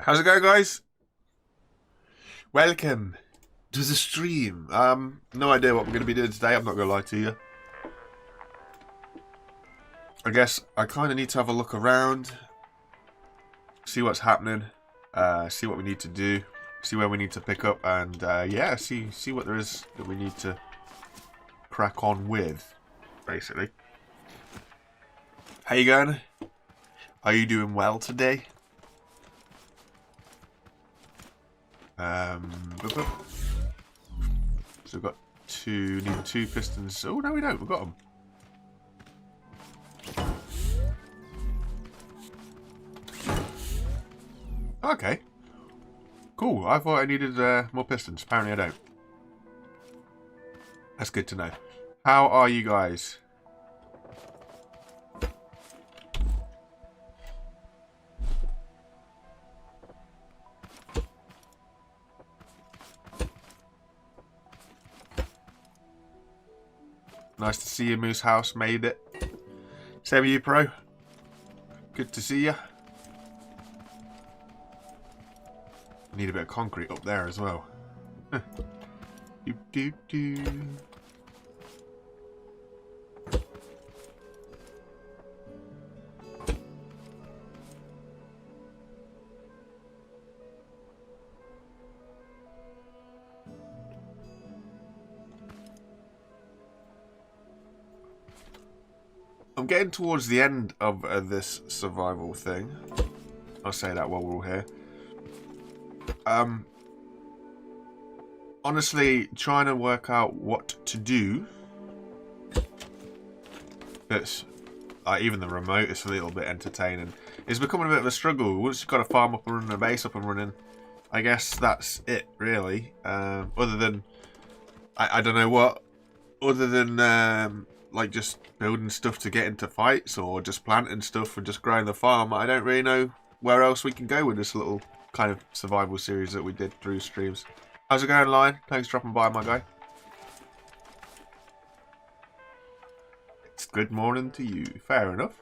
How's it going, guys? Welcome to the stream. No idea what we're going to be doing today. I'm not going to lie to you. I guess I kind of need to have a look around, see what's happening, see what we need to do, see where we need to pick up, and yeah, see what there is that we need to crack on with, basically. How you going? Are you doing well today? So we've got need two pistons. Oh, no we don't, we've got them. Okay. Cool, I thought I needed more pistons. Apparently I don't. That's good to know. How are you guys? Nice to see you, Moose House. Made it. Same with you, Pro. Good to see you. Need a bit of concrete up there as well. do. I'm getting towards the end of this survival thing. I'll say that while we're all here. Honestly, trying to work out what to do. It's even the remote is a little bit entertaining. It's becoming a bit of a struggle. Once you've got a farm up and running, a base up and running, I guess that's it, really. Other than, I don't know what. Other than like just building stuff to get into fights, or just planting stuff and just growing the farm. I don't really know where else we can go with this little kind of survival series that we did through streams. How's it going, Lion? Thanks for dropping by, my guy. It's good morning to you. Fair enough.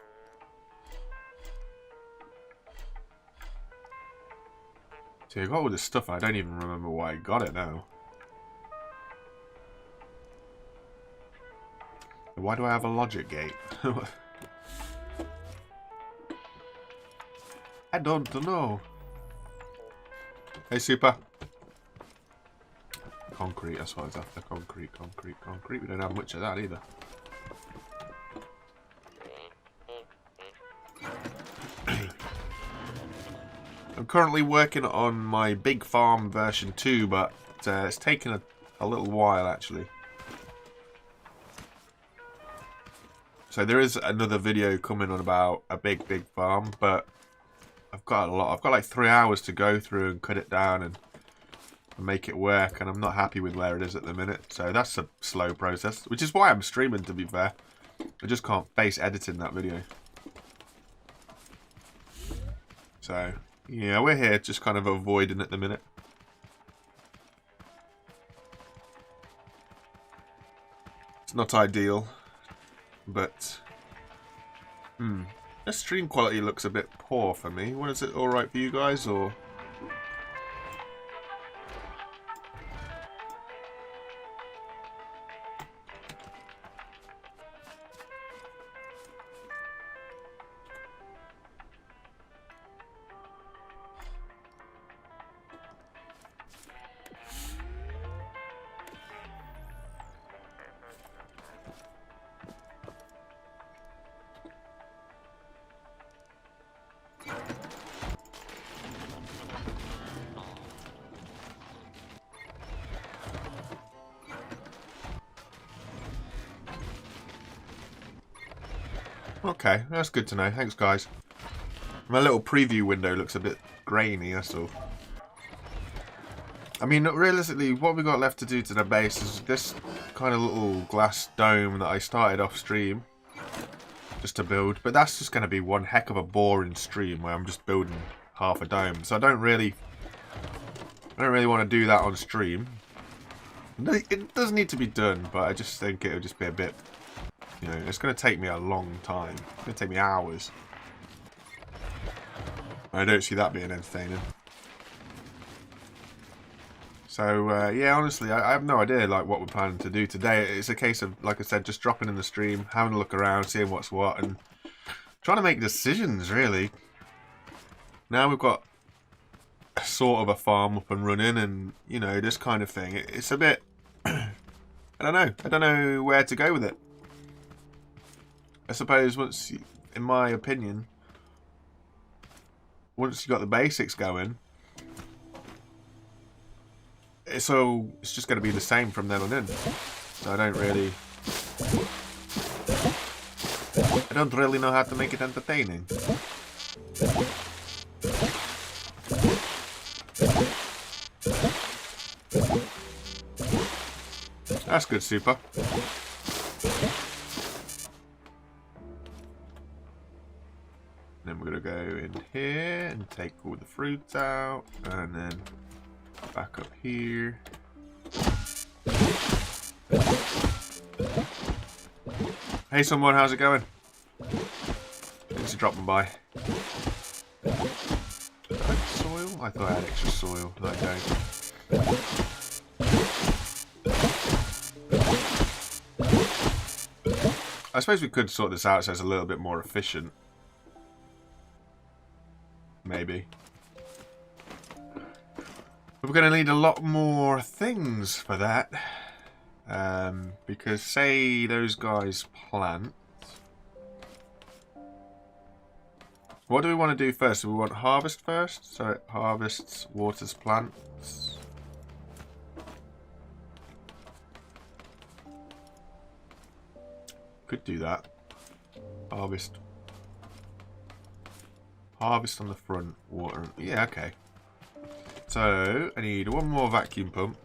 So I got all this stuff, I don't even remember why I got it now. Why do I have a logic gate? I don't know. Hey, Super. Concrete, that's what I was after. Concrete. We don't have much of that either. I'm currently working on my big farm version 2, but it's taken a little while, actually. So there is another video coming on about a big farm, but I've got a lot. I've got like 3 hours to go through and cut it down and make it work, and I'm not happy with where it is at the minute. So that's a slow process, which is why I'm streaming, to be fair. I just can't face editing that video. So yeah, we're here just kind of avoiding at the minute. It's not ideal. But, the stream quality looks a bit poor for me. What is it, alright for you guys, or? Okay, that's good to know. Thanks, guys. My little preview window looks a bit grainy, that's all. I mean, realistically, what we got left to do to the base is this kind of little glass dome that I started off stream just to build. But that's just going to be one heck of a boring stream where I'm just building half a dome. So I don't really want to do that on stream. It does need to be done, but I just think it would just be a bit, you know, it's going to take me a long time. It's going to take me hours. I don't see that being entertaining. So yeah, honestly, I have no idea like what we're planning to do today. It's a case of, like I said, just dropping in the stream, having a look around, seeing what's what, and trying to make decisions. Really. Now we've got sort of a farm up and running, and you know, this kind of thing. It's a bit. I don't know where to go with it. I suppose once, in my opinion, once you got the basics going. So it's just going to be the same from then on in. So I don't really know how to make it entertaining. That's good, super. Then we're going to go in here and take all the fruits out, and then back up here. Hey someone, how's it going? Thanks for dropping by. Soil? I thought I had extra soil. No, I don't. I suppose we could sort this out so it's a little bit more efficient. Maybe. But we're going to need a lot more things for that. Because say those guys plant. What do we want to do first? Do we want harvest first? So it harvests, waters plants. Could do that. Harvest. Harvest on the front, water. Yeah, okay. So I need one more vacuum pump.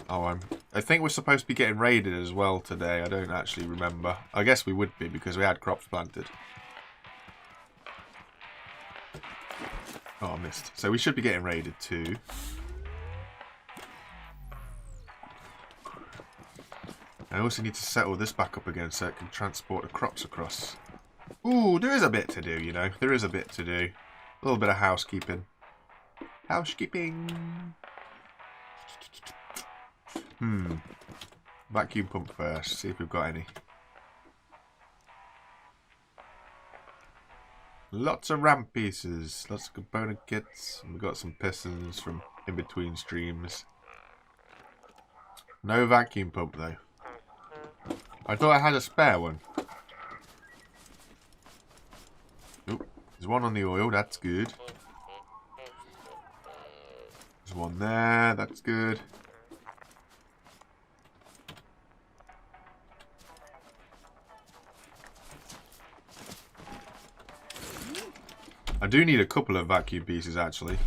Oh, I think we're supposed to be getting raided as well today. I don't actually remember. I guess we would be because we had crops planted. Oh, I missed. So we should be getting raided too. I also need to settle this back up again so it can transport the crops across. Ooh, there is a bit to do, you know. There is a bit to do. A little bit of housekeeping. Housekeeping. Vacuum pump first. See if we've got any. Lots of ramp pieces. Lots of component kits. We've got some pistons from in between streams. No vacuum pump though. I thought I had a spare one. Oop, there's one on the oil, that's good. There's one there, that's good. I do need a couple of vacuum pieces actually.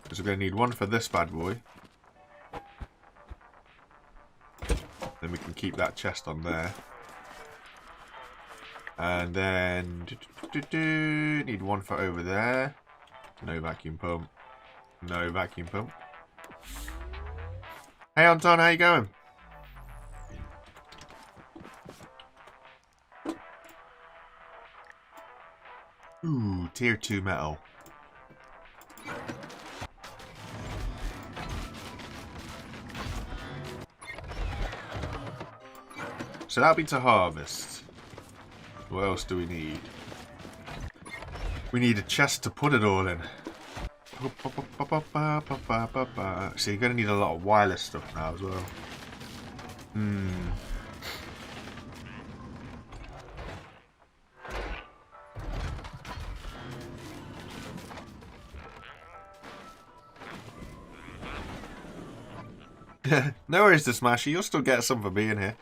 Because we're going to need one for this bad boy. Then we can keep that chest on there. And then need one for over there. No vacuum pump. No vacuum pump. Hey Anton, how you going? Ooh, tier 2 metal. So that'll be to harvest. What else do we need? We need a chest to put it all in. So you're going to need a lot of wireless stuff now as well. No worries to Smashy, you'll still get some for being here.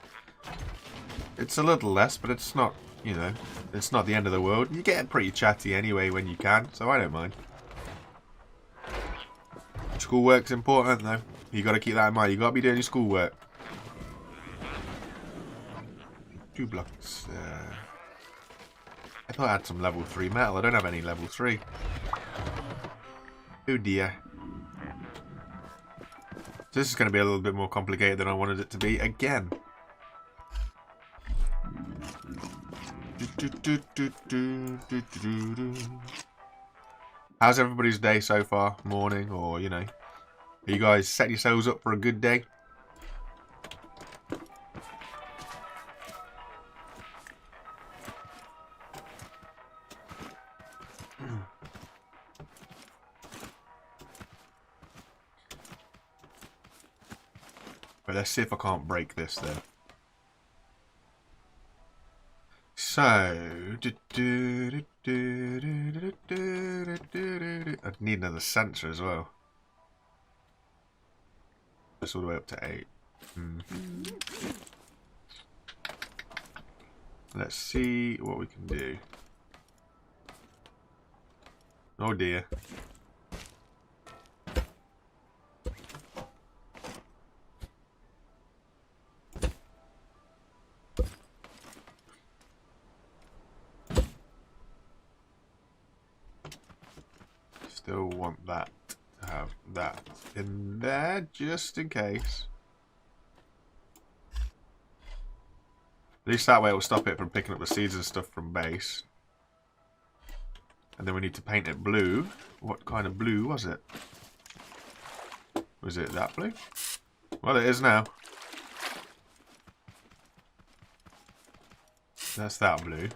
It's a little less, but it's not, you know, it's not the end of the world. You get pretty chatty anyway when you can, so I don't mind. Schoolwork's important though. You got to keep that in mind. You got to be doing your schoolwork. 2 blocks. I thought I had some level 3 metal. I don't have any level 3. Oh dear. So this is going to be a little bit more complicated than I wanted it to be again. How's everybody's day so far? Morning, or, you know, are you guys setting yourselves up for a good day? But let's see if I can't break this then. So, I'd need another sensor as well. It's all the way up to 8. Let's see what we can do. Oh dear. Still want that to have that in there just in case. At least that way it will stop it from picking up the seeds and stuff from base. And then we need to paint it blue. What kind of blue was it? Was it that blue? Well, it is now. That's that blue.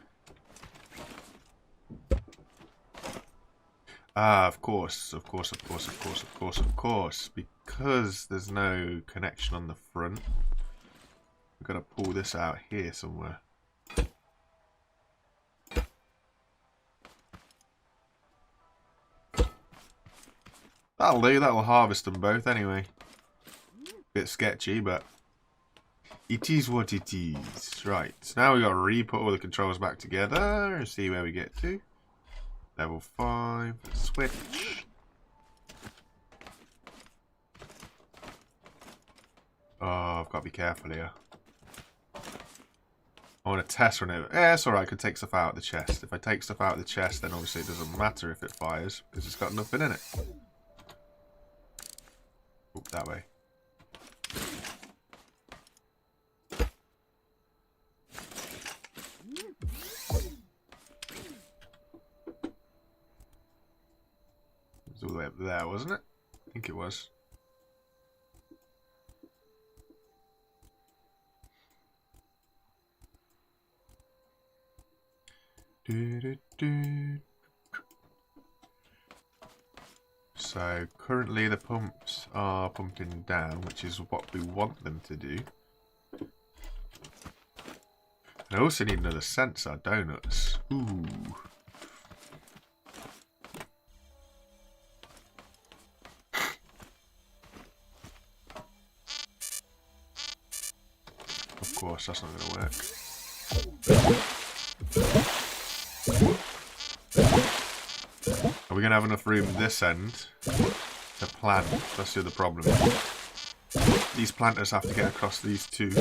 Ah, of course. Because there's no connection on the front. We've got to pull this out here somewhere. That'll do, that'll harvest them both anyway. Bit sketchy, but it is what it is. Right, so now we've got to re-put all the controls back together and see where we get to. Level 5, switch. Oh, I've got to be careful here. I want to test run it. Yeah, it's alright, I can take stuff out of the chest. If I take stuff out of the chest, then obviously it doesn't matter if it fires, because it's got nothing in it. Oop, that way. It was all the way up there, wasn't it? I think it was. So currently the pumps are pumping down, which is what we want them to do. I also need another sensor, donuts. Ooh. Of course, that's not going to work. Are we going to have enough room this end to plant? That's the other problem. These planters have to get across these two.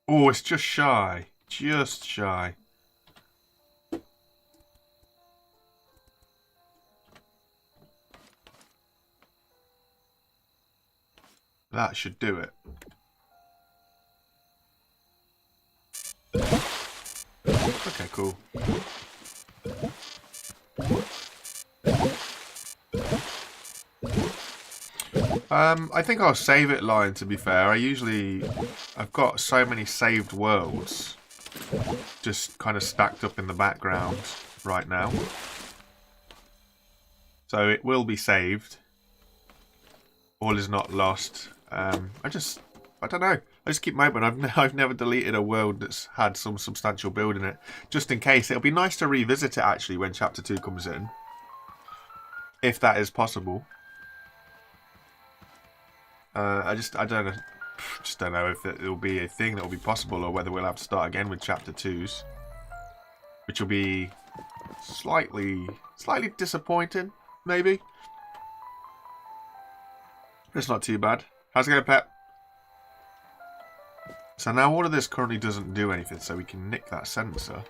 Oh, it's just shy. Just shy. That should do it. Okay, cool. I think I'll save it line, to be fair. I've got so many saved worlds just kind of stacked up in the background right now. So it will be saved. All is not lost. I don't know. I just keep them open. I've never deleted a world that's had some substantial build in it. Just in case. It'll be nice to revisit it, actually, when Chapter 2 comes in. If that is possible. I don't know. Just don't know if it will be a thing that will be possible, or whether we'll have to start again with Chapter 2s. Which will be slightly disappointing, maybe. It's not too bad. How's it going, Pep? So now all of this currently doesn't do anything, so we can nick that sensor.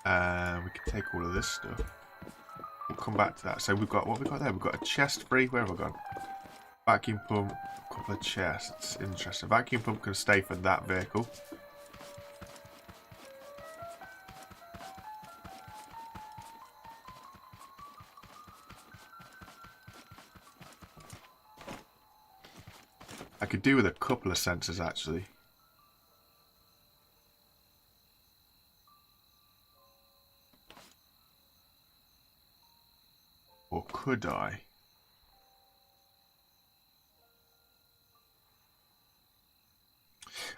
We can take all of this stuff. We'll come back to that. So we've got, what have we got there? We've got a chest free. Where have I gone? Vacuum pump, a couple of chests. Interesting. Vacuum pump can stay for that vehicle. I could do with a couple of sensors, actually. Or could I?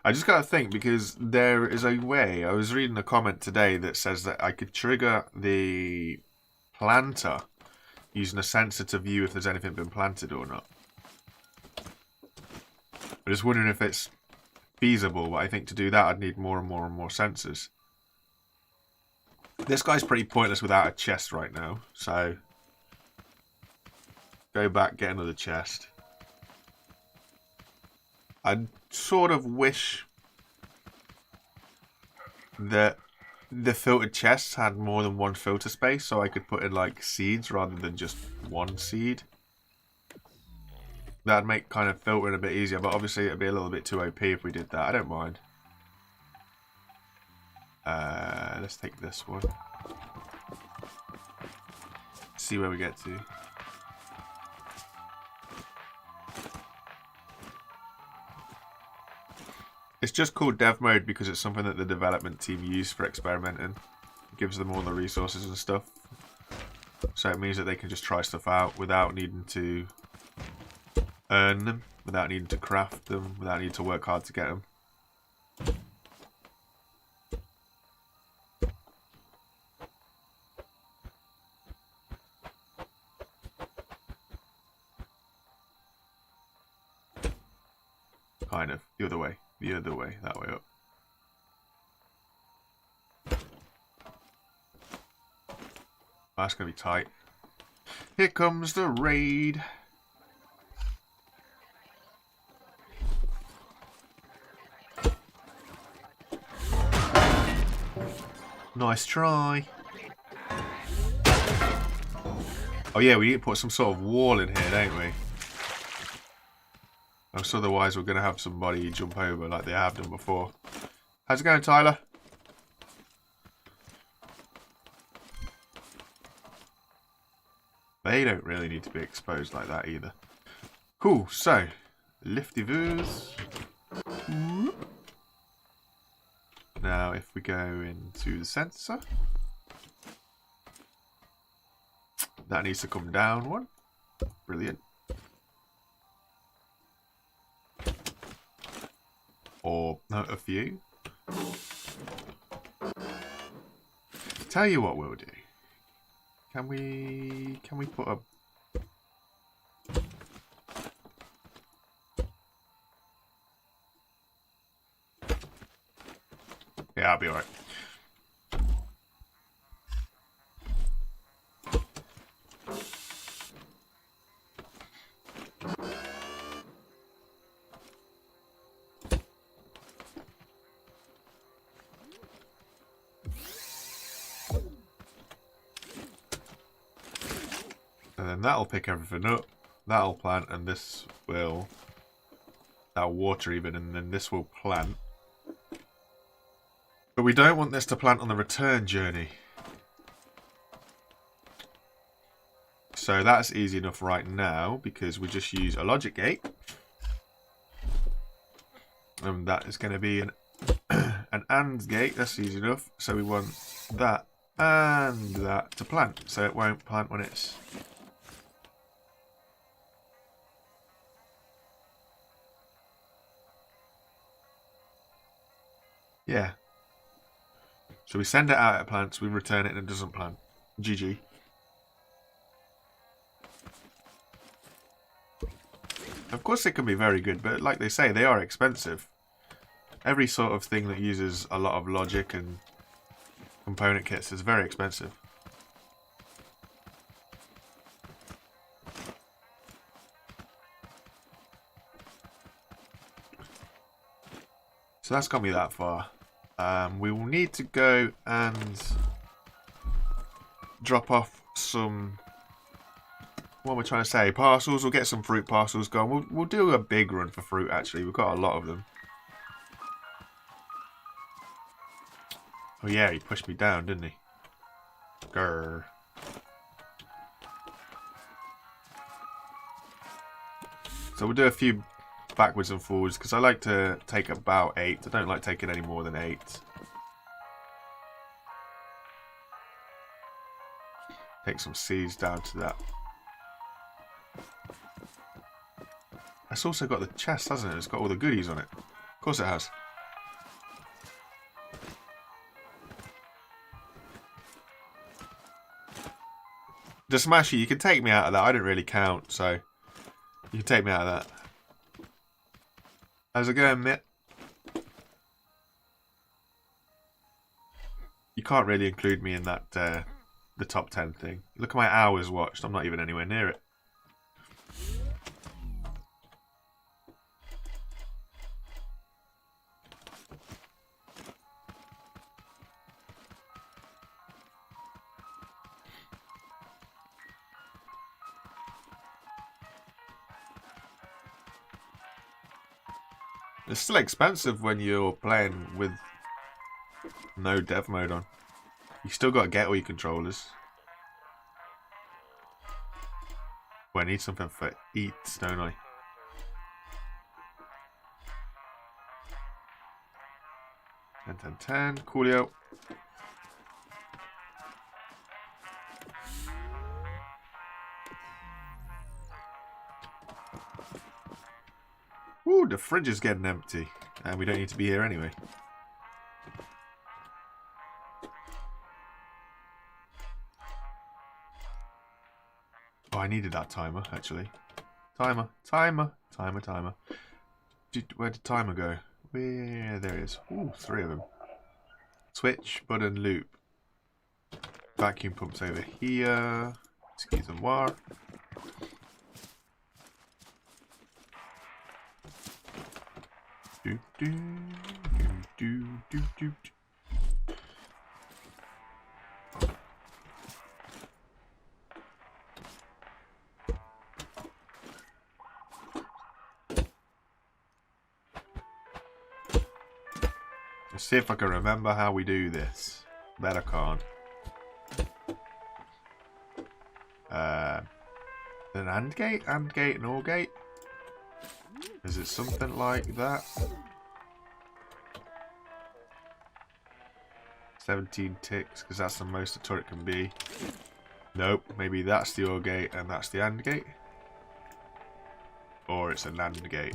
I just gotta think, because there is a way. I was reading a comment today that says that I could trigger the planter using a sensor to view if there's anything been planted or not. I'm just wondering if it's feasible, but I think to do that I'd need more and more and more sensors. This guy's pretty pointless without a chest right now, so go back, get another chest. I sort of wish that the filtered chests had more than one filter space, so I could put in like seeds rather than just one seed. That'd make kind of filtering a bit easier, but obviously it'd be a little bit too OP if we did that. I don't mind. Let's take this one. See where we get to. It's just called dev mode because it's something that the development team use for experimenting. It gives them all the resources and stuff. So it means that they can just try stuff out without needing to earn them, without needing to craft them, without needing to work hard to get them. Kind of. The other way. The other way. That way up. That's going to be tight. Here comes the raid. Nice try. Oh yeah, we need to put some sort of wall in here, don't we? Because otherwise we're going to have somebody jump over like they have done before. How's it going, Tyler? They don't really need to be exposed like that either. Cool, so lifty-voos. Now if we go into the sensor, that needs to come down one. Brilliant. Or a few. Tell you what we'll do. Can we put a... Yeah, I'll be alright. And then that'll pick everything up, that'll plant, and this will... That'll water even, and then this will plant. But we don't want this to plant on the return journey. So that's easy enough right now, because we just use a logic gate. And that is going to be an AND gate, that's easy enough. So we want that and that to plant, so it won't plant when it's... Yeah. So we send it out, it plants, we return it and it doesn't plant. GG. Of course they can be very good, but like they say, they are expensive. Every sort of thing that uses a lot of logic and component kits is very expensive. So that's got me that far. We will need to go and drop off some, what am I trying to say, parcels. We'll get some fruit parcels going. We'll do a big run for fruit, actually. We've got a lot of them. Oh yeah, he pushed me down, didn't he? Grr. So we'll do a few backwards and forwards because I like to take about 8. I don't like taking any more than 8. Take some seeds down to that. It's also got the chest, hasn't it? It's got all the goodies on it. Of course it has. The Smashy, you can take me out of that. I didn't really count, so you can take me out of that. How's it going, Mitt? You can't really include me in that the top 10 thing. Look at my hours watched. I'm not even anywhere near it. It's still expensive when you're playing with no dev mode on. You still got to get all your controllers. Well, I need something for eats, don't I? Ten. Coolio. Ooh, the fridge is getting empty. And we don't need to be here anyway. Oh, I needed that timer, actually. Timer. Where did timer go? Where? There it is. Ooh, 3 of them. Switch, button, loop. Vacuum pumps over here. Excuse me, war. Do. Let's see if I can remember how we do this. Bet I can't. An AND gate? AND gate and OR gate? Is it something like that? 17 ticks, because that's the most a turret can be. Nope, maybe that's the OR gate and that's the AND gate. Or it's a NAND gate.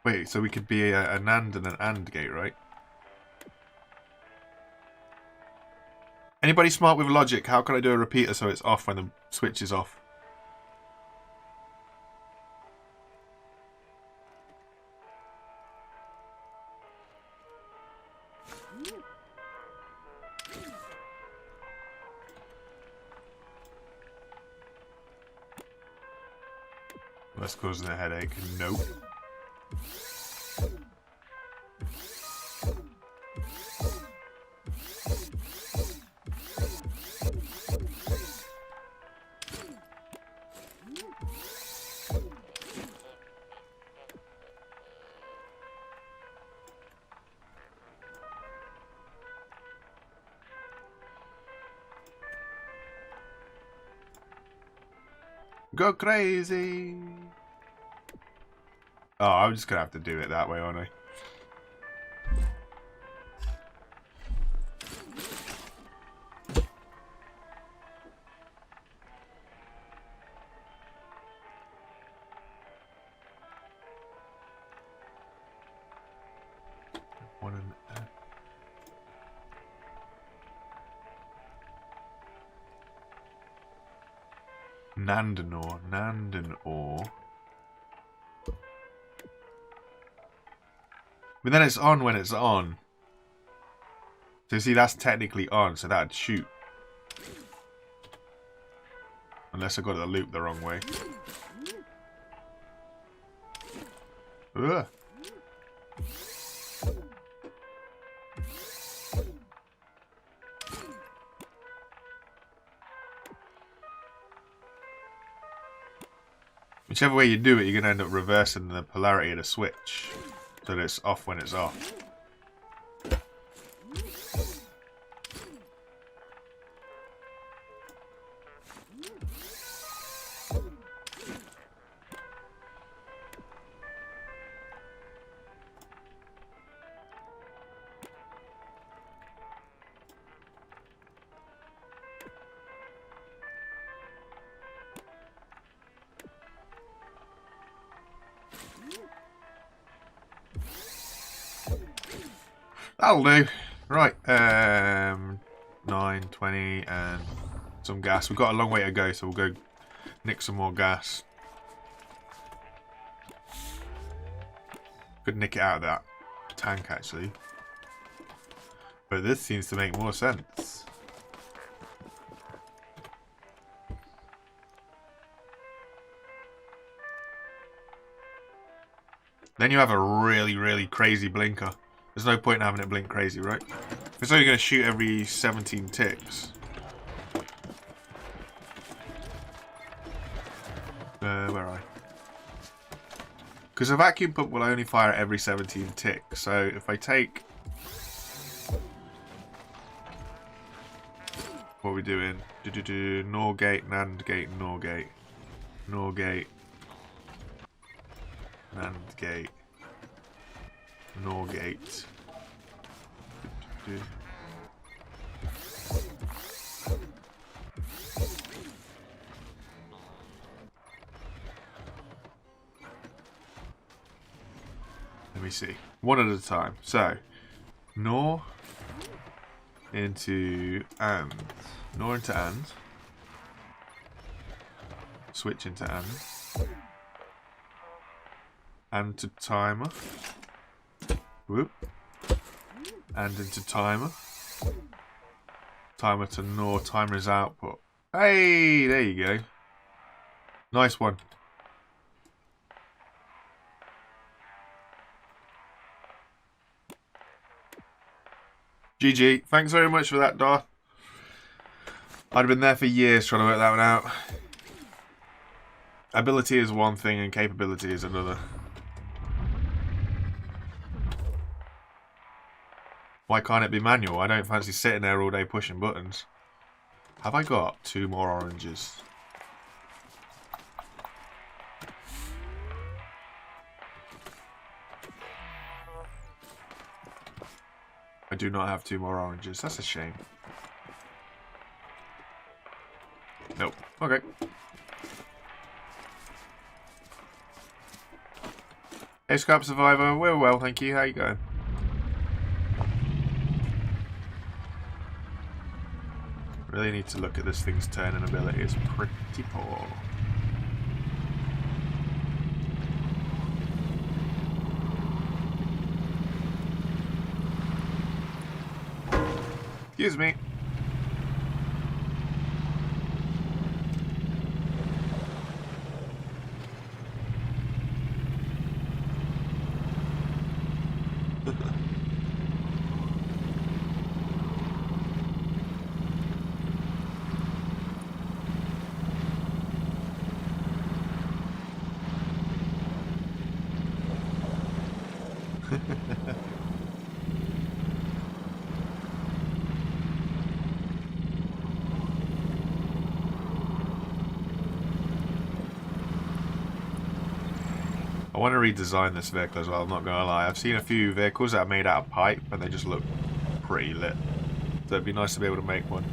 Wait, so we could be a NAND and an AND gate, right? Anybody smart with logic, how can I do a repeater so it's off when the switch is off? That's causing a headache. Nope. Go crazy! Oh, I'm just gonna have to do it that way, aren't I? NAND and OR. But then it's on when it's on. So see, that's technically on, so that'd shoot. Unless I got the loop the wrong way. Ugh. Whichever way you do it, you're going to end up reversing the polarity of the switch. So that it's off when it's off. That'll do. Right, 9, 20, and some gas. We've got a long way to go, so we'll go nick some more gas. Could nick it out of that tank, actually. But this seems to make more sense. Then you have a really, really crazy blinker. There's no point in having it blink crazy, right? It's only going to shoot every 17 ticks. Where are I? Because a vacuum pump will only fire every 17 ticks. So if I take... What are we doing? NOR gate, NAND gate, NOR gate. NOR gate. NAND gate. NOR gate. Let me see. One at a time. So, NOR into AND. NOR into AND. Switch into AND. AND to timer. Whoop. And into timer. Timer to NOR. Timer is output. Hey, there you go. Nice one. GG. Thanks very much for that, Darth. I'd have been there for years trying to work that one out. Ability is one thing and capability is another. Why can't it be manual? I don't fancy sitting there all day pushing buttons. Have I got 2 more oranges? I do not have 2 more oranges. That's a shame. Nope. Okay. Hey, Scrap Survivor. We're well, thank you. How you going? Really need to look at this thing's turning ability. It's pretty poor. Excuse me. I want to redesign this vehicle as well, I'm not going to lie. I've seen a few vehicles that are made out of pipe and they just look pretty lit. So it'd be nice to be able to make one.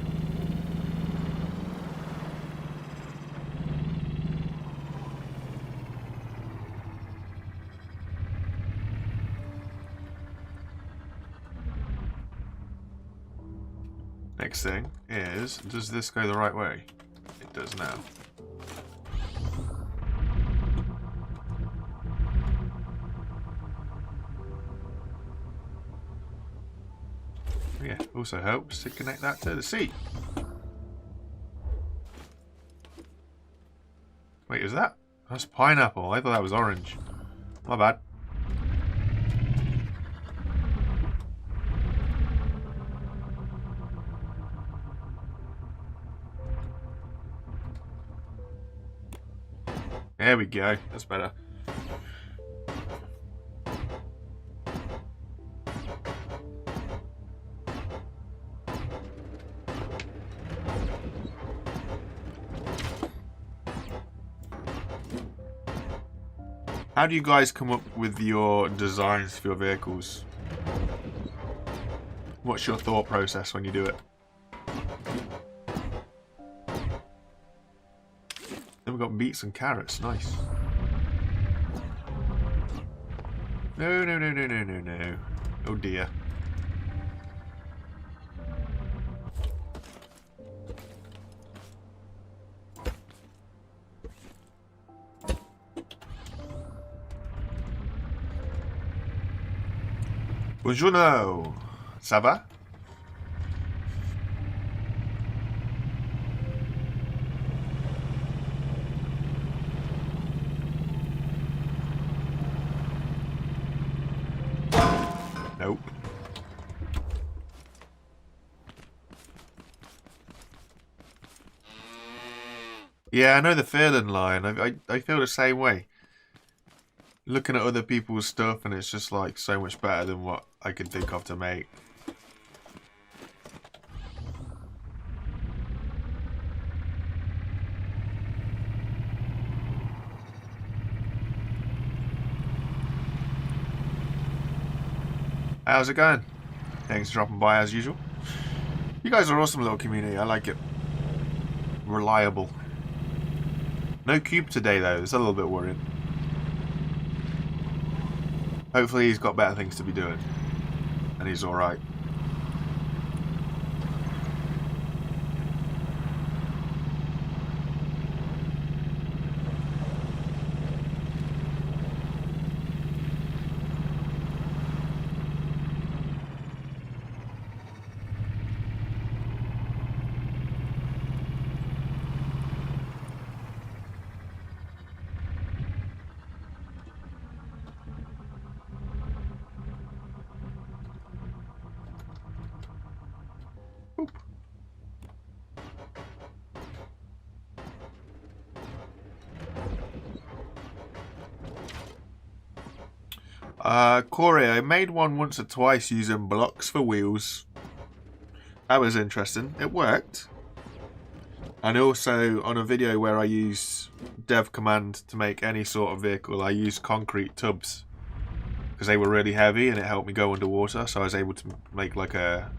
Next thing is, does this go the right way? It does now. Yeah, also helps to connect that to the seat. Wait, is that? That's pineapple. I thought that was orange. My bad. There we go. That's better. How do you guys come up with your designs for your vehicles? What's your thought process when you do it? Then we've got beets and carrots. Nice. No, no, no, no, no, no, no. Oh dear. Buongiorno. Ça va? Nope. Yeah, I know the feeling line. I feel the same way. Looking at other people's stuff and it's just like so much better than what I could think of to make. How's it going? Thanks for dropping by as usual. You guys are an awesome little community. I like it. Reliable. No cube today though. It's a little bit worrying. Hopefully he's got better things to be doing. And he's alright. Corey, I made one once or twice using blocks for wheels. That was interesting. It worked. And also on a video where I use dev command to make any sort of vehicle, I used concrete tubs because they were really heavy and it helped me go underwater. So I was able to make like a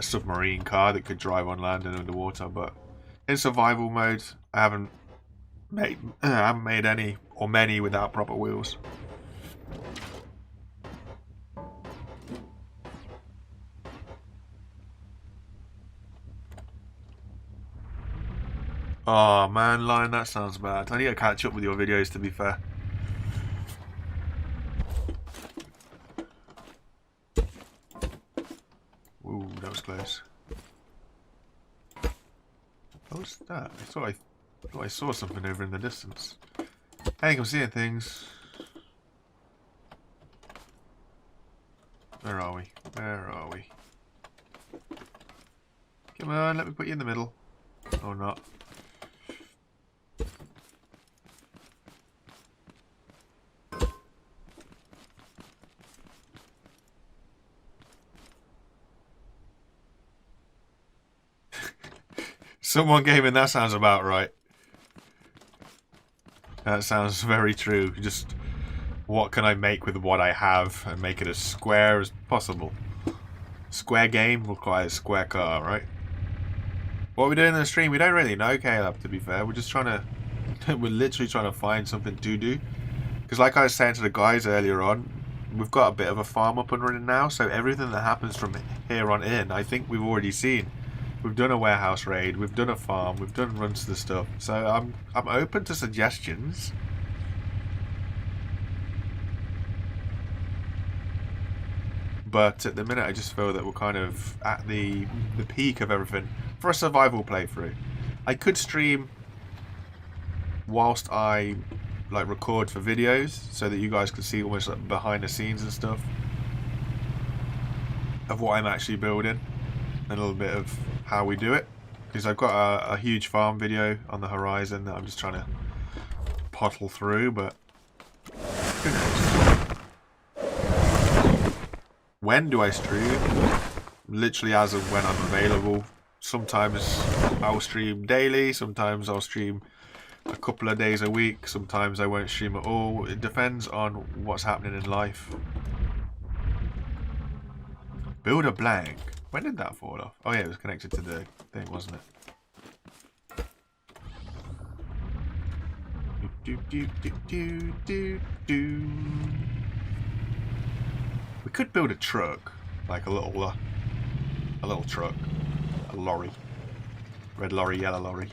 submarine car that could drive on land and underwater. But in survival mode, I haven't made any or many without proper wheels. Oh man, Lion, that sounds bad. I need to catch up with your videos, to be fair. Ooh, that was close. What was that? I thought I saw something over in the distance. I think I'm seeing things. Where are we? Where are we? Come on, let me put you in the middle. Or not. Someone gaming, that sounds about right. That sounds very true. Just what can I make with what I have and make it as square as possible. Square game requires square car, right? What are we doing in the stream? We don't really know, Caleb, to be fair. We're just trying to... we're literally trying to find something to do. Because like I was saying to the guys earlier on, we've got a bit of a farm up and running now, so everything that happens from here on in, I think we've already seen. We've done a warehouse raid, we've done a farm, we've done runs to the stuff. So I'm open to suggestions. But at the minute I just feel that we're kind of at the peak of everything for a survival playthrough. I could stream whilst I like record for videos so that you guys can see almost like behind the scenes and stuff of what I'm actually building. A little bit of how we do it, because I've got a huge farm video on the horizon that I'm just trying to pottle through, but who knows? When do I stream? Literally as of when I'm available. Sometimes I'll stream daily, sometimes I'll stream a couple of days a week, sometimes I won't stream at all. It depends on what's happening in life. Build a blank. When did that fall off? Oh yeah, it was connected to the thing, wasn't it? We could build a truck, like a little truck, a lorry, red lorry, yellow lorry.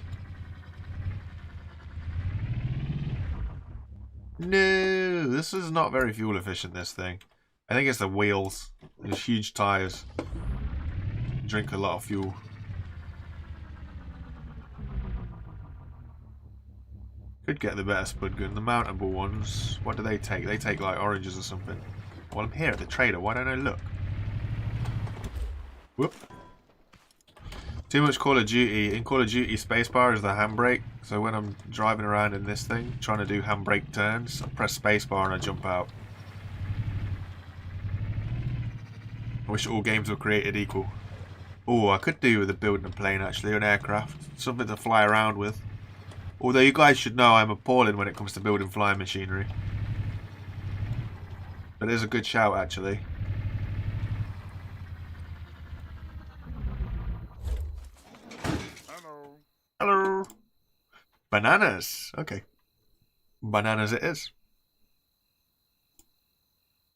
No, this is not very fuel efficient. This thing, I think it's the wheels. There's huge tires. Drink a lot of fuel. Could get the better spud gun. The mountable ones, what do they take? They take like oranges or something. Well, I'm here at the trader. Why don't I look? Whoop. Too much Call of Duty. In Call of Duty, spacebar is the handbrake. So when I'm driving around in this thing, trying to do handbrake turns, I press spacebar and I jump out. I wish all games were created equal. Oh, I could do with a building a plane actually, an aircraft. Something to fly around with. Although you guys should know I'm appalling when it comes to building flying machinery. But it is a good shout actually. Hello. Hello. Bananas. Okay. Bananas it is.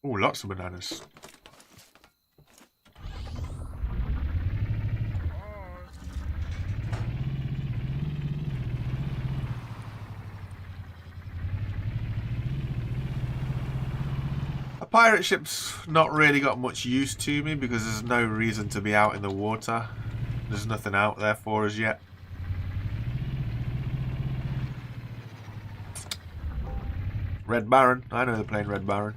Oh, lots of bananas. A pirate ship's not really got much use to me because there's no reason to be out in the water. There's nothing out there for us yet. Red Baron. I know they're playing Red Baron.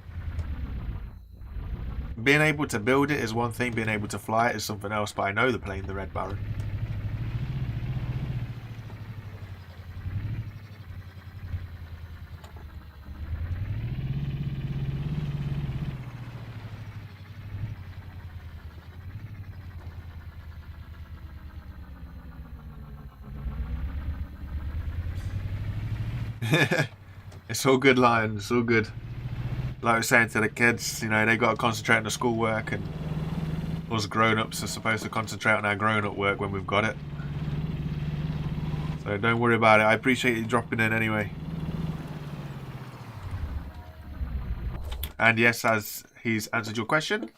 Being able to build it is one thing, being able to fly it is something else, but I know they're playing the Red Baron. It's all good, Lion. It's all good. Like I was saying to the kids, you know, they got to concentrate on the schoolwork, and us grown-ups are supposed to concentrate on our grown-up work when we've got it. So don't worry about it. I appreciate you dropping in anyway. And yes, as he's answered your question,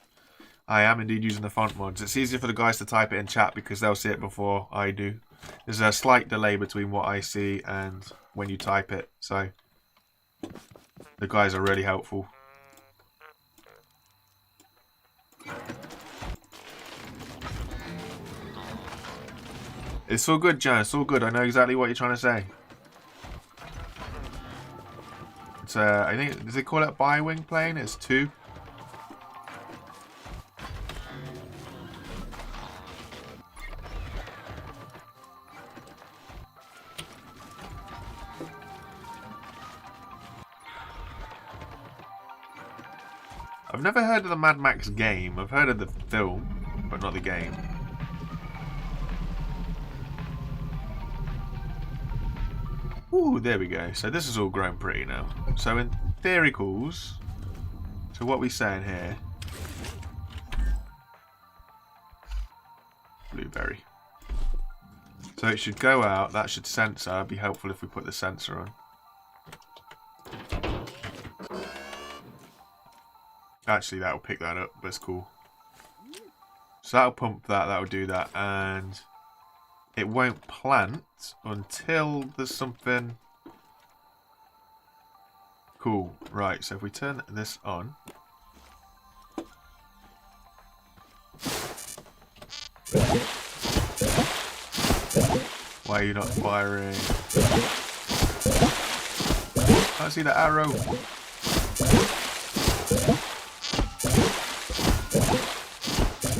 I am indeed using the font mods. It's easier for the guys to type it in chat because they'll see it before I do. There's a slight delay between what I see and when you type it, so the guys are really helpful. It's all good, Jan. It's all good. I know exactly what you're trying to say. It's I think, does they call it a bi-wing plane? It's 2. I've never heard of the Mad Max game. I've heard of the film, but not the game. Ooh, there we go. So this is all grown pretty now. So in theory calls, so what we saying here? Blueberry. So it should go out. That should sensor. It'd be helpful if we put the sensor on. Actually, that'll pick that up. That's cool. So that'll pump that. That'll do that. And it won't plant until there's something cool. Right, so if we turn this on. Why are you not firing? Can't see the arrow.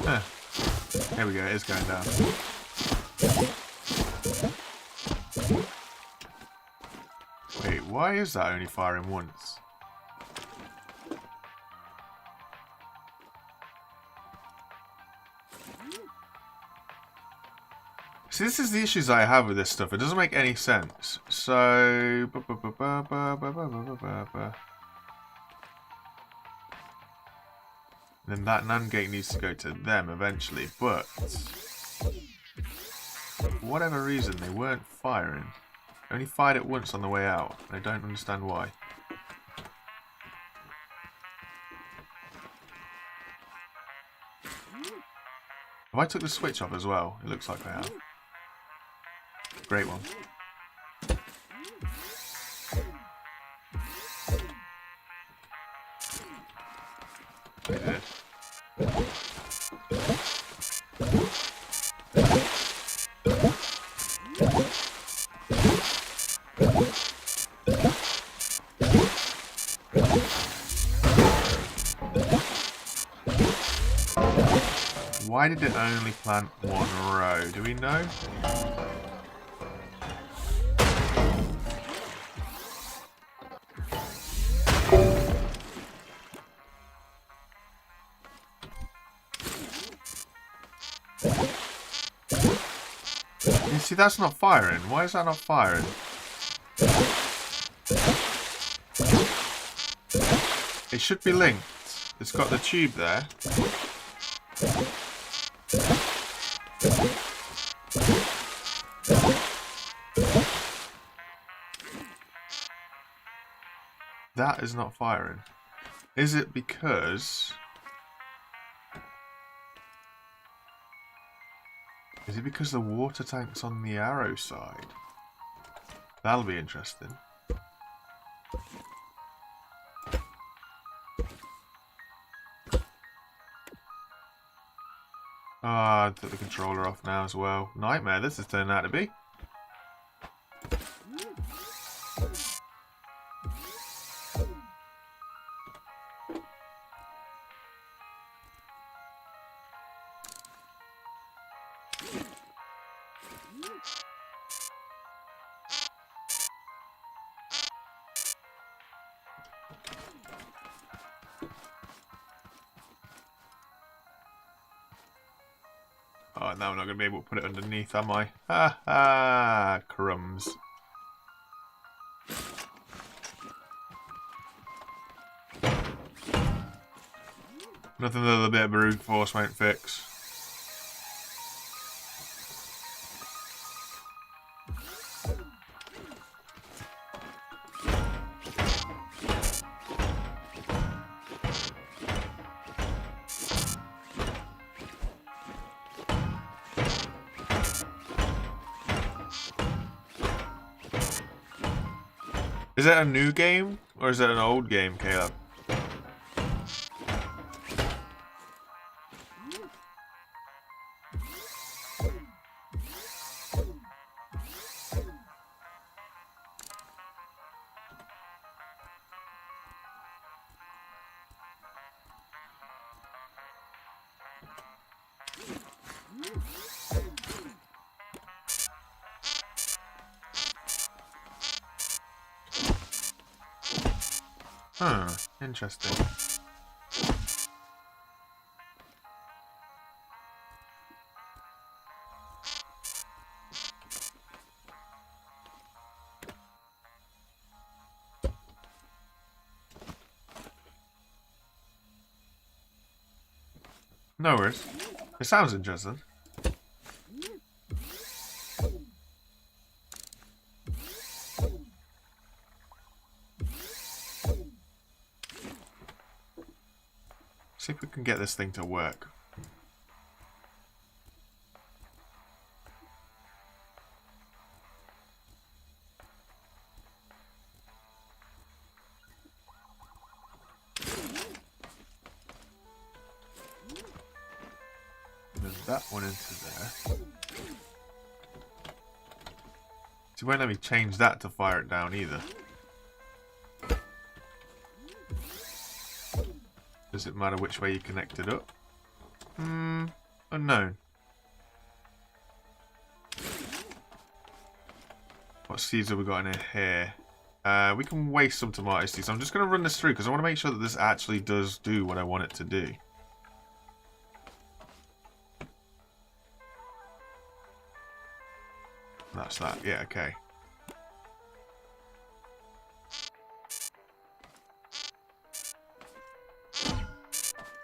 Huh. There we go, it is going down. Wait, Why is that only firing once? See, this is the issues I have with this stuff. It doesn't make any sense. So... Then that NAND gate needs to go to them eventually, but... For whatever reason, they weren't firing. They only fired it once on the way out, and I don't understand why. Have I took the switch off as well? It looks like I have. Great one. Yeah. Why did it only plant one row? Do we know? You see, that's not firing. Why is that not firing? It should be linked. It's got the tube there. That is not firing. Is it because... Is it because the water tank's on the arrow side? That'll be interesting. Ah, I took the controller off now as well. Nightmare this has turned out to be. Oh, now I'm not going to be able to put it underneath, am I? Ha ha! Crumbs. Nothing that a bit of brute force won't fix. Is it a new game, or is it an old game, Caleb? Huh, interesting. No worries. It sounds interesting. See if we can get this thing to work. Move that one into there. See, won't let me change that to fire it down either. Does it matter which way you connect it up? Unknown. What seeds have we got in here? We can waste some tomatoes too. So I'm just going to run this through because I want to make sure that this actually does do what I want it to do. That's that. Yeah, okay.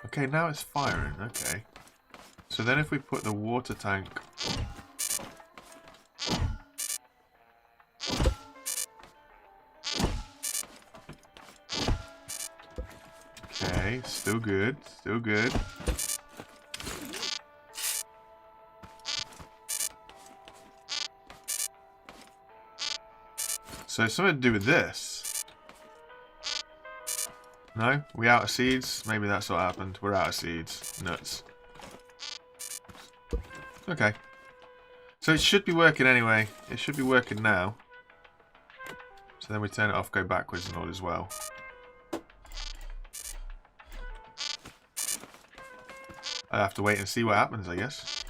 Okay, now it's firing. Okay. So then if we put the water tank... Okay, still good. Still good. So something to do with this. No? We out of seeds? Maybe that's what happened. We're out of seeds. Nuts. Okay. So it should be working anyway. It should be working now. So then we turn it off, go backwards and all as well. I have to wait and see what happens, I guess.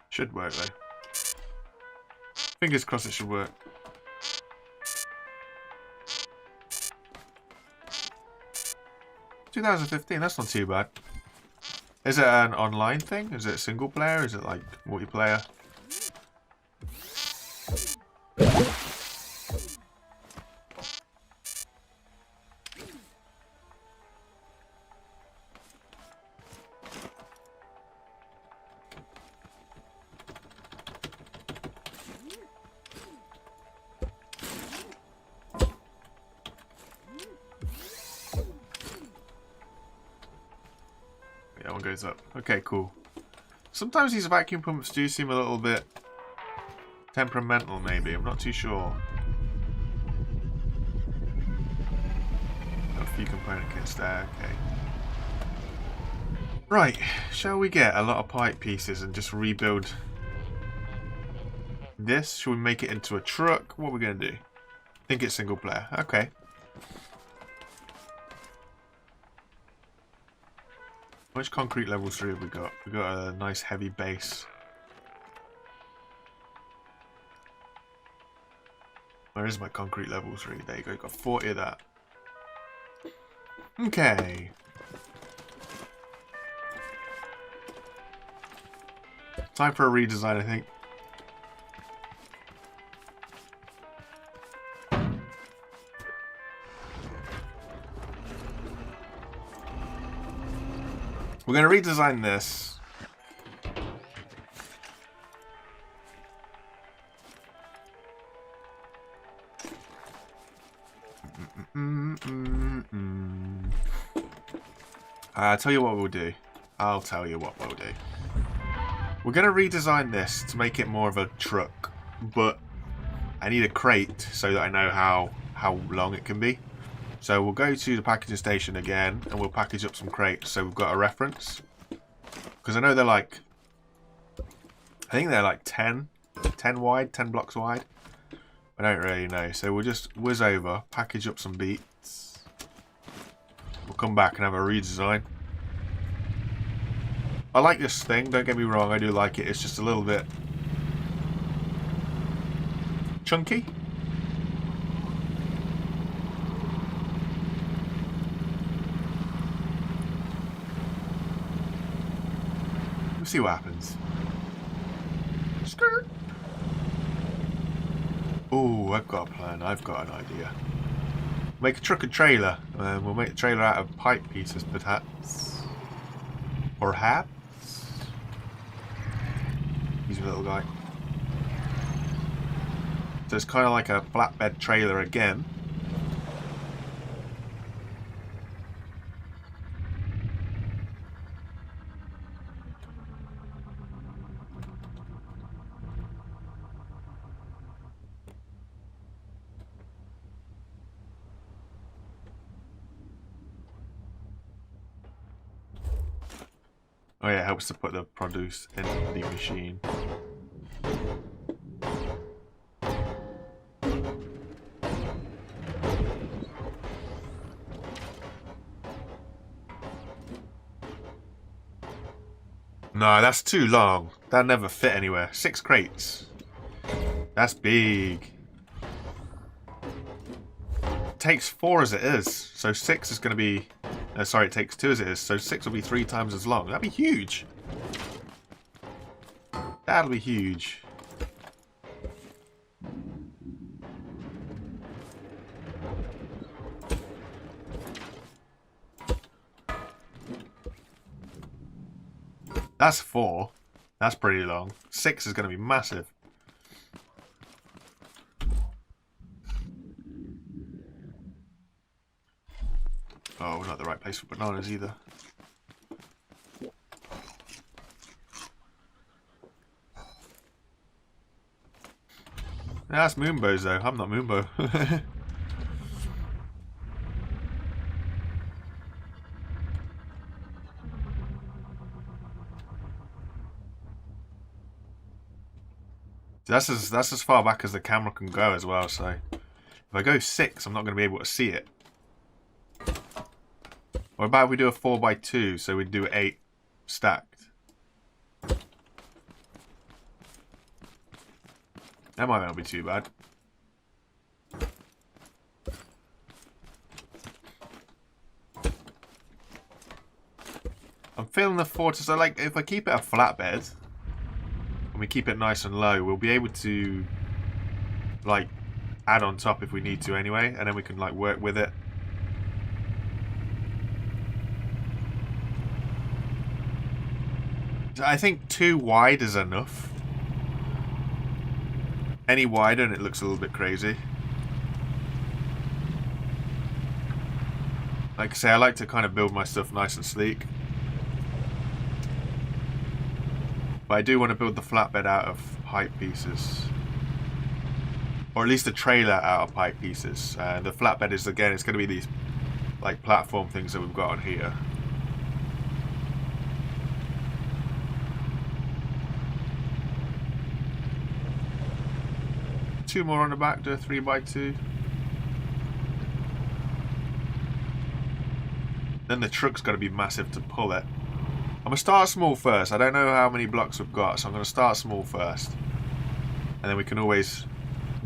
Should work though. Fingers crossed it should work. $2015, that's not too bad. Is it an online thing? Is it single player? Is it like multiplayer? Yeah, one goes up. Okay, cool. Sometimes these vacuum pumps do seem a little bit temperamental, maybe. I'm not too sure. Got a few component kits there, okay. Right, shall we get a lot of pipe pieces and just rebuild this? Shall we make it into a truck? What are we going to do? I think it's single player. Okay. Which concrete level 3 have we got? We've got a nice heavy base. Where is my concrete level 3? There you go, got 40 of that. Okay. Time for a redesign, I think. We're going to redesign this. I'll tell you what we'll do. I'll tell you what we'll do. We're going to redesign this to make it more of a truck, but I need a crate so that I know how long it can be. So we'll go to the packaging station again and we'll package up some crates so we've got a reference. Because I know they're like, I think they're like 10 wide, 10 blocks wide. I don't really know. So we'll just whiz over, package up some beats. We'll come back and have a redesign. I like this thing, don't get me wrong, I do like it. It's just a little bit chunky. We'll see what happens. Skirt. Oh, I've got a plan. I've got an idea. Make a truck and trailer. We'll make the trailer out of pipe pieces, perhaps. Perhaps. He's a little guy. So it's kind of like a flatbed trailer again. Oh yeah, it helps to put the produce into the machine. No, that's too long. That never fit anywhere. 6 crates. That's big. It takes 4 as it is, so 6 is going to be... sorry, it takes 2 as it is, so 6 will be 3 times as long. That'd be huge. That'll be huge. That's 4. That's pretty long. 6 is going to be massive. Oh, we're not the right place for bananas either. That's Moonbo's though. I'm not Moonbo. That's as far back as the camera can go as well, so if I go 6, I'm not going to be able to see it. What about if we do a 4x2, so we do 8 stacked? That might not be too bad. I'm feeling the 4 to... So, like, if I keep it a flatbed... we keep it nice and low, we'll be able to like add on top if we need to anyway, and then we can like work with it. I think 2 wide is enough. Any wider and it looks a little bit crazy. Like I say, I like to kind of build my stuff nice and sleek. But I do want to build the flatbed out of pipe pieces. Or at least the trailer out of pipe pieces. The flatbed is, again, it's going to be these like platform things that we've got on here. Two more on the back, do a 3x2. Then the truck's got to be massive to pull it. I'm going to start small first. I don't know how many blocks we've got, so I'm going to start small first. And then we can always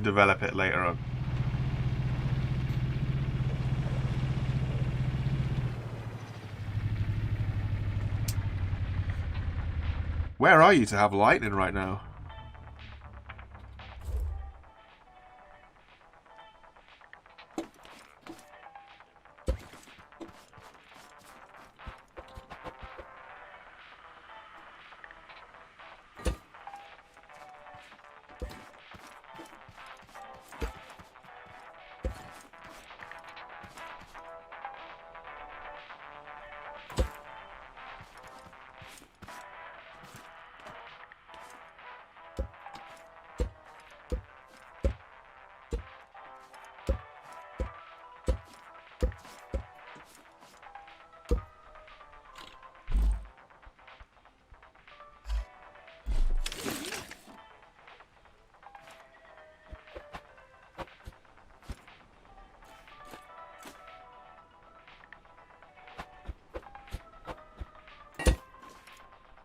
develop it later on. Where are you to have lightning right now?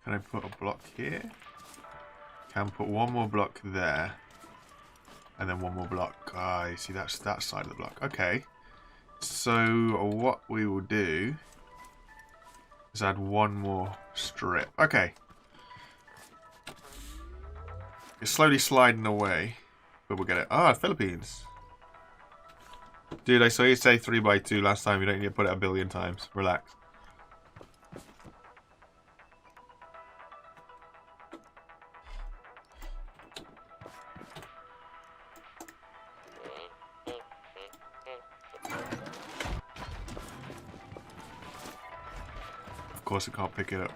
Can I put a block here? Can put one more block there. And then one more block. Ah, you see that's that side of the block. Okay. So what we will do is add one more strip. Okay. It's slowly sliding away. But we'll get it. Ah, Philippines. Dude, I saw you say 3x2 last time. You don't need to put it a billion times. Relax. Of course I can't pick it up.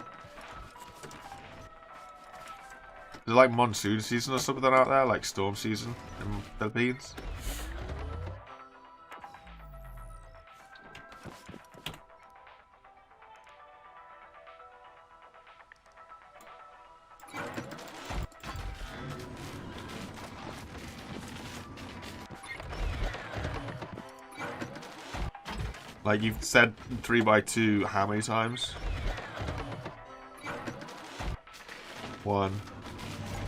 Is it like monsoon season or something out there? Like storm season in the Philippines? Like you've said 3x2 how many times? 1,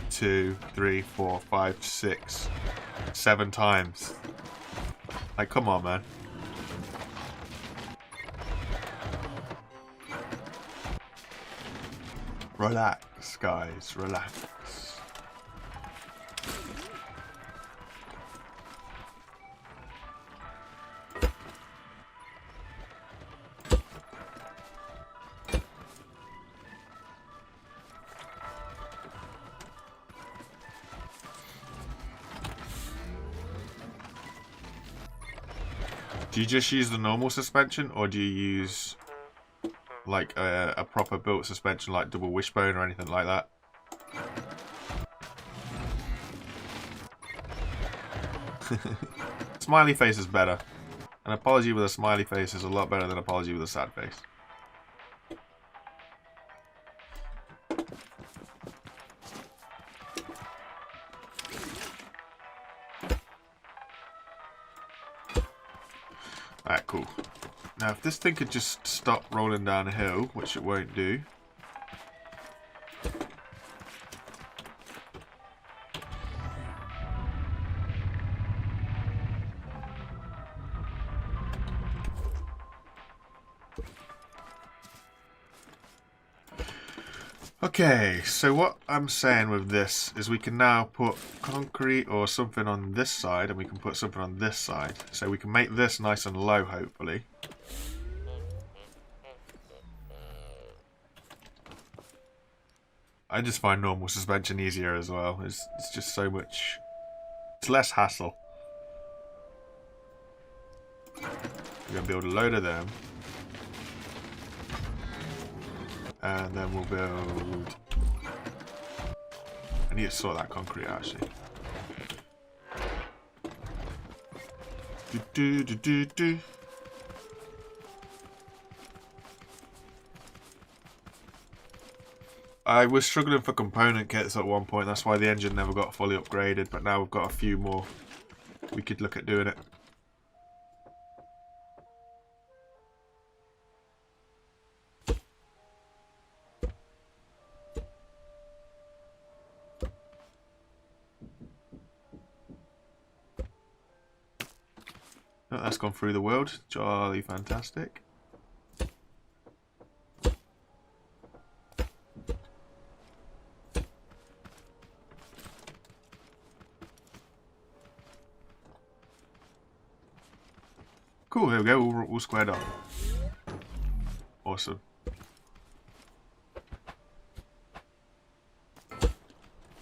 2, 3, 4, 5, 6, 7 times. Like, come on, man. Relax, guys, relax. Do you just use the normal suspension, or do you use like a proper built suspension like double wishbone or anything like that? Smiley face is better. An apology with a smiley face is a lot better than an apology with a sad face. Alright, cool. Now, if this thing could just stop rolling down a hill, which it won't do. Okay, so what I'm saying with this is we can now put concrete or something on this side, and we can put something on this side. So we can make this nice and low, hopefully. I just find normal suspension easier as well. It's just so much... It's less hassle. We're going to build a load of them. And then we'll build... I need to sort that concrete out, actually. Do. I was struggling for component kits at one point. That's why the engine never got fully upgraded. But now we've got a few more. We could look at doing it. Oh, that's gone through the world. Jolly fantastic. Cool, here we go, all squared up. Awesome.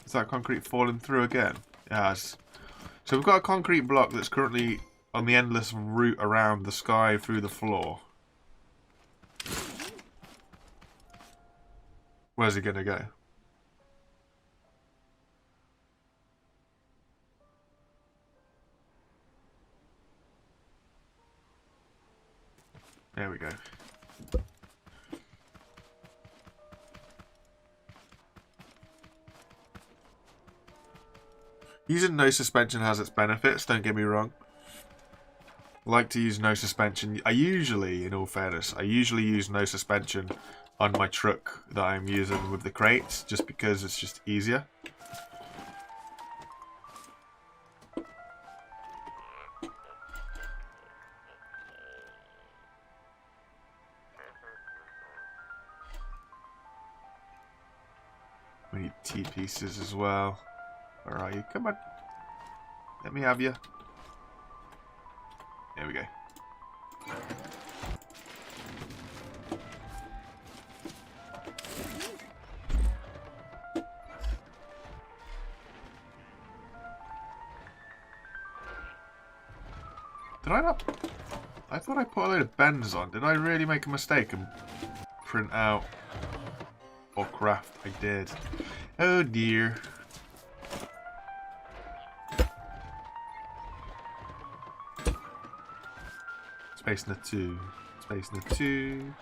Is that concrete falling through again? It has. So we've got a concrete block that's currently on the endless route around the sky through the floor. Where's it gonna go? There we go. Using no suspension has its benefits, don't get me wrong. I like to use no suspension. I usually, in all fairness, I usually use no suspension on my truck that I'm using with the crates, just because it's just easier. We need T-pieces as well. Where are you? Come on. Let me have you. There we go. Did I not? I thought I put a load of bends on. Did I really make a mistake and print out or craft? I did. Oh dear. Space in the 2. Space in the 2.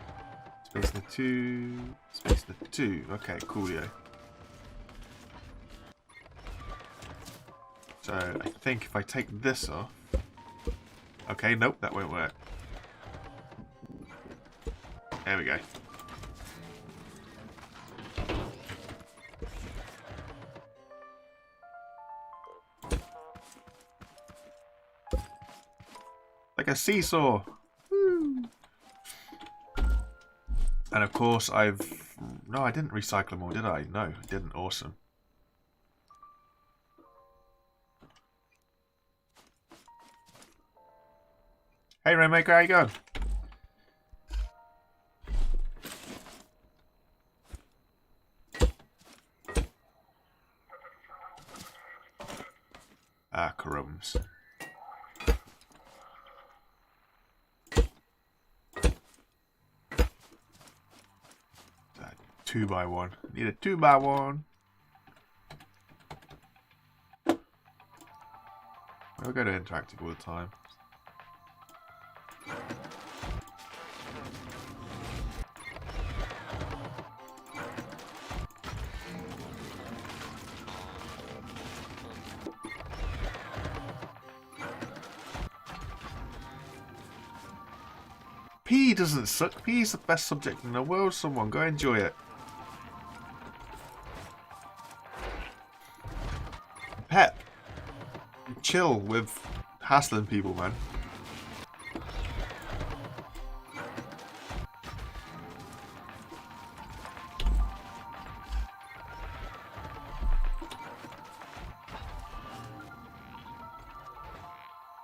Space in the 2. Space in the 2. Okay, coolio. So I think if I take this off. Okay, nope, that won't work. There we go. a seesaw. Woo. And of course no, I didn't recycle them all, did I? No, I didn't. Awesome. Hey Rainmaker, how you going? Ah, crumbs. 2x1. Need a 2x1. I'll go to interactive all the time. PE doesn't suck. PE is the best subject in the world. Someone go enjoy it. Pet. Chill with hassling people, man.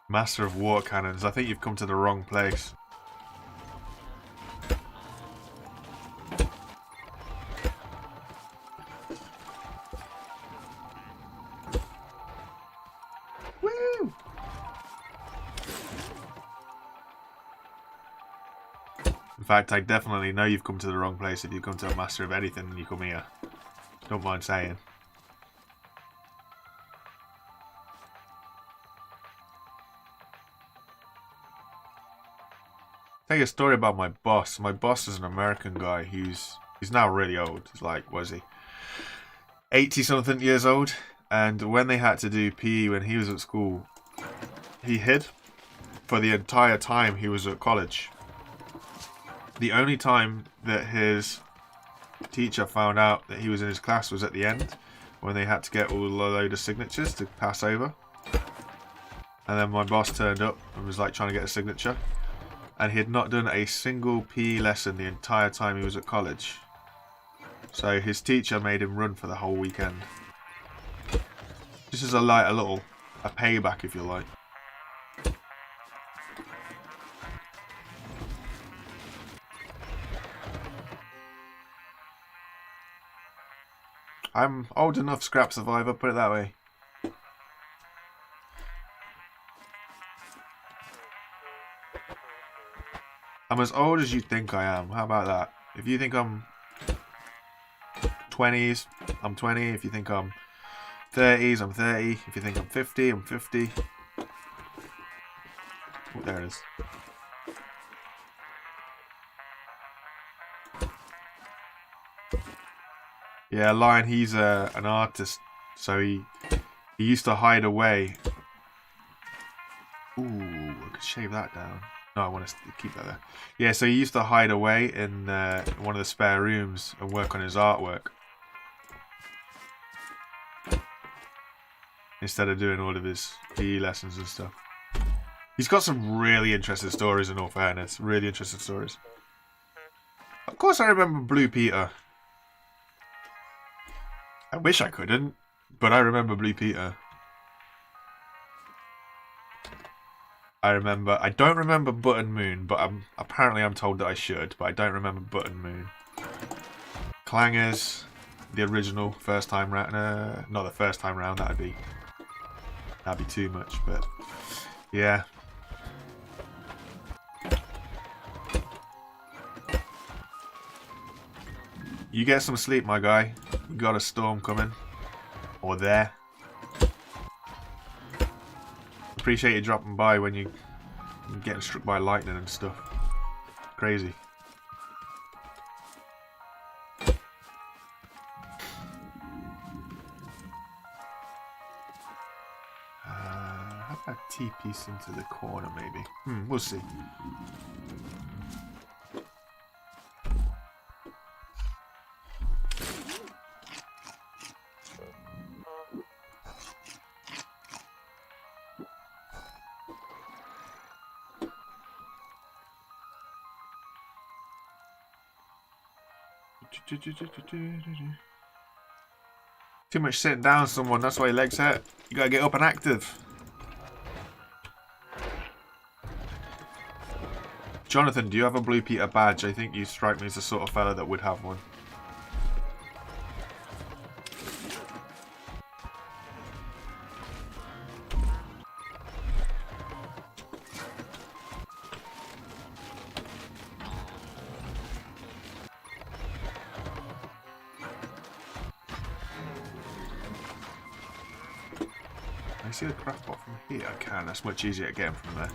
Master of water cannons. I think you've come to the wrong place. Woo! In fact, I definitely know you've come to the wrong place if you come to a master of anything and you come here. Don't mind saying. Tell you a story about my boss. My boss is an American guy. He's now really old. He's like, was he 80 something years old? And when they had to do PE when he was at school, he hid for the entire time he was at college. The only time that his teacher found out that he was in his class was at the end, when they had to get all a load of signatures to pass over. And then my boss turned up and was like trying to get a signature. And he had not done a single PE lesson the entire time he was at college. So his teacher made him run for the whole weekend. This is a payback, if you like. I'm old enough, Scrap Survivor, put it that way. I'm as old as you think I am. How about that? If you think I'm 20s, I'm 20. If you think I'm 30s, I'm 30. If you think I'm 50, I'm 50. Oh, there it is. Yeah, Lion, he's an artist. So he used to hide away. Ooh, I could shave that down. No, I want to keep that there. Yeah, so he used to hide away in one of the spare rooms and work on his artwork. Instead of doing all of his PE lessons and stuff. He's got some really interesting stories, in all fairness. Really interesting stories. Of course I remember Blue Peter. I wish I couldn't, but I remember Blue Peter. I don't remember Button Moon, but apparently I'm told that I should, but I don't remember Button Moon. Clangers, the original first time round, not the first time round, that'd be too much, but yeah. You get some sleep, my guy. We got a storm coming. Or there. Appreciate you dropping by when you're getting struck by lightning and stuff. Crazy. How about T-piece into the corner, maybe? We'll see. Too much sitting down, someone. That's why your legs hurt. You gotta get up and active. Jonathan, do you have a Blue Peter badge? I think you strike me as the sort of fella that would have one. Can I see the craft pot from here? I can. That's much easier to get him from there.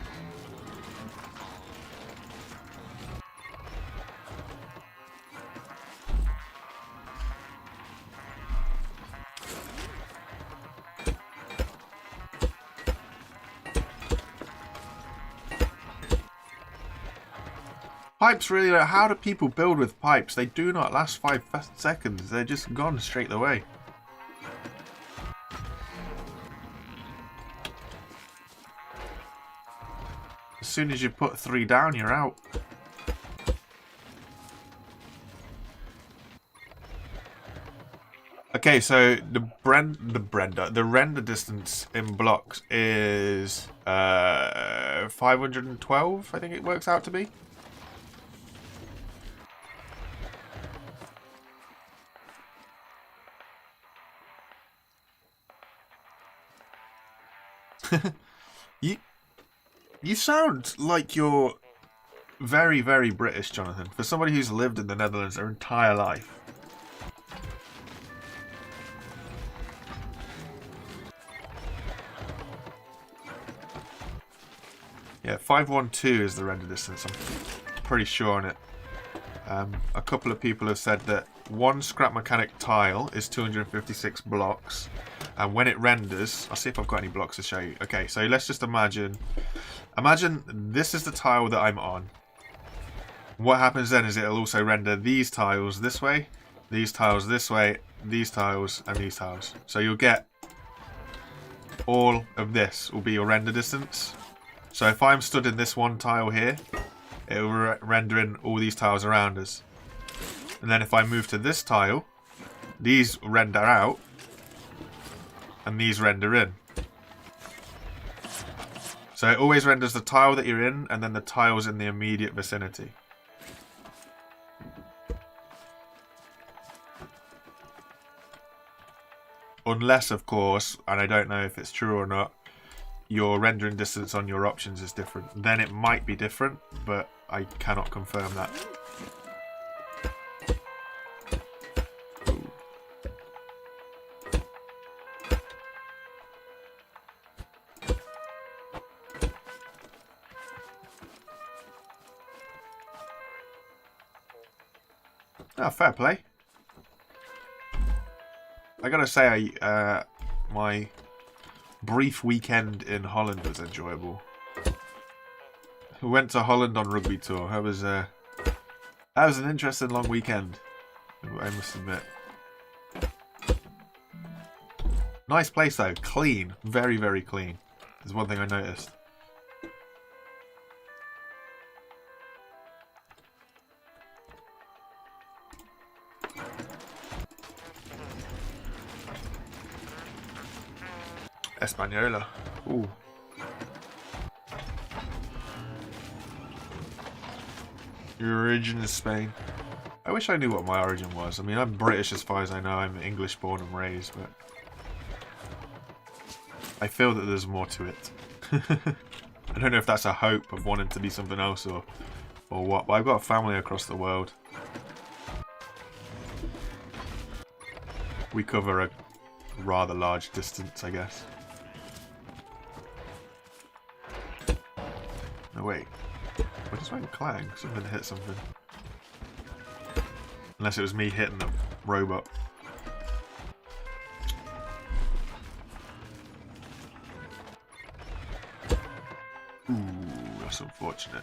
Pipes really, like, how do people build with pipes? They do not last 5 seconds. They're just gone straight away. As soon as you put 3 down, you're out. Okay, so the render distance in blocks is 512, I think it works out to be. You sound like you're very, very British, Jonathan. For somebody who's lived in the Netherlands their entire life. Yeah, 512 is the render distance. I'm pretty sure on it. A couple of people have said that one scrap mechanic tile is 256 blocks. And when it renders, I'll see if I've got any blocks to show you. Okay, so let's just imagine this is the tile that I'm on. What happens then is it'll also render these tiles this way, these tiles this way, these tiles, and these tiles. So you'll get all of this will be your render distance. So if I'm stood in this one tile here, it will render in all these tiles around us. And then if I move to this tile, these render out, and these render in. So it always renders the tile that you're in, and then the tiles in the immediate vicinity. Unless, of course, and I don't know if it's true or not, your rendering distance on your options is different. Then it might be different, but I cannot confirm that. Oh, fair play. I gotta say, my brief weekend in Holland was enjoyable. We went to Holland on rugby tour. That was an interesting long weekend, I must admit. Nice place though, clean, very, very clean. There's one thing I noticed. Española. Ooh. Your origin is Spain. I wish I knew what my origin was. I mean, I'm British as far as I know. I'm English born and raised, but I feel that there's more to it. I don't know if that's a hope of wanting to be something else or what, but I've got a family across the world. We cover a rather large distance, I guess. No, wait. What just went clang? Something hit something. Unless it was me hitting the robot. Ooh, that's unfortunate.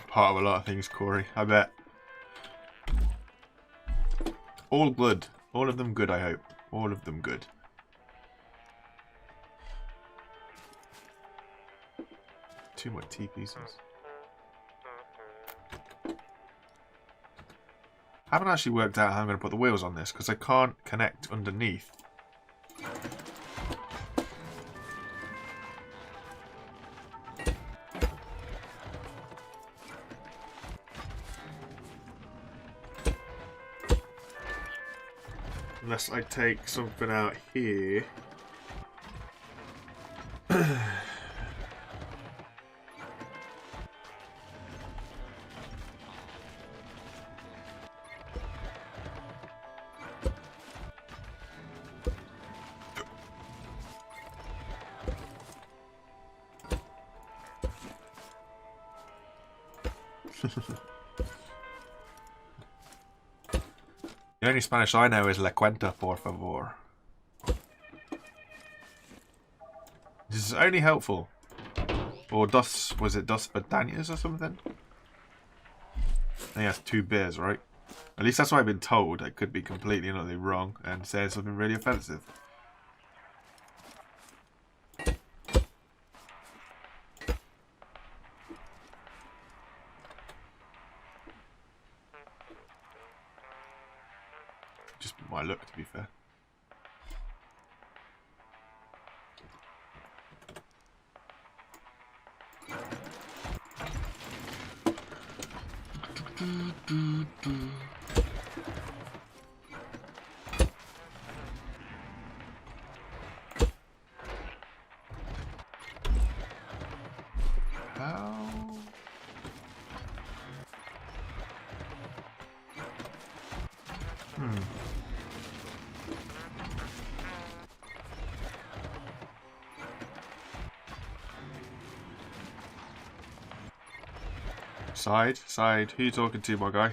Part of a lot of things, Corey. I bet. All good. All of them good, I hope. All of them good. Two more T pieces. I haven't actually worked out how I'm going to put the wheels on this because I can't connect underneath. Unless I take something out here. The only Spanish I know is La Cuenta, por favor. This is only helpful. Or was it Dos Badañas or something? I think that's 2 beers, right? At least that's what I've been told. I could be completely and utterly wrong and say something really offensive. Just my look, to be fair. How? Side. Who you talking to, my guy?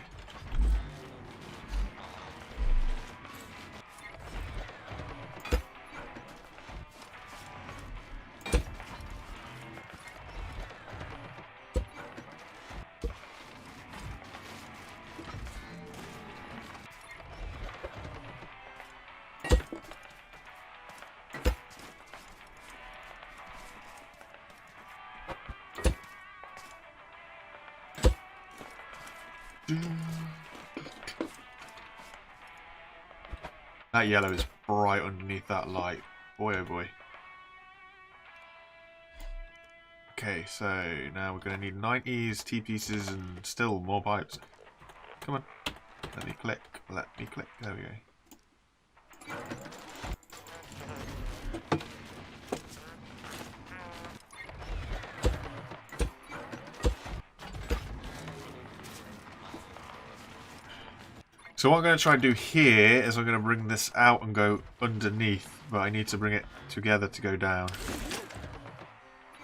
That yellow is bright underneath that light. Boy, oh boy. Okay, so now we're going to need 90s, T-pieces, and still more pipes. Come on. Let me click. There we go. So what I'm going to try and do here is I'm going to bring this out and go underneath, but I need to bring it together to go down.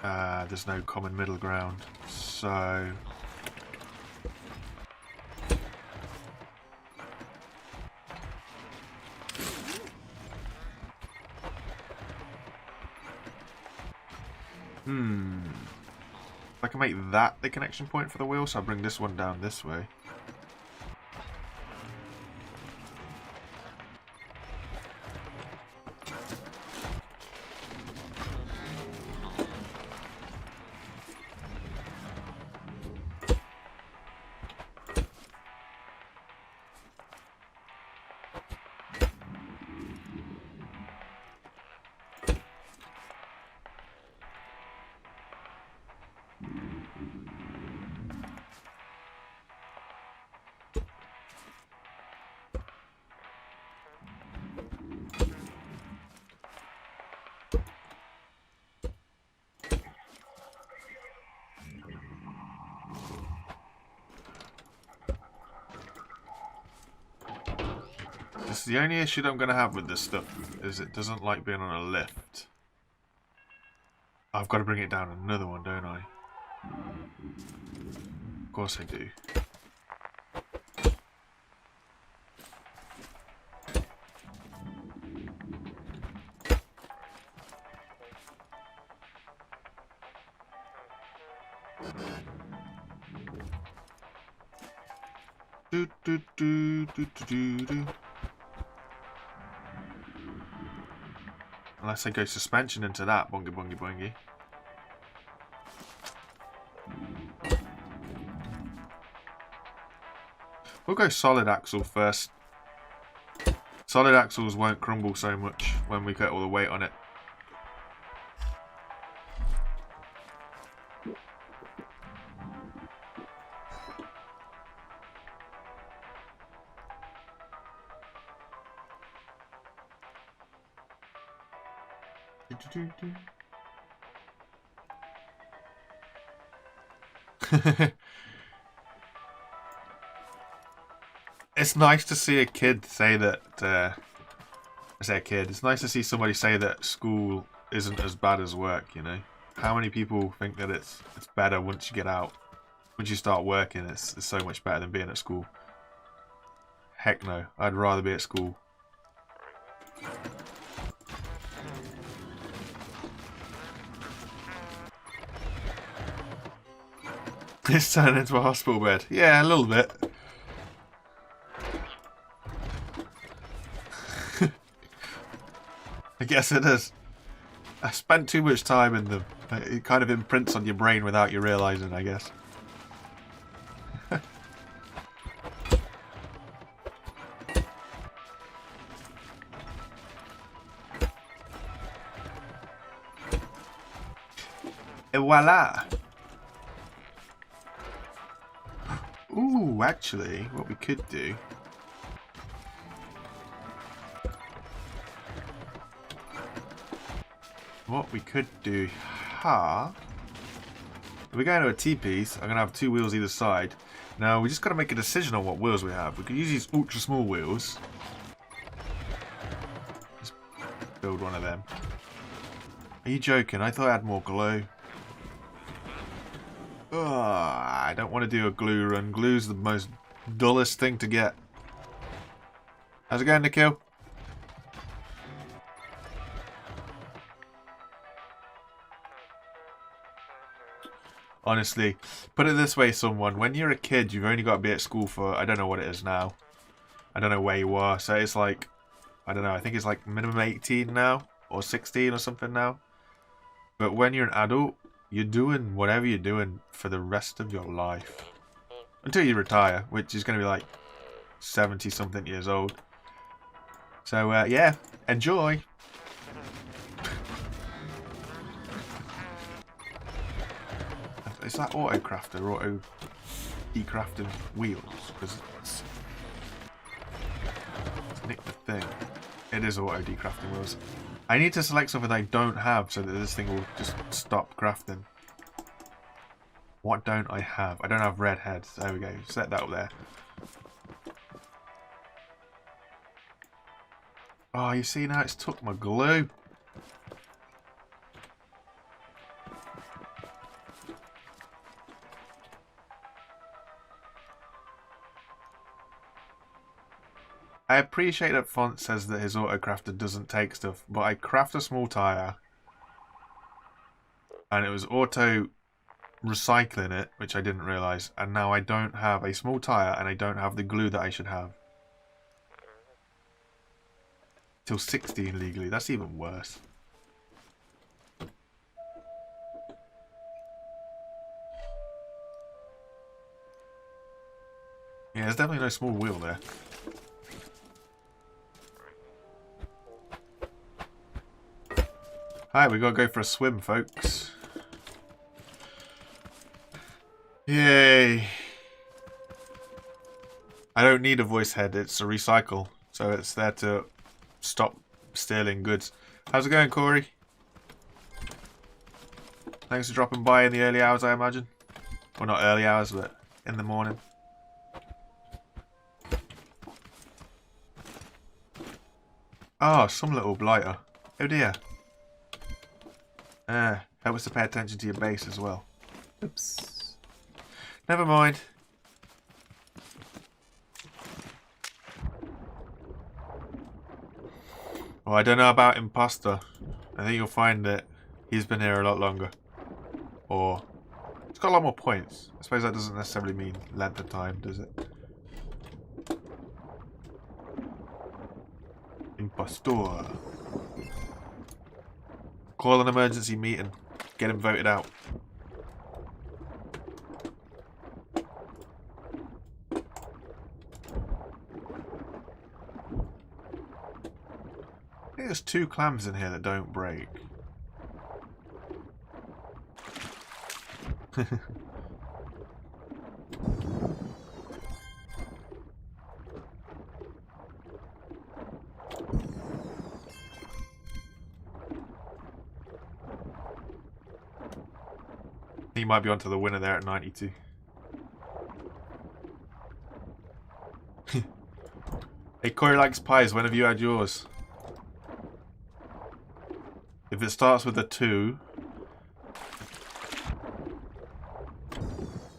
There's no common middle ground, so... I can make that the connection point for the wheel, so I'll bring this one down this way. The only issue that I'm going to have with this stuff is it doesn't like being on a lift. I've got to bring it down another one, don't I? Of course I do. Do, do, do, do, do, do, do. Unless I go suspension into that. Bungy, bungy, bungy. We'll go solid axle first. Solid axles won't crumble so much when we get all the weight on it. It's nice to see a kid say that. I say a kid. It's nice to see somebody say that school isn't as bad as work. You know, how many people think that it's better once you get out, once you start working? It's so much better than being at school. Heck no, I'd rather be at school. It's turned into a hospital bed. Yeah, a little bit. I guess it is. I spent too much time in them. It kind of imprints on your brain without you realising, I guess. Et voila! Ooh, actually, what we could do... What we could do... If we're going to a T-piece, I'm going to have 2 wheels either side. Now, we just got to make a decision on what wheels we have. We could use these ultra small wheels. Just build one of them. Are you joking? I thought I had more glue. Ugh, I don't want to do a glue run. Glue's the most dullest thing to get. How's it going, Nikhil? Honestly, put it this way, someone. When you're a kid, you've only got to be at school for, I don't know what it is now. I don't know where you are. So it's like, I don't know, I think it's like minimum 18 now. Or 16 or something now. But when you're an adult, you're doing whatever you're doing for the rest of your life. Until you retire, which is going to be like 70-something years old. So, yeah, enjoy. Is that auto-crafter or auto-decrafted wheels? Because it's nick the thing. It is auto-decrafting wheels. I need to select something I don't have so that this thing will just stop crafting. What don't I have? I don't have red heads. There we go. Set that up there. Oh, you see now it's took my glue. I appreciate that Font says that his auto-crafter doesn't take stuff, but I craft a small tyre and it was auto-recycling it, which I didn't realise, and now I don't have a small tyre and I don't have the glue that I should have. Till 16 legally, that's even worse. Yeah, there's definitely no small wheel there. Alright, we gotta go for a swim, folks. Yay! I don't need a voice head, it's a recycle. So it's there to stop stealing goods. How's it going, Corey? Thanks for dropping by in the early hours, I imagine. Well, not early hours, but in the morning. Oh, some little blighter. Oh dear. Help us to pay attention to your base as well. Oops. Never mind. Well, I don't know about Imposter. I think you'll find that he's been here a lot longer. Or, it's got a lot more points. I suppose that doesn't necessarily mean length of time, does it? Impostor. Call an emergency meeting. Get him voted out. I think there's 2 clams in here that don't break. He might be onto the winner there at 92. Hey, Corey likes pies. When have you had yours? If it starts with a 2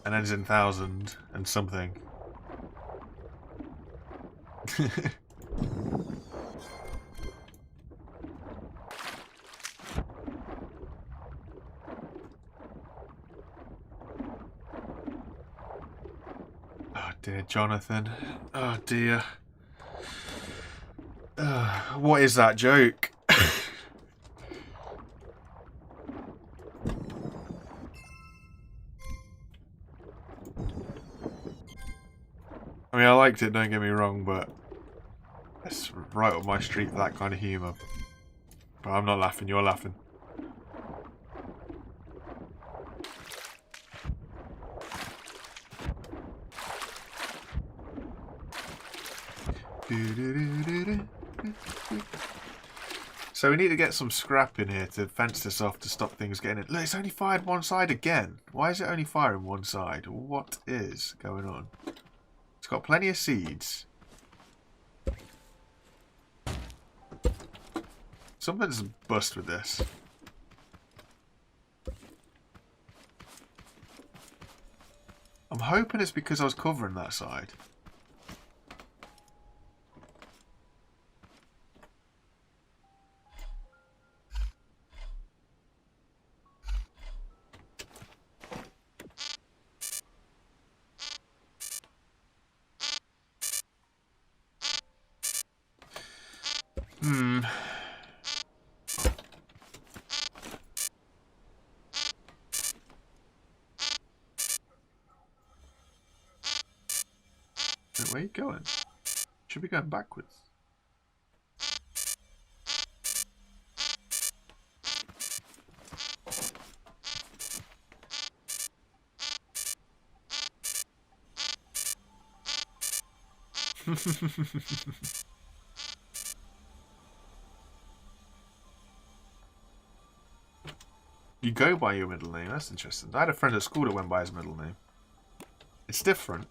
and ends in 1000 and something. Oh dear, Jonathan. Oh dear. What is that joke? I mean, I liked it, don't get me wrong, but it's right up my street, that kind of humour. But I'm not laughing, you're laughing. So we need to get some scrap in here to fence this off to stop things getting in. Look, it's only fired one side again. Why is it only firing one side? What is going on? It's got plenty of seeds. Something's bust with this. I'm hoping it's because I was covering that side. Where are you going? Should be going backwards. You go by your middle name, that's interesting. I had a friend at school that went by his middle name. It's different.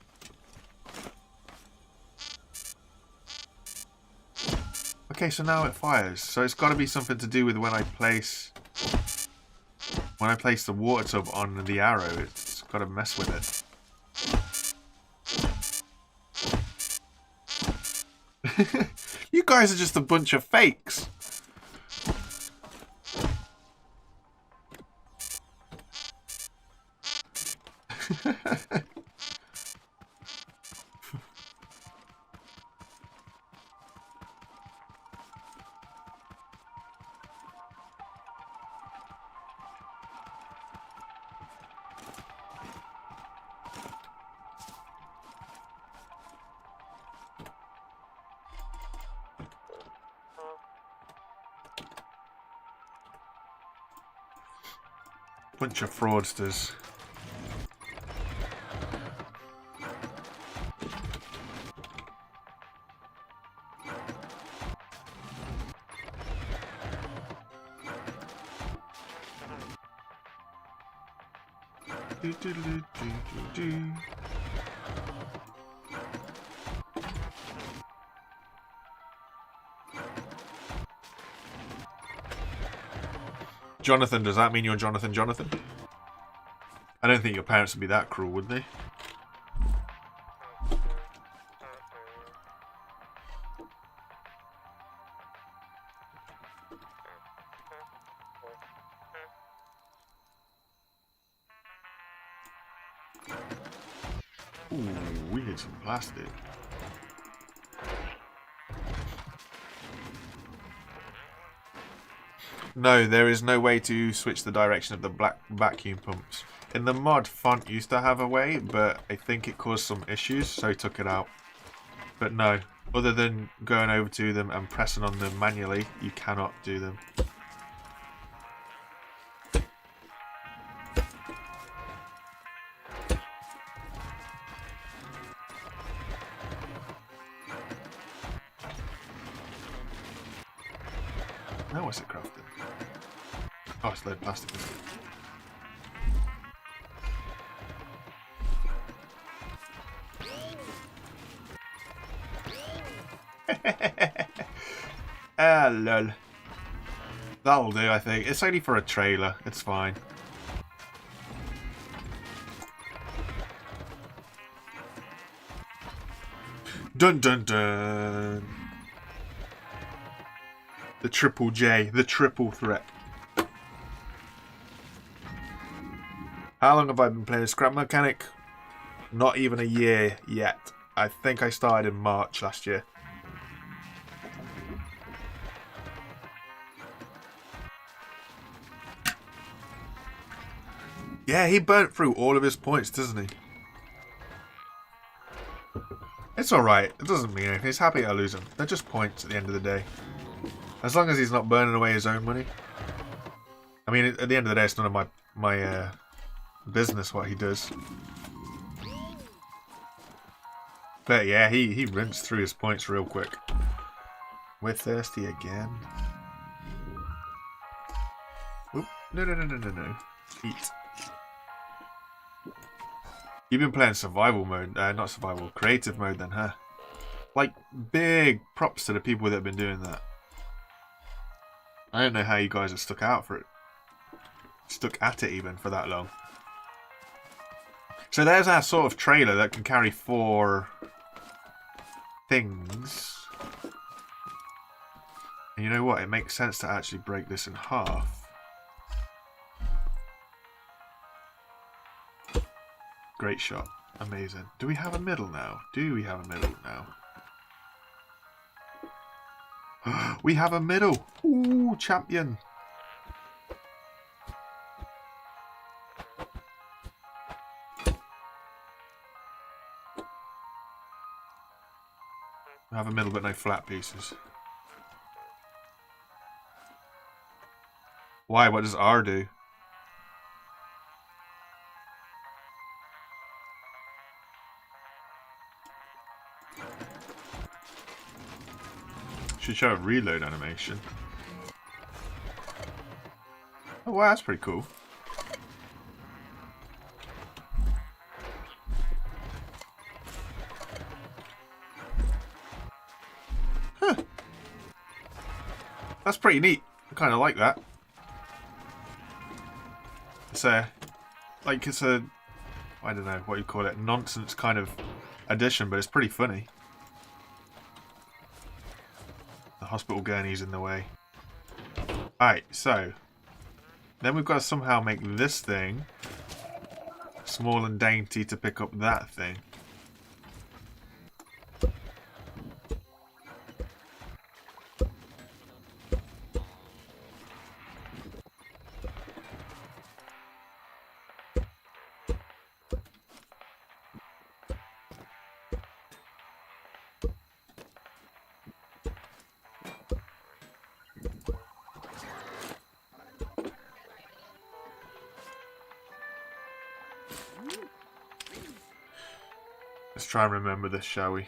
Okay, so now it fires. So it's got to be something to do with when I place the water tub on the arrow. It's got to mess with it. You guys are just a bunch of fakes. Bunch of fraudsters. Jonathan, does that mean you're Jonathan? I don't think your parents would be that cruel, would they? Ooh, we need some plastic. No, there is no way to switch the direction of the black vacuum pumps. In the mod, Font used to have a way, but I think it caused some issues, so he took it out. But no, other than going over to them and pressing on them manually, you cannot do them. Now what's it crafted? Oh, it's load plastic. Ah, lol. That'll do, I think. It's only for a trailer. It's fine. Dun dun dun. The triple J. The triple threat. How long have I been playing Scrap Mechanic? Not even a year yet. I think I started in March last year. Yeah, he burnt through all of his points, doesn't he? It's alright. It doesn't mean anything. He's happy I lose them. They're just points at the end of the day. As long as he's not burning away his own money. I mean, at the end of the day, it's none of my business what he does. But yeah, he rinsed through his points real quick. We're thirsty again. Oop. No. Eat. You've been playing survival mode, not survival, creative mode then, huh? Like, big props to the people that have been doing that. I don't know how you guys have stuck out for it. Stuck at it even for that long. So there's our sort of trailer that can carry 4 things. And you know what? It makes sense to actually break this in half. Great shot. Amazing. Do we have a middle now? Do we have a middle now? We have a middle! Ooh, champion! We have a middle but no flat pieces. Why? What does R do? Should show a reload animation. Oh wow, that's pretty cool. Huh. That's pretty neat. I kind of like that. It's a, like it's a, I don't know what you call it, nonsense kind of addition, but it's pretty funny. The hospital gurney's in the way. Alright, so then we've got to somehow make this thing small and dainty to pick up that thing. Let's try and remember this, shall we?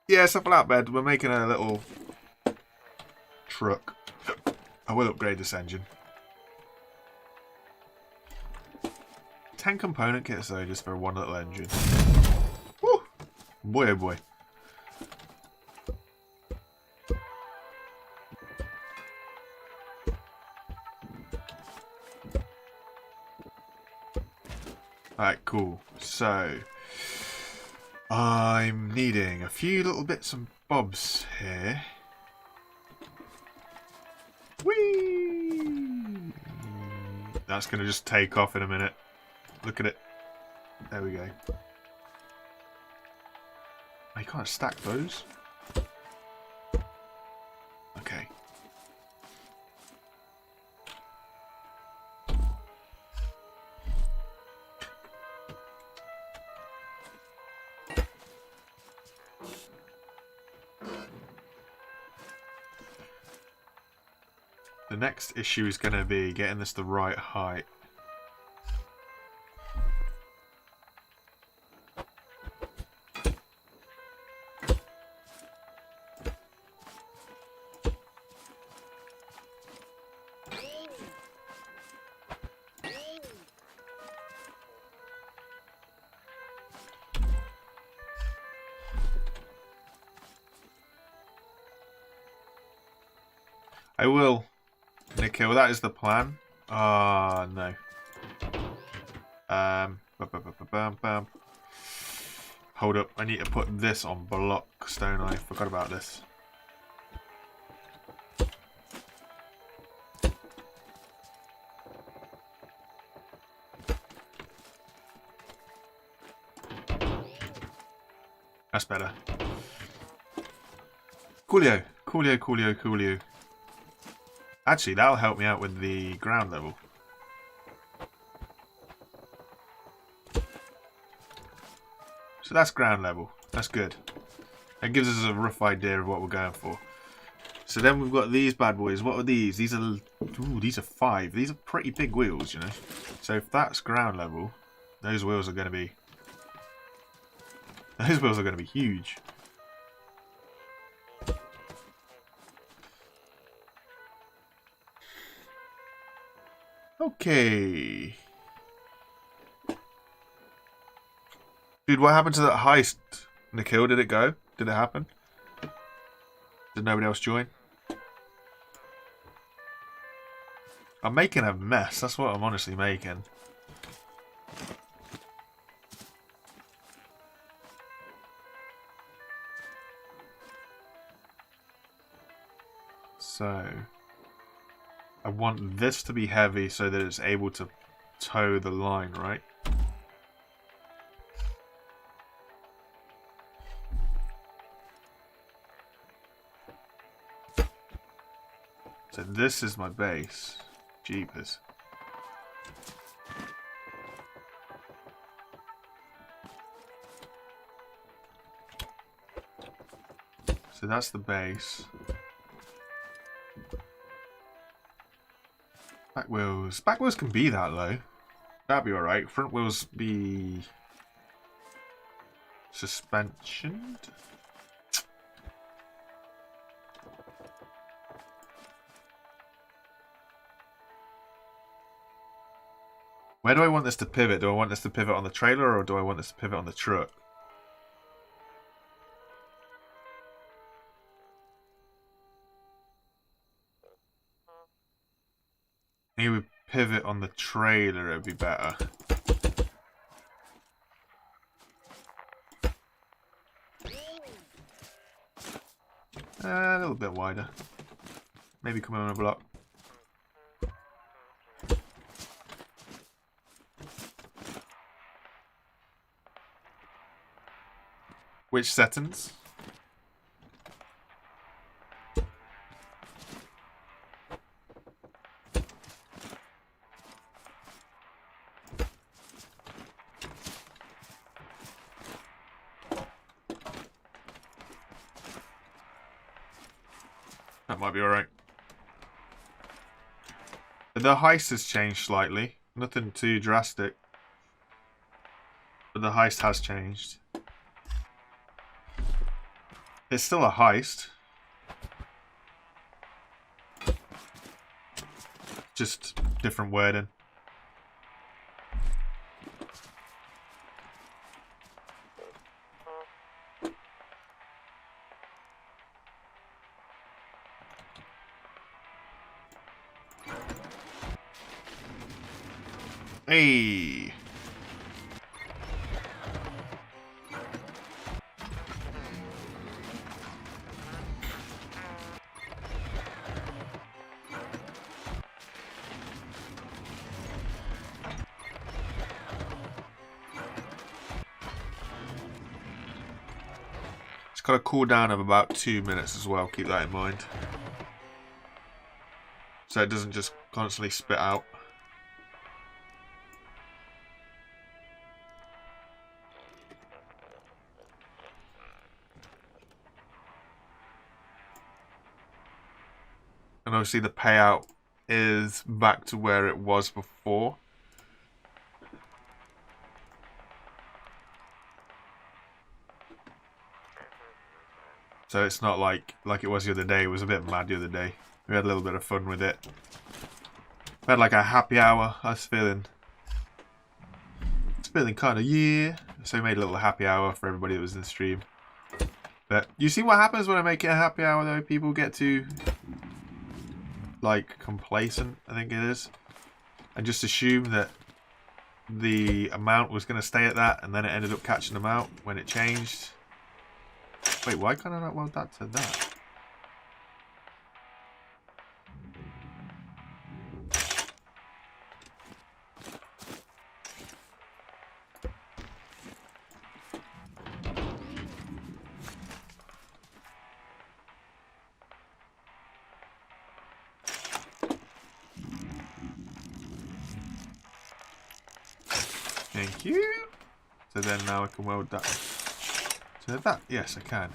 Yeah, it's a flatbed. We're making a little truck. I will upgrade this engine. 10 component kits though, just for one little engine. Woo! Boy oh boy. Alright, cool. So, I'm needing a few little bits and bobs here. Whee! That's going to just take off in a minute. Look at it. There we go. Oh, you can't stack those? Okay. The next issue is going to be getting this the right height. I will, Nikhil, that is the plan. Ah, no. Hold up, I need to put this on blocks, don't I? Forgot about this. That's better. Coolio. Coolio, coolio, coolio. Actually, that'll help me out with the ground level. So that's ground level. That's good. That gives us a rough idea of what we're going for. So then we've got these bad boys. What are these? These are 5. These are pretty big wheels, you know. So if that's ground level, those wheels are going to be... Those wheels are going to be huge. Okay. Dude, what happened to that heist, Nikhil? Did it go? Did it happen? Did nobody else join? I'm making a mess. That's what I'm honestly making. So... I want this to be heavy so that it's able to tow the line, right? So this is my base. Jeepers. So that's the base. Back wheels. Back wheels can be that low. That'd be alright. Front wheels be... suspensioned? Where do I want this to pivot? Do I want this to pivot on the trailer or do I want this to pivot on the truck? Maybe we pivot on the trailer, it'd be better. A little bit wider. Maybe come on a block. Which settings? That might be alright. The heist has changed slightly. Nothing too drastic. But the heist has changed. It's still a heist. Just different wording. Hey! got a cooldown of about 2 minutes as well, keep that in mind. So it doesn't just constantly spit out. And obviously the payout is back to where it was before. So it's not like it was the other day. It was a bit mad the other day. We had a little bit of fun with it. We had like a happy hour. I was feeling kind of so we made a little happy hour for everybody that was in the stream. But you see what happens when I make it a happy hour though? People get to like complacent, I think it is, and just assume that the amount was going to stay at that, and then it ended up catching them out when it changed. Wait, why can't I not weld that to that? Thank you. So then now I can weld that to that. Yes, I can.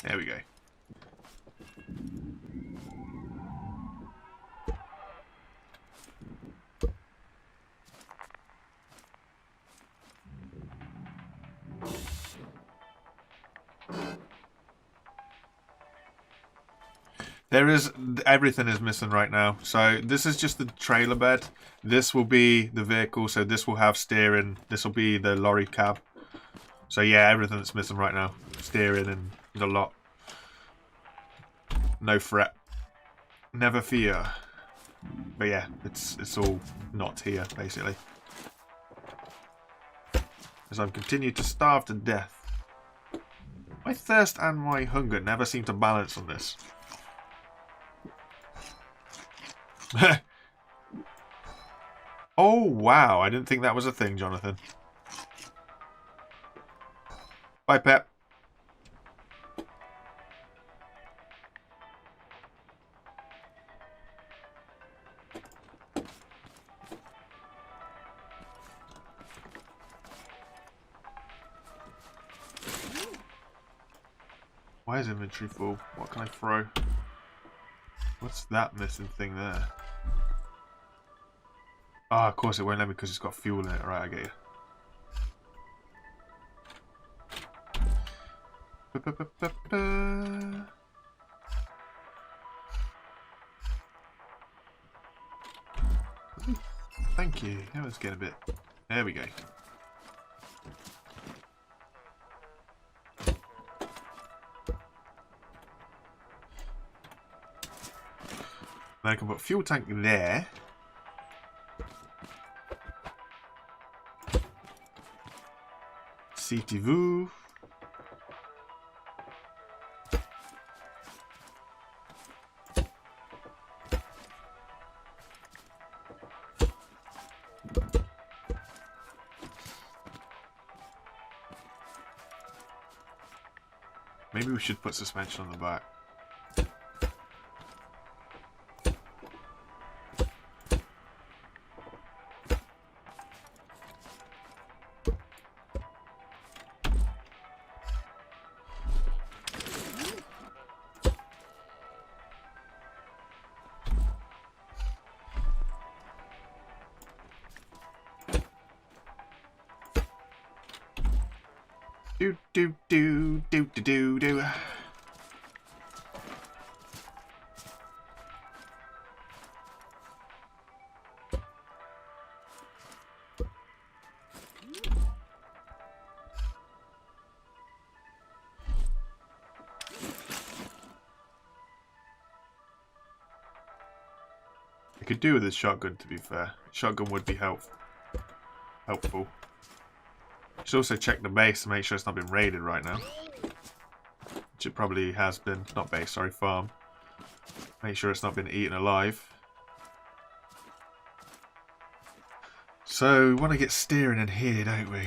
There we go. Everything is missing right now. So this is just the trailer bed. This will be the vehicle. So this will have steering. This will be the lorry cab. So yeah, everything that's missing right now. Steering and the lot. No fret. Never fear. But yeah, it's all not here, basically. As I've continued to starve to death. My thirst and my hunger never seem to balance on this. Oh, wow. I didn't think that was a thing, Jonathan. Bye, Pep. Why is inventory full? What can I throw? What's that missing thing there? Ah, of course it won't let me because it's got fuel in it. Right, I get you. Thank you. That was getting a bit... There we go. Then I can put fuel tank there. CTV. Maybe we should put suspension on the back. Do do do do do do do. You could do with this shotgun, to be fair. Shotgun would be helpful. Should also check the base to make sure it's not been raided right now. Which it probably has been. Not base, sorry, farm. Make sure it's not been eaten alive. So, we want to get steering in here, don't we?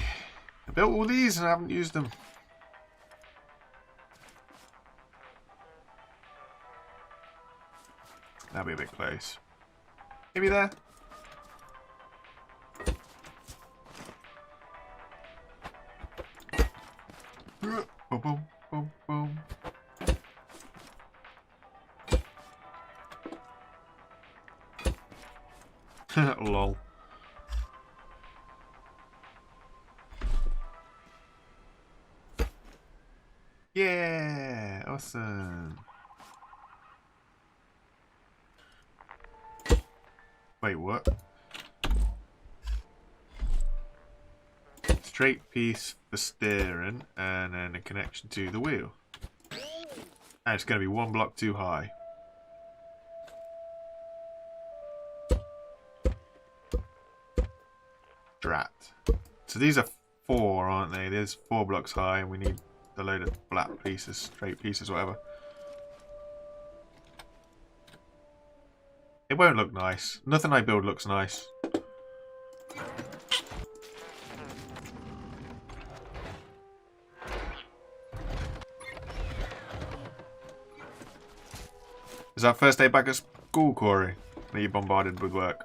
I built all these and I haven't used them. That'll be a bit close. Maybe there. Boom, boom, boom, boom. Lol. Yeah, awesome. Wait, what? Straight piece for steering, and then a connection to the wheel. And it's going to be one block too high. Drat. So these are 4, aren't they? There's 4 blocks high, and we need a load of black pieces, straight pieces, whatever. It won't look nice. Nothing I build looks nice. Is that first day back at school, Corey? That you bombarded with work?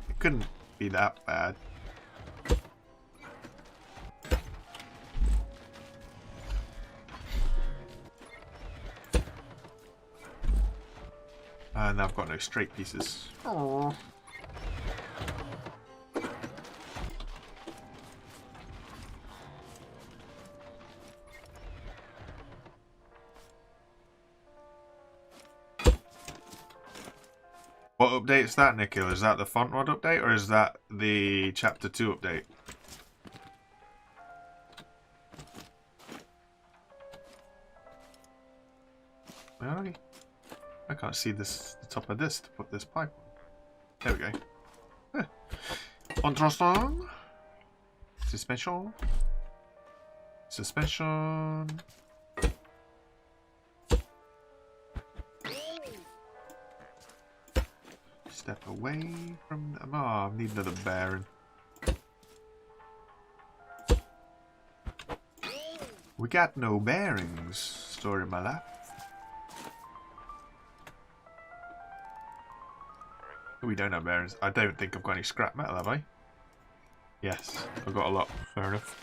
It couldn't be that bad. And I've got no straight pieces. Aww. What update is that, Nikhil? Is that the font mod update or is that the chapter 2 update? Really? I can't see this, the top of this to put this pipe on. There we go. Interesting. Suspension. Suspension. Step away from... Oh, I need another bearing. We got no bearings. Story of my life. We don't have bearings. I don't think I've got any scrap metal, have I? Yes, I've got a lot. Fair enough.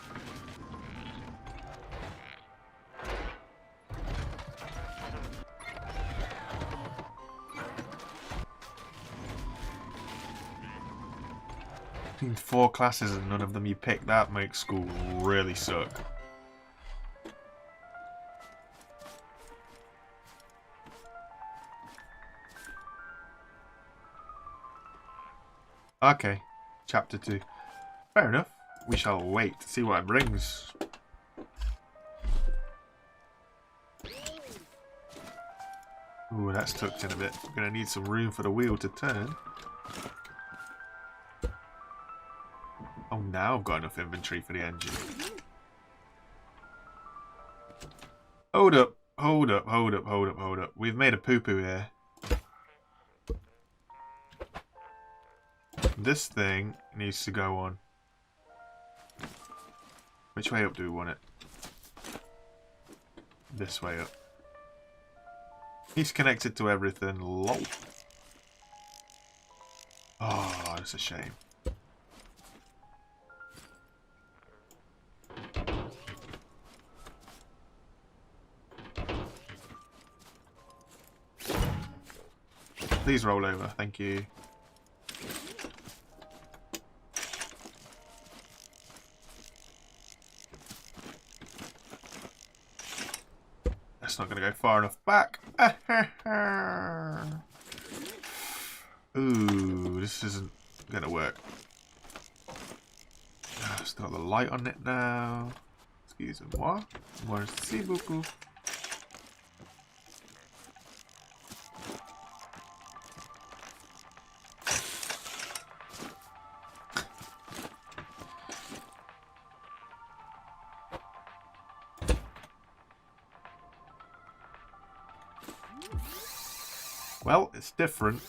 Between 4 classes and none of them you pick, that makes school really suck. Okay, chapter 2. Fair enough. We shall wait to see what it brings. Ooh, that's tucked in a bit. We're going to need some room for the wheel to turn. Oh, now I've got enough inventory for the engine. Hold up, hold up, hold up, hold up, hold up. We've made a poo-poo here. This thing needs to go on. Which way up do we want it? This way up. He's connected to everything. Lol. Oh, that's a shame. Please roll over, thank you. That's not going to go far enough back. Ooh, this isn't gonna work. Still got the light on it now. Excusez-moi. Merci beaucoup. Well, it's different.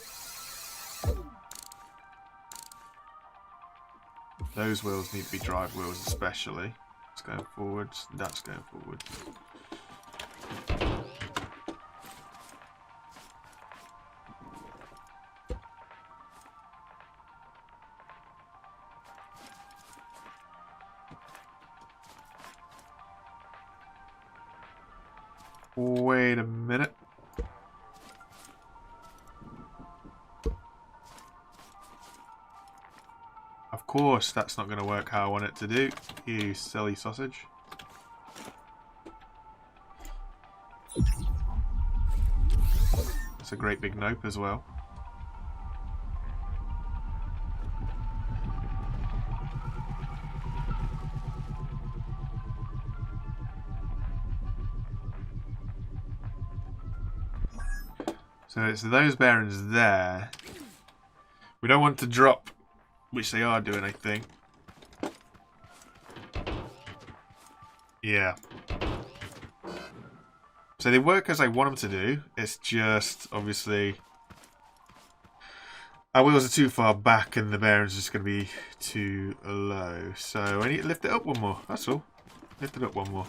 Those wheels need to be drive wheels especially. It's going forwards, that's going forwards. Wait a minute. Of course that's not going to work how I want it to do, you silly sausage. That's a great big nope as well. So it's those bearings there. We don't want to drop, which they are doing, I think. Yeah. So they work as I want them to do. It's just, obviously, our wheels are too far back and the bearings are just going to be too low. So I need to lift it up one more. That's all. Lift it up one more.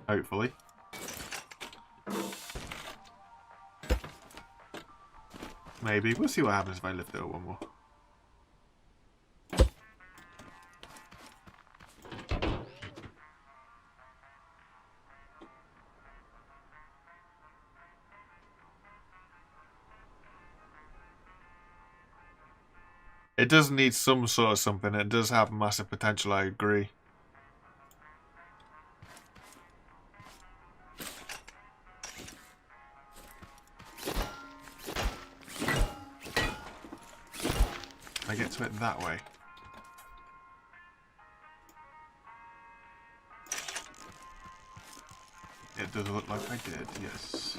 Hopefully. Maybe. We'll see what happens if I lift it up one more. It does need some sort of something. It does have massive potential, I agree. I get to it that way. It does look like I did, yes.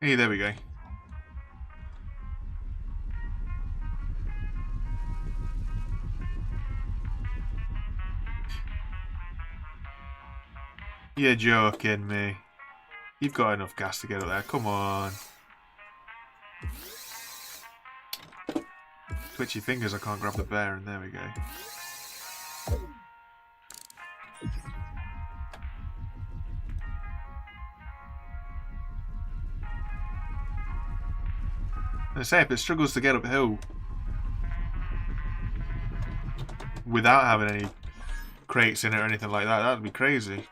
Hey, there we go. You're joking me. You've got enough gas to get up there. Come on. Twitchy fingers, I can't grab the bearing. There we go. I say, if it struggles to get uphill without having any crates in it or anything like that, that'd be crazy.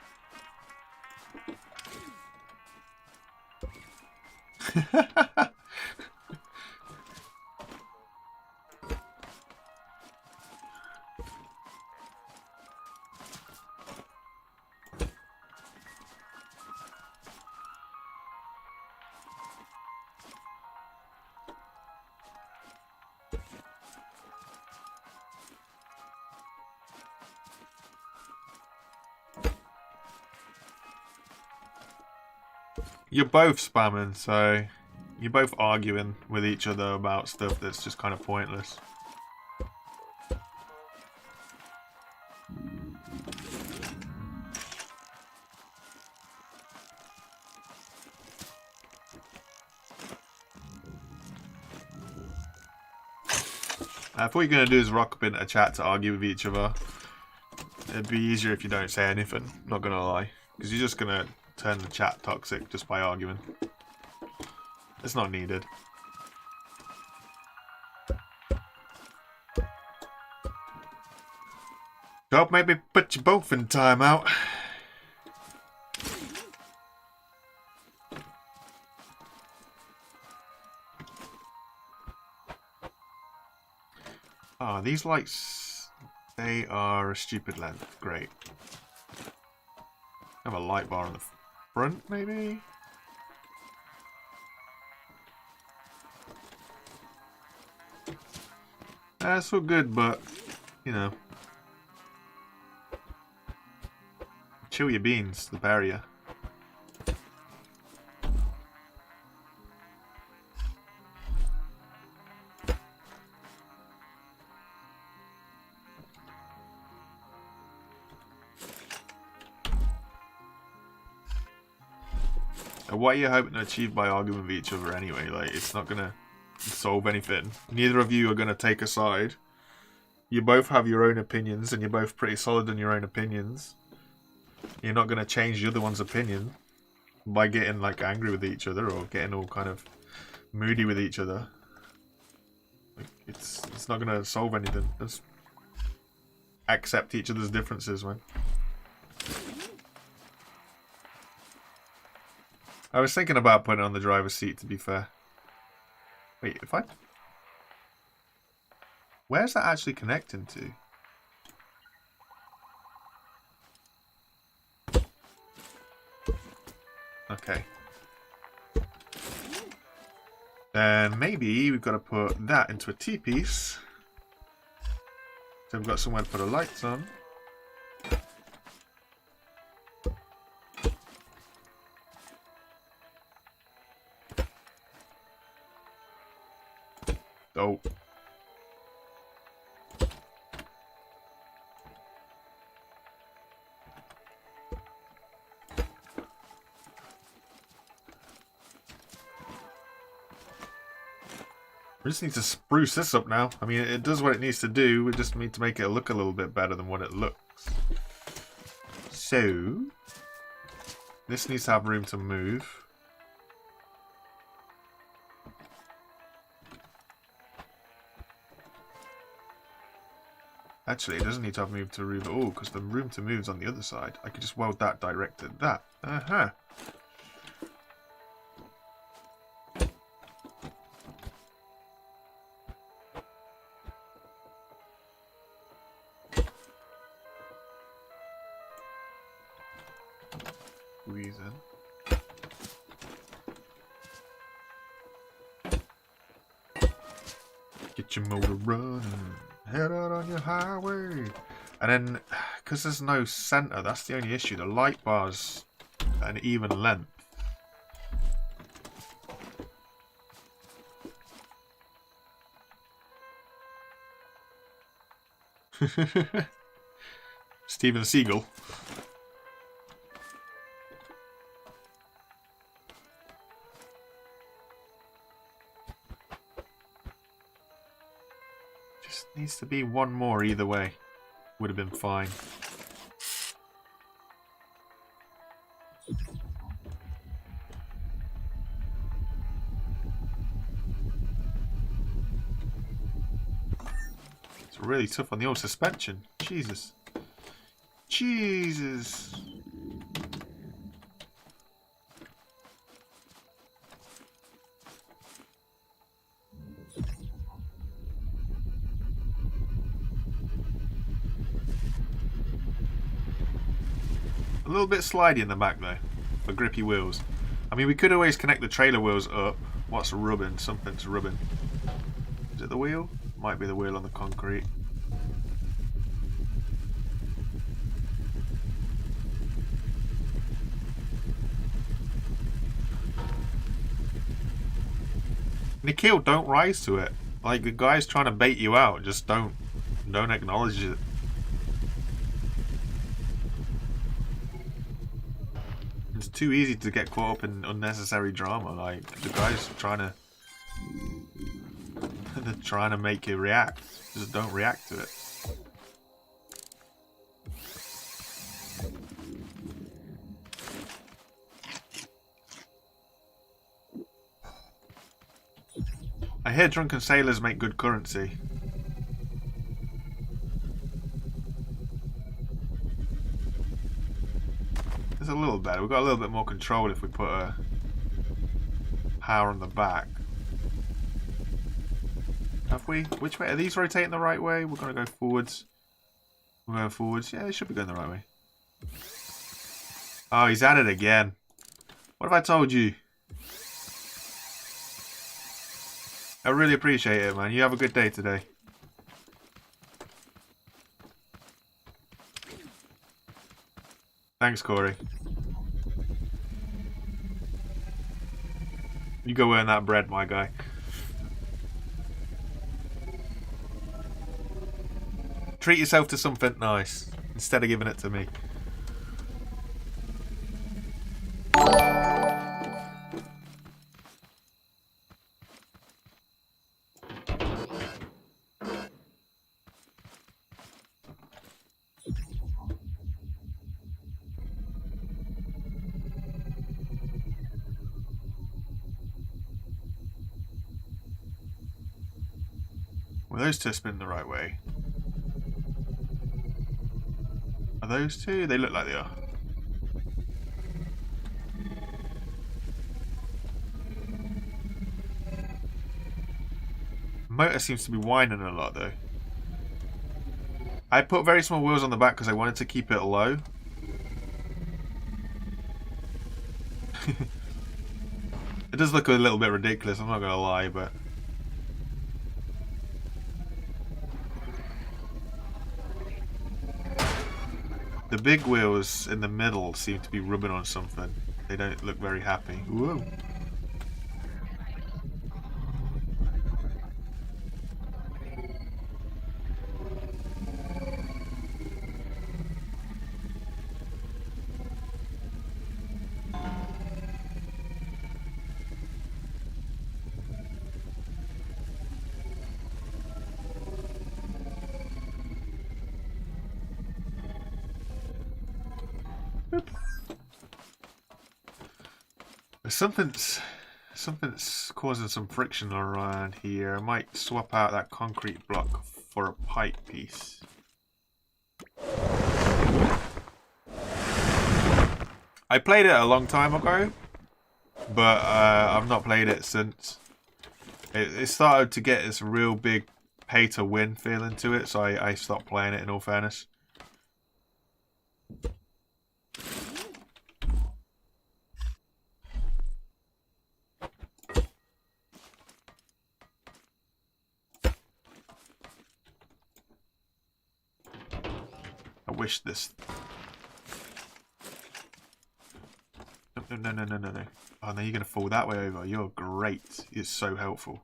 You're both spamming, so you're both arguing with each other about stuff that's just kind of pointless. If what you're going to do is rock up into a chat to argue with each other, it'd be easier if you don't say anything, not going to lie. Because you're just going to turn the chat toxic just by arguing. It's not needed. So maybe put you both in timeout. Ah, these lights, they are a stupid length. Great. Have a light bar on the front, maybe? That's all good, but, you know. Chill your beans, the barrier. What are you hoping to achieve by arguing with each other anyway? Like, it's not gonna solve anything. Neither of you are gonna take a side. You both have your own opinions, and you're both pretty solid in your own opinions. You're not gonna change the other one's opinion by getting like angry with each other or getting all kind of moody with each other. Like, it's not gonna solve anything. Just accept each other's differences, man. I was thinking about putting it on the driver's seat, to be fair. Wait, if I... Where's that actually connecting to? Okay. Then maybe we've got to put that into a T-piece. So we've got somewhere to put our lights on. Oh. We just need to spruce this up now. I mean, it does what it needs to do. We just need to make it look a little bit better than what it looks. So, this needs to have room to move. Actually, it doesn't need to have room to move at all, because the room to move is on the other side. I could just weld that direct at that. Uh-huh. Squeeze in. Get your motor running. Head out on your highway. And then, because there's no center, that's the only issue. The light bar's an even length. Steven Seagal. Needs to be one more either way. Would have been fine. It's really tough on the old suspension. Jesus. Jesus. A little bit slidey in the back though, for grippy wheels. I mean, we could always connect the trailer wheels up. What's rubbing? Something's rubbing. Is it the wheel? Might be the wheel on the concrete. Nikhil, don't rise to it. Like, the guy's trying to bait you out. Just don't acknowledge it. It's too easy to get caught up in unnecessary drama. Like, the guy's trying to... they're trying to make you react. Just don't react to it. I hear drunken sailors make good currency. It's a little better. We've got a little bit more control if we put a power on the back. Have we? Which way? Are these rotating the right way? We're going to go forwards. We're going forwards. Yeah, they should be going the right way. Oh, he's at it again. What have I told you? I really appreciate it, man. You have a good day today. Thanks, Corey. You go earn that bread, my guy. Treat yourself to something nice instead of giving it to me. Well, those two spin the right way. Are those two? They look like they are. Motor seems to be whining a lot though. I put very small wheels on the back because I wanted to keep it low. It does look a little bit ridiculous, I'm not going to lie, but... The big wheels in the middle seem to be rubbing on something. They don't look very happy. Whoa. Something's causing some friction around here. I might swap out that concrete block for a pipe piece. I played it a long time ago, but I've not played it since. It started to get this real big pay to win feeling to it, so I stopped playing it in all fairness. I wish this... No. Oh, no, you're going to fall that way over. You're great. It's so helpful.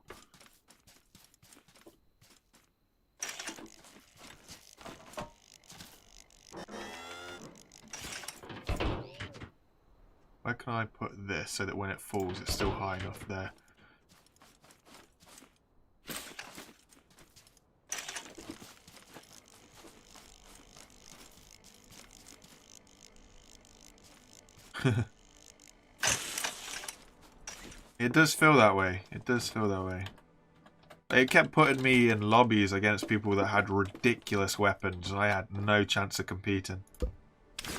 Where can I put this so that when it falls it's still high enough there? It does feel that way. It does feel that way. It kept putting me in lobbies against people that had ridiculous weapons and I had no chance of competing.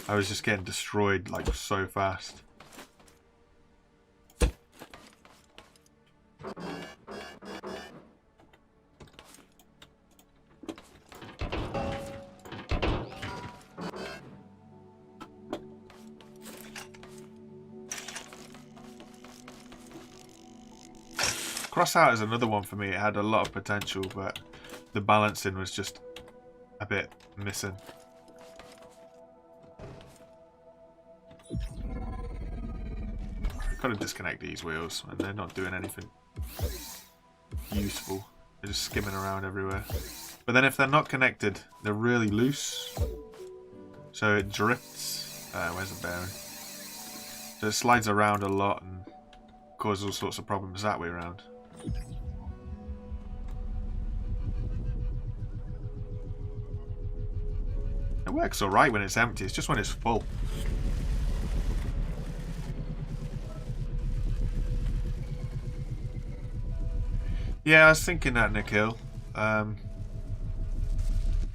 I was just getting destroyed like so fast. Cross out is another one for me. It had a lot of potential, but the balancing was just a bit missing. I've got to disconnect these wheels, and they're not doing anything useful. They're just skimming around everywhere. But then if they're not connected, they're really loose. So it drifts. Where's the bearing? So it slides around a lot and causes all sorts of problems that way around. It works alright when it's empty, it's just when it's full. Yeah, I was thinking that, Nikhil. The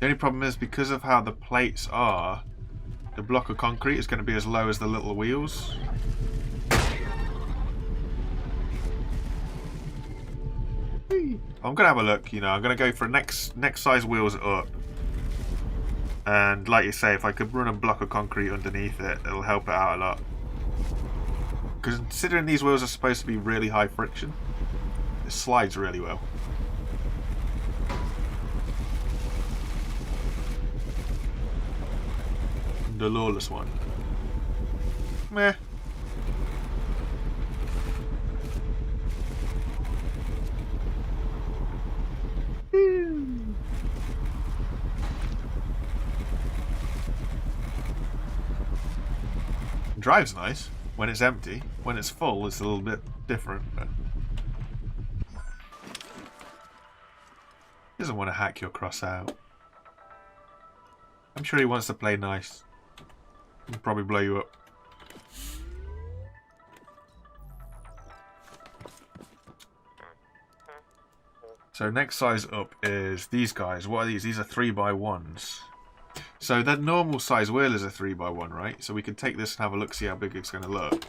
only problem is because of how the plates are, the block of concrete is going to be as low as the little wheels. I'm gonna have a look. You know, I'm gonna go for next size wheels up. And like you say, if I could run a block of concrete underneath it, it'll help it out a lot. Considering these wheels are supposed to be really high friction, it slides really well. The lawless one. Meh. Drive's nice when it's empty. When it's full, it's a little bit different. But he doesn't want to hack your cross out. I'm sure he wants to play nice. He'll probably blow you up. So next size up is these guys. What are these? These are 3x1s. So that normal size wheel is a 3x1, right? So we can take this and have a look, see how big it's going to look.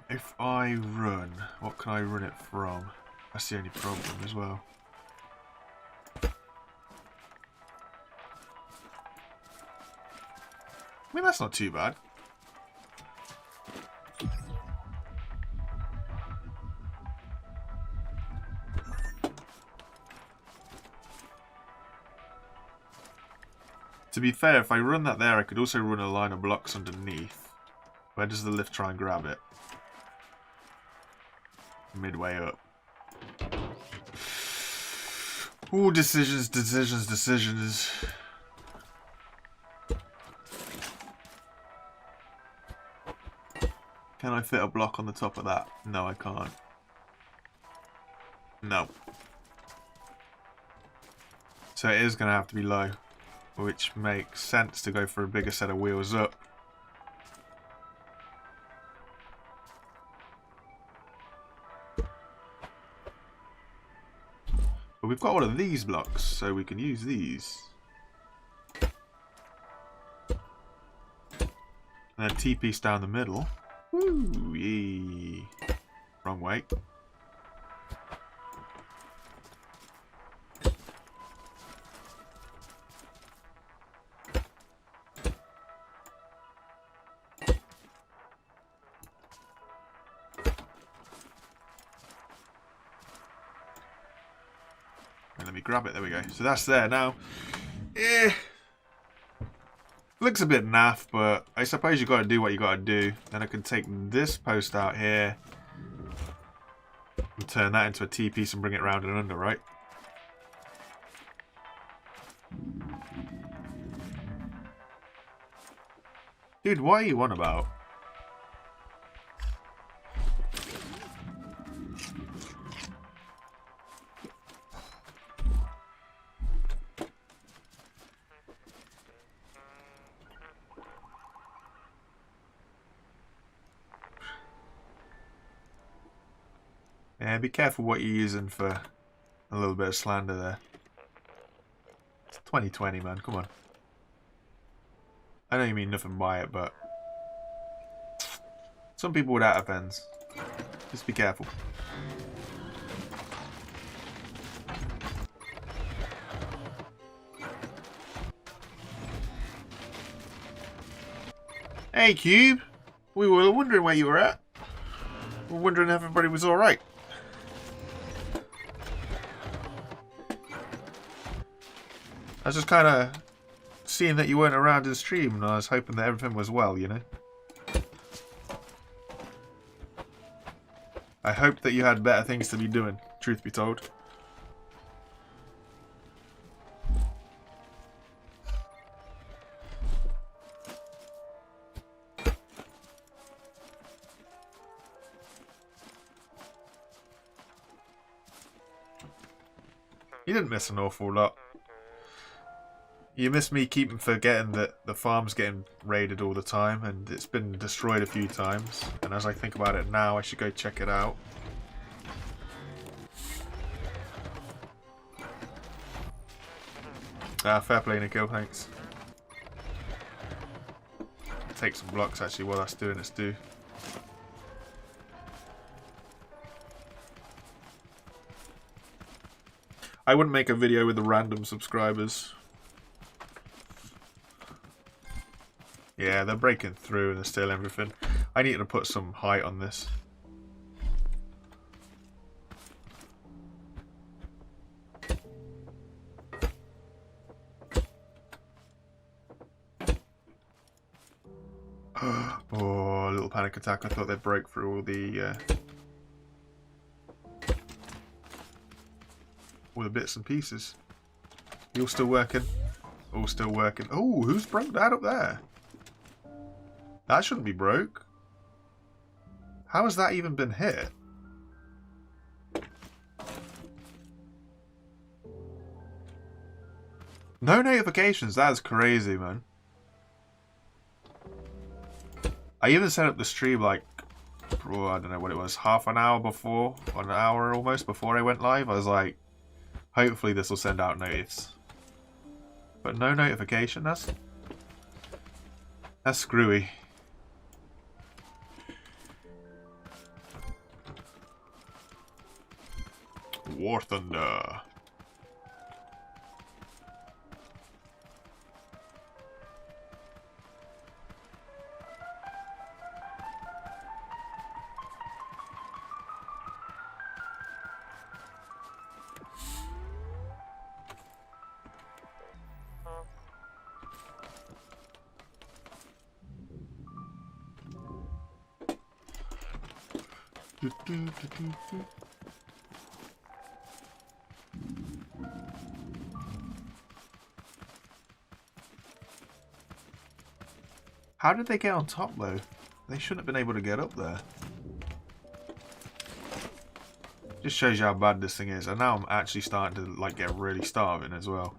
If I run, what can I run it from? That's the only problem as well. I mean, that's not too bad. To be fair, if I run that there, I could also run a line of blocks underneath. Where does the lift try and grab it? Midway up. Ooh, decisions. Can I fit a block on the top of that? No, I can't. No. So it is going to have to be low, which makes sense to go for a bigger set of wheels up. But we've got all of these blocks, so we can use these. And then T-piece down the middle. Woo! Yee. Wrong way. Let me grab it. There we go. So that's there now. Looks a bit naff, but I suppose you got to do what you got to do. Then I can take this post out here and turn that into a T-piece and bring it round and under, right? Dude, what are you on about? Yeah, be careful what you're using for a little bit of slander there. It's 2020, man. Come on. I know you mean nothing by it, but some people would out offends. Just be careful. Hey, Cube. We were wondering where you were at. We were wondering if everybody was alright. I was just kind of seeing that you weren't around in stream, and I was hoping that everything was well, you know? I hoped that you had better things to be doing, truth be told. You didn't miss an awful lot. You missed me keeping forgetting that the farm's getting raided all the time, and it's been destroyed a few times. And as I think about it now, I should go check it out. Fair play, Nikhil, thanks. take some blocks actually while that's doing its due. I wouldn't make a video with the random subscribers. Yeah, they're breaking through and they're still everything. I need to put some height on this. Oh, a little panic attack. I thought they'd break through all the bits and pieces. You all still working? All still working. Oh, who's broke that up there? That shouldn't be broke. How has that even been hit? No notifications. That is crazy, man. I even set up the stream like, oh, I don't know what it was, half an hour before, or an hour almost before I went live. I was like, hopefully this will send out notice. But no notification. That's screwy. War Thunder. How did they get on top though? They shouldn't have been able to get up there. Just shows you how bad this thing is. And now I'm actually starting to like get really starving as well.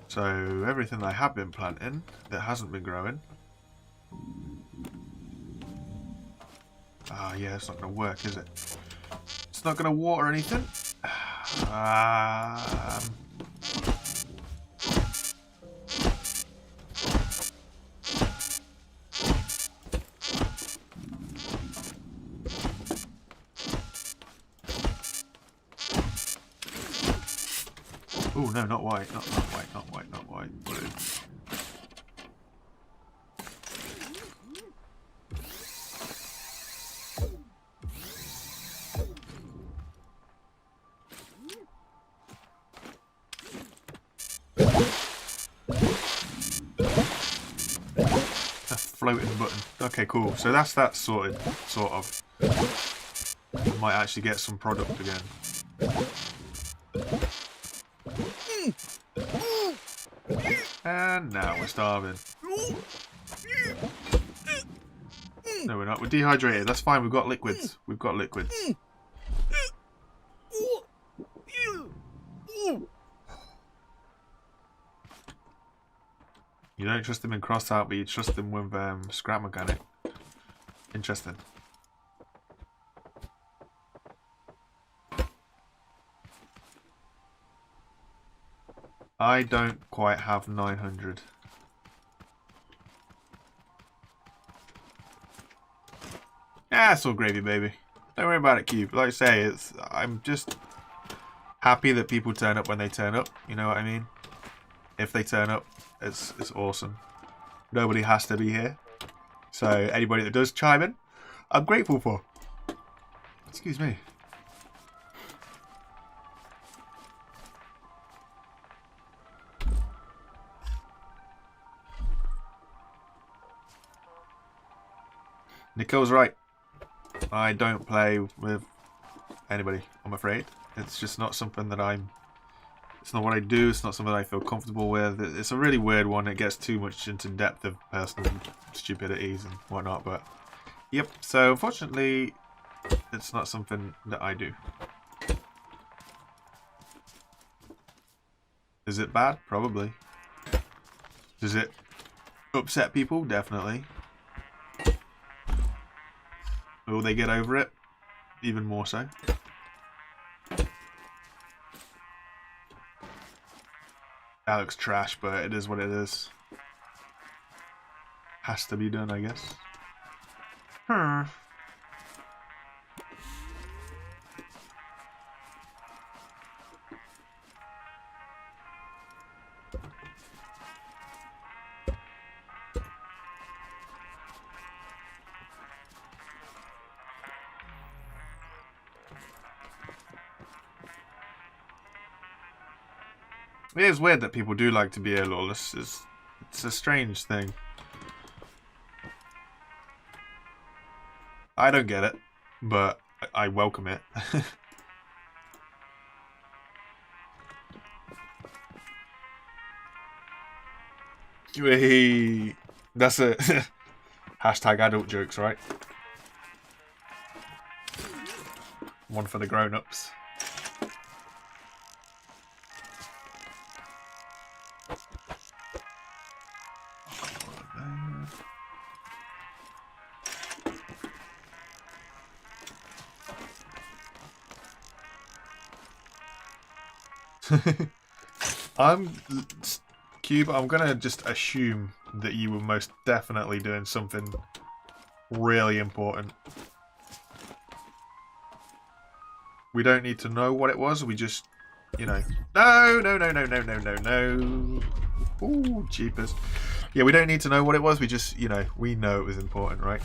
So everything I have been planting that hasn't been growing. Ah, yeah, it's not going to work, is it? It's not going to water anything. Oh no, not white, not white, not white, not white, blue. A floating button. Okay, cool. So that's that sorted, sort of. Might actually get some product again. And now we're starving. No, we're not. We're dehydrated. That's fine. We've got liquids. We've got liquids. You don't trust him in cross out, but you trust him with scrap mechanic. Interesting. I don't quite have 900. Yeah, it's all gravy, baby. Don't worry about it, Cube. Like I say, I'm just happy that people turn up when they turn up. You know what I mean? If they turn up, it's awesome. Nobody has to be here. So anybody that does chime in, I'm grateful for. Excuse me. Nicole's right. I don't play with anybody, I'm afraid. It's just not something that it's not what I do, it's not something I feel comfortable with. It's a really weird one. It gets too much into depth of personal stupidities and whatnot, but yep. So unfortunately, it's not something that I do. Is it bad? Probably. Does it upset people? Definitely. Will they get over it? Even more so. That looks trash, but it is what it is. Has to be done, I guess. It is weird that people do like to be lawless. It's a strange thing. I don't get it, but I welcome it. Hey, that's a hashtag adult jokes, right? One for the grown-ups. Cube, I'm gonna just assume that you were most definitely doing something really important. We don't need to know what it was, we just, you know... No! Ooh, jeepers. Yeah, we don't need to know what it was, we just, you know, we know it was important, right?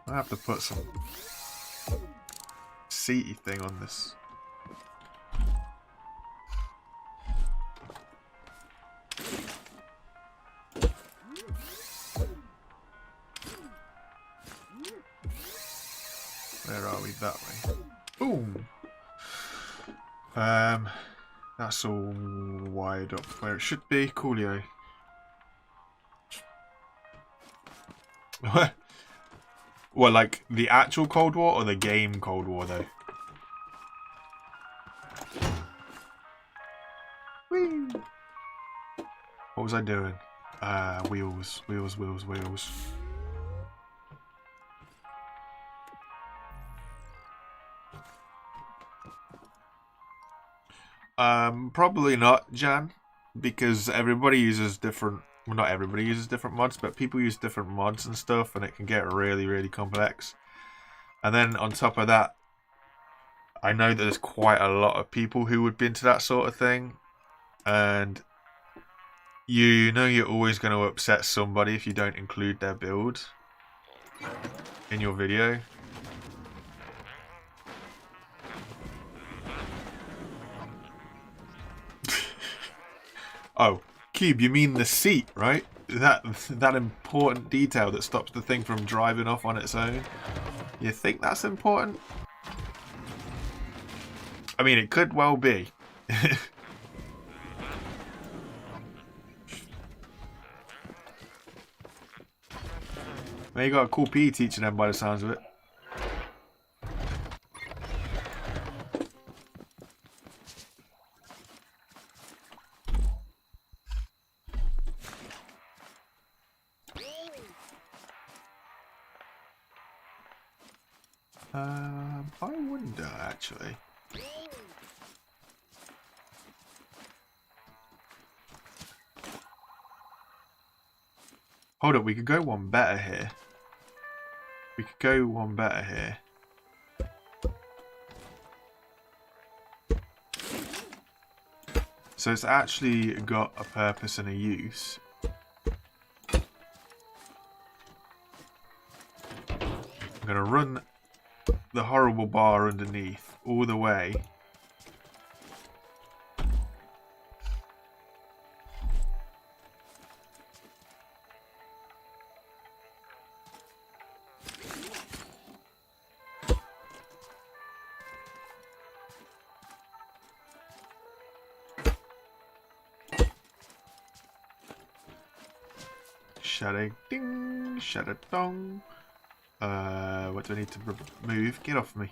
I have to put some seaty thing on this. Where are we? That way. Boom! That's all wired up where it should be. Coolio. Well, like the actual Cold War or the game Cold War, though? Whee! What was I doing? Wheels. Probably not, Jan, because everybody uses different... Well, not everybody uses different mods, but people use different mods and stuff, and it can get really, really complex. And then on top of that, I know that there's quite a lot of people who would be into that sort of thing, and you know you're always going to upset somebody if you don't include their build in your video. Oh, Cube, you mean the seat, right? That important detail that stops the thing from driving off on its own? You think that's important? I mean, it could well be. Well, you got a cool PE teacher then by the sounds of it. I wonder, actually. Hold up, we could go one better here. So it's actually got a purpose and a use. I'm going to run the horrible bar underneath all the way. Shada ding, shada dong. What do I need to remove? Get off me.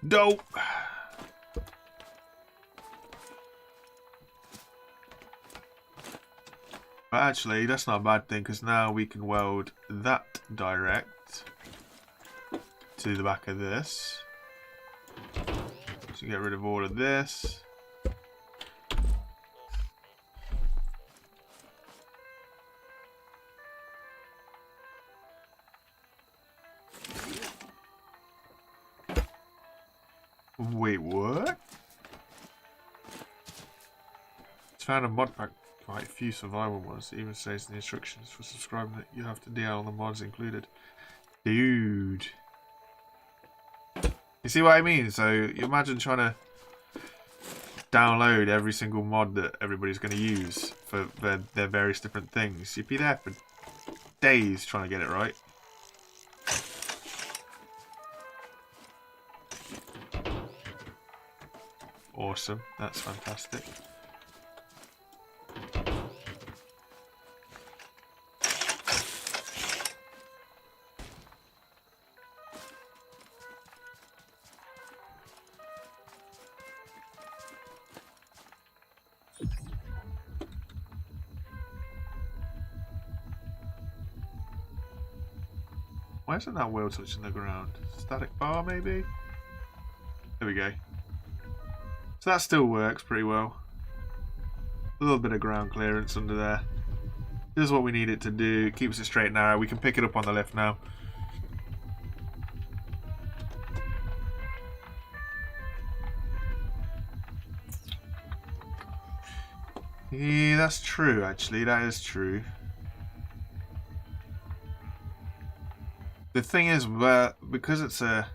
Dope. But actually, that's not a bad thing, because now we can weld that direct to the back of this. So get rid of all of this. Wait, what? It's found a mod pack. Quite a few survival mods. It even says in the instructions for subscribing that you have to DL all the mods included. Dude. You see what I mean? So you imagine trying to download every single mod that everybody's going to use for their various different things. You'd be there for days trying to get it right. Awesome. That's fantastic. Why isn't that wheel touching the ground? Static bar, maybe? There we go. So that still works pretty well. A little bit of ground clearance under there. This is what we need it to do. It keeps it straight and narrow. We can pick it up on the lift now. Yeah, that's true, actually. That is true. The thing is, because it's a...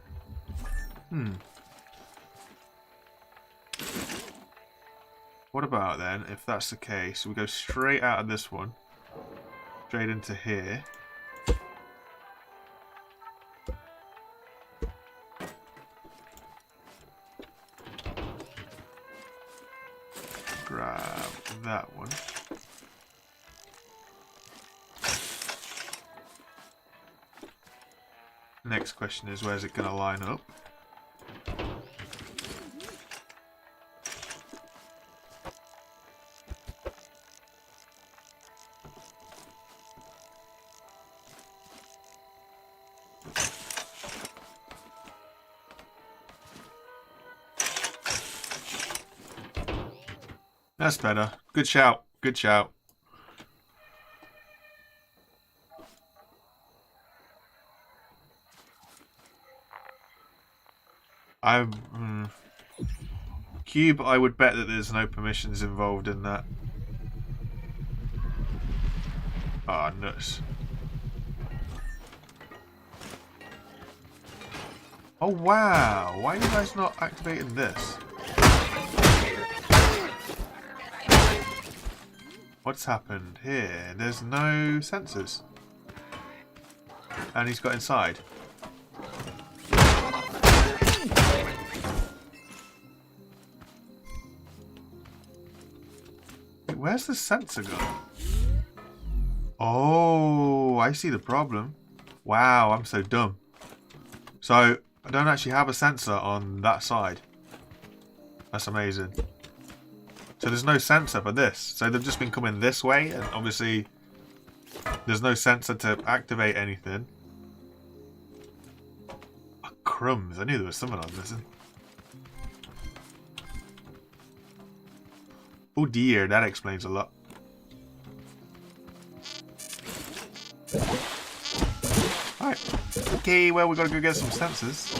What about then, if that's the case, we go straight out of this one, straight into here. Grab that one. Next question is, where's it going to line up? That's better. Good shout. Good shout. Cube, I would bet that there's no permissions involved in that. Ah, nuts. Oh wow, why are you guys not activating this? What's happened here? There's no sensors. And he's got inside. Wait, where's the sensor gone? Oh, I see the problem. Wow, I'm so dumb. So, I don't actually have a sensor on that side. That's amazing. So there's no sensor for this. So they've just been coming this way, and obviously there's no sensor to activate anything. Oh, crumbs, I knew there was something I'm missing. Oh dear, that explains a lot. Alright. Okay, well, we gotta go get some sensors.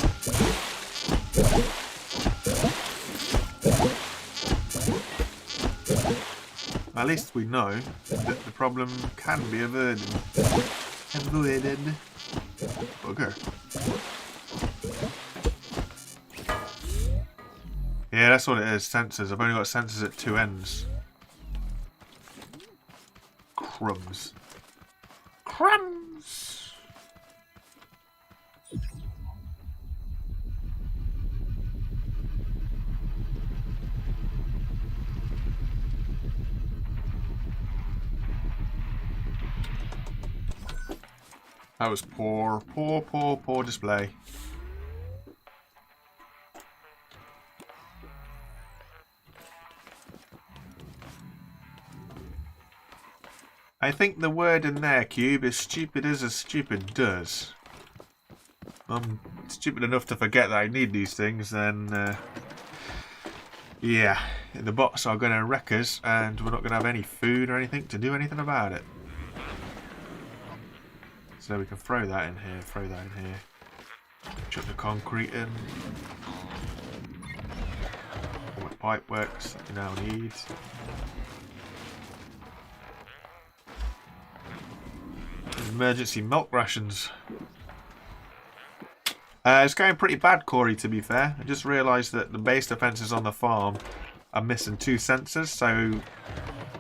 At least we know that the problem can be avoided. Bugger. Yeah, that's what it is, sensors. I've only got sensors at two ends. Crumbs. Crumbs! That was poor display. I think the word in there, Cube, is stupid as stupid does. I'm stupid enough to forget that I need these things, then yeah, the bots are going to wreck us, and we're not going to have any food or anything to do anything about it. So we can throw that in here, throw that in here. Chuck the concrete in. All my pipe works that we now need. Emergency milk rations. It's going pretty bad, Corey, to be fair. I just realised that the base defences on the farm are missing 2 sensors, so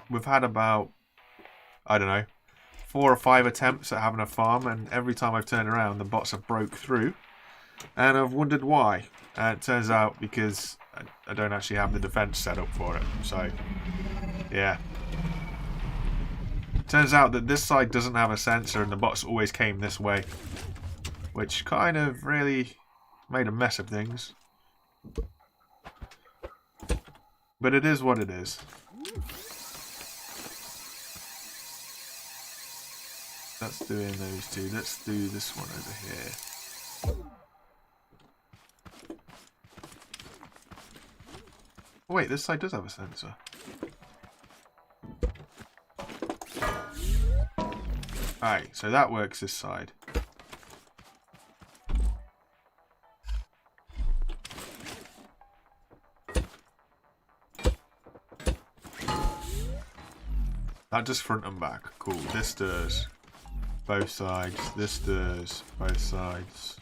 we've had about, I don't know, 4 or 5 attempts at having a farm, and every time I've turned around, the bots have broke through. And I've wondered why. It turns out because I don't actually have the defense set up for it. So, yeah. Turns out that this side doesn't have a sensor and the bots always came this way. Which kind of really made a mess of things. But it is what it is. That's doing those two. Let's do this one over here. Oh wait, this side does have a sensor. Alright, so that works this side. That does front and back. Cool. This does both sides. This does both sides.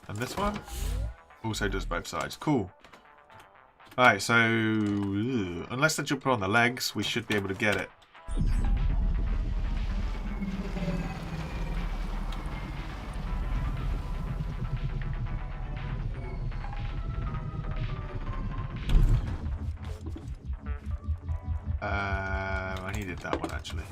And this one also does both sides. Cool. Alright, so unless they jump on the legs, we should be able to get it. I needed that one actually.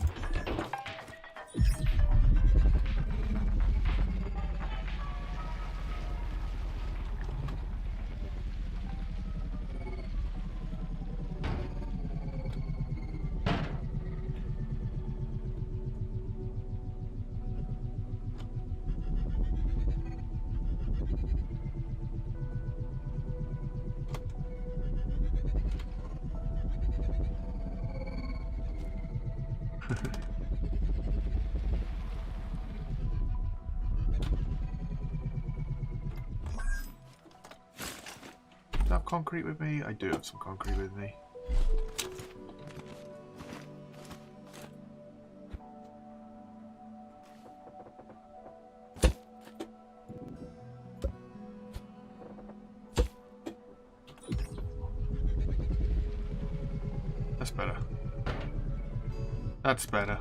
Do I have concrete with me? I do have some concrete with me. That's better. That's better.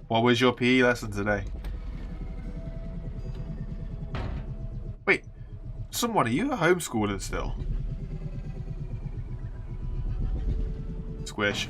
What was your PE lesson today? Wait, someone, are you homeschooling still? Squish.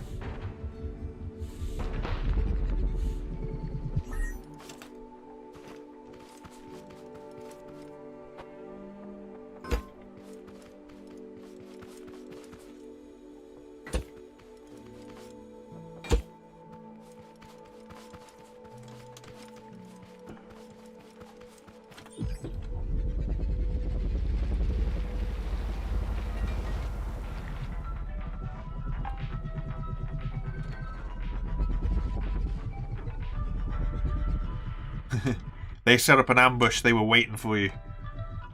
They set up an ambush, they were waiting for you.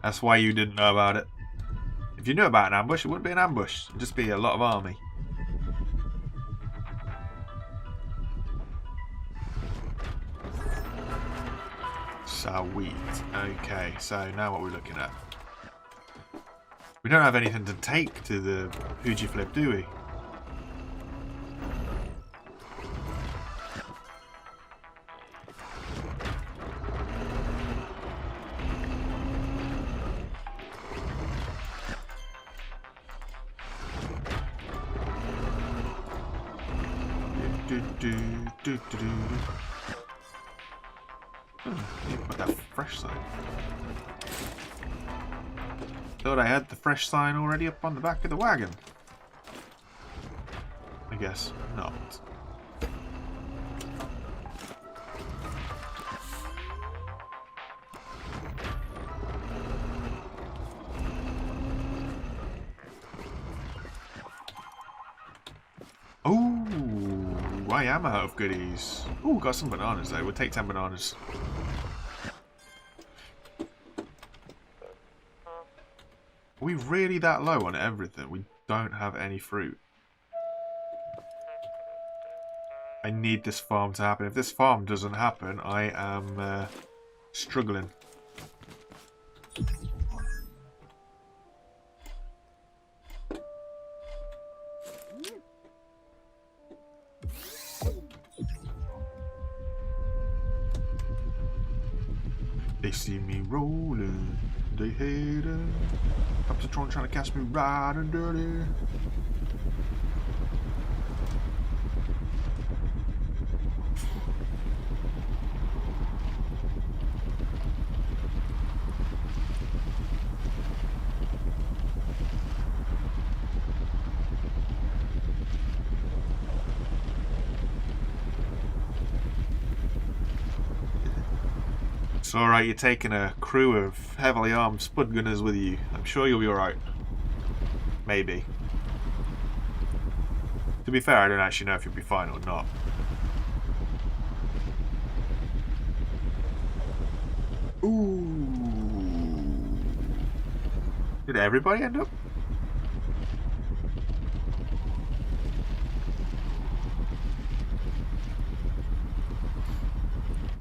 That's why you didn't know about it. If you knew about an ambush, it wouldn't be an ambush. It'd just be a lot of army. Sweet. Okay, so now what we're looking at. We don't have anything to take to the Fuji Flip, do we? Put that fresh side. Thought I had the fresh sign already up on the back of the wagon. I guess not. Ooh, I am out of goodies. Ooh, got some bananas though. We'll take 10 bananas. Are we really that low on everything? We don't have any fruit. I need this farm to happen. If this farm doesn't happen, I am struggling. They see me rolling, they hate it. Up the throne trying to catch me right and dirty. It's alright, you're taking a crew of heavily armed spud gunners with you. I'm sure you'll be alright. Maybe. To be fair, I don't actually know if you'll be fine or not. Ooh. Did everybody end up?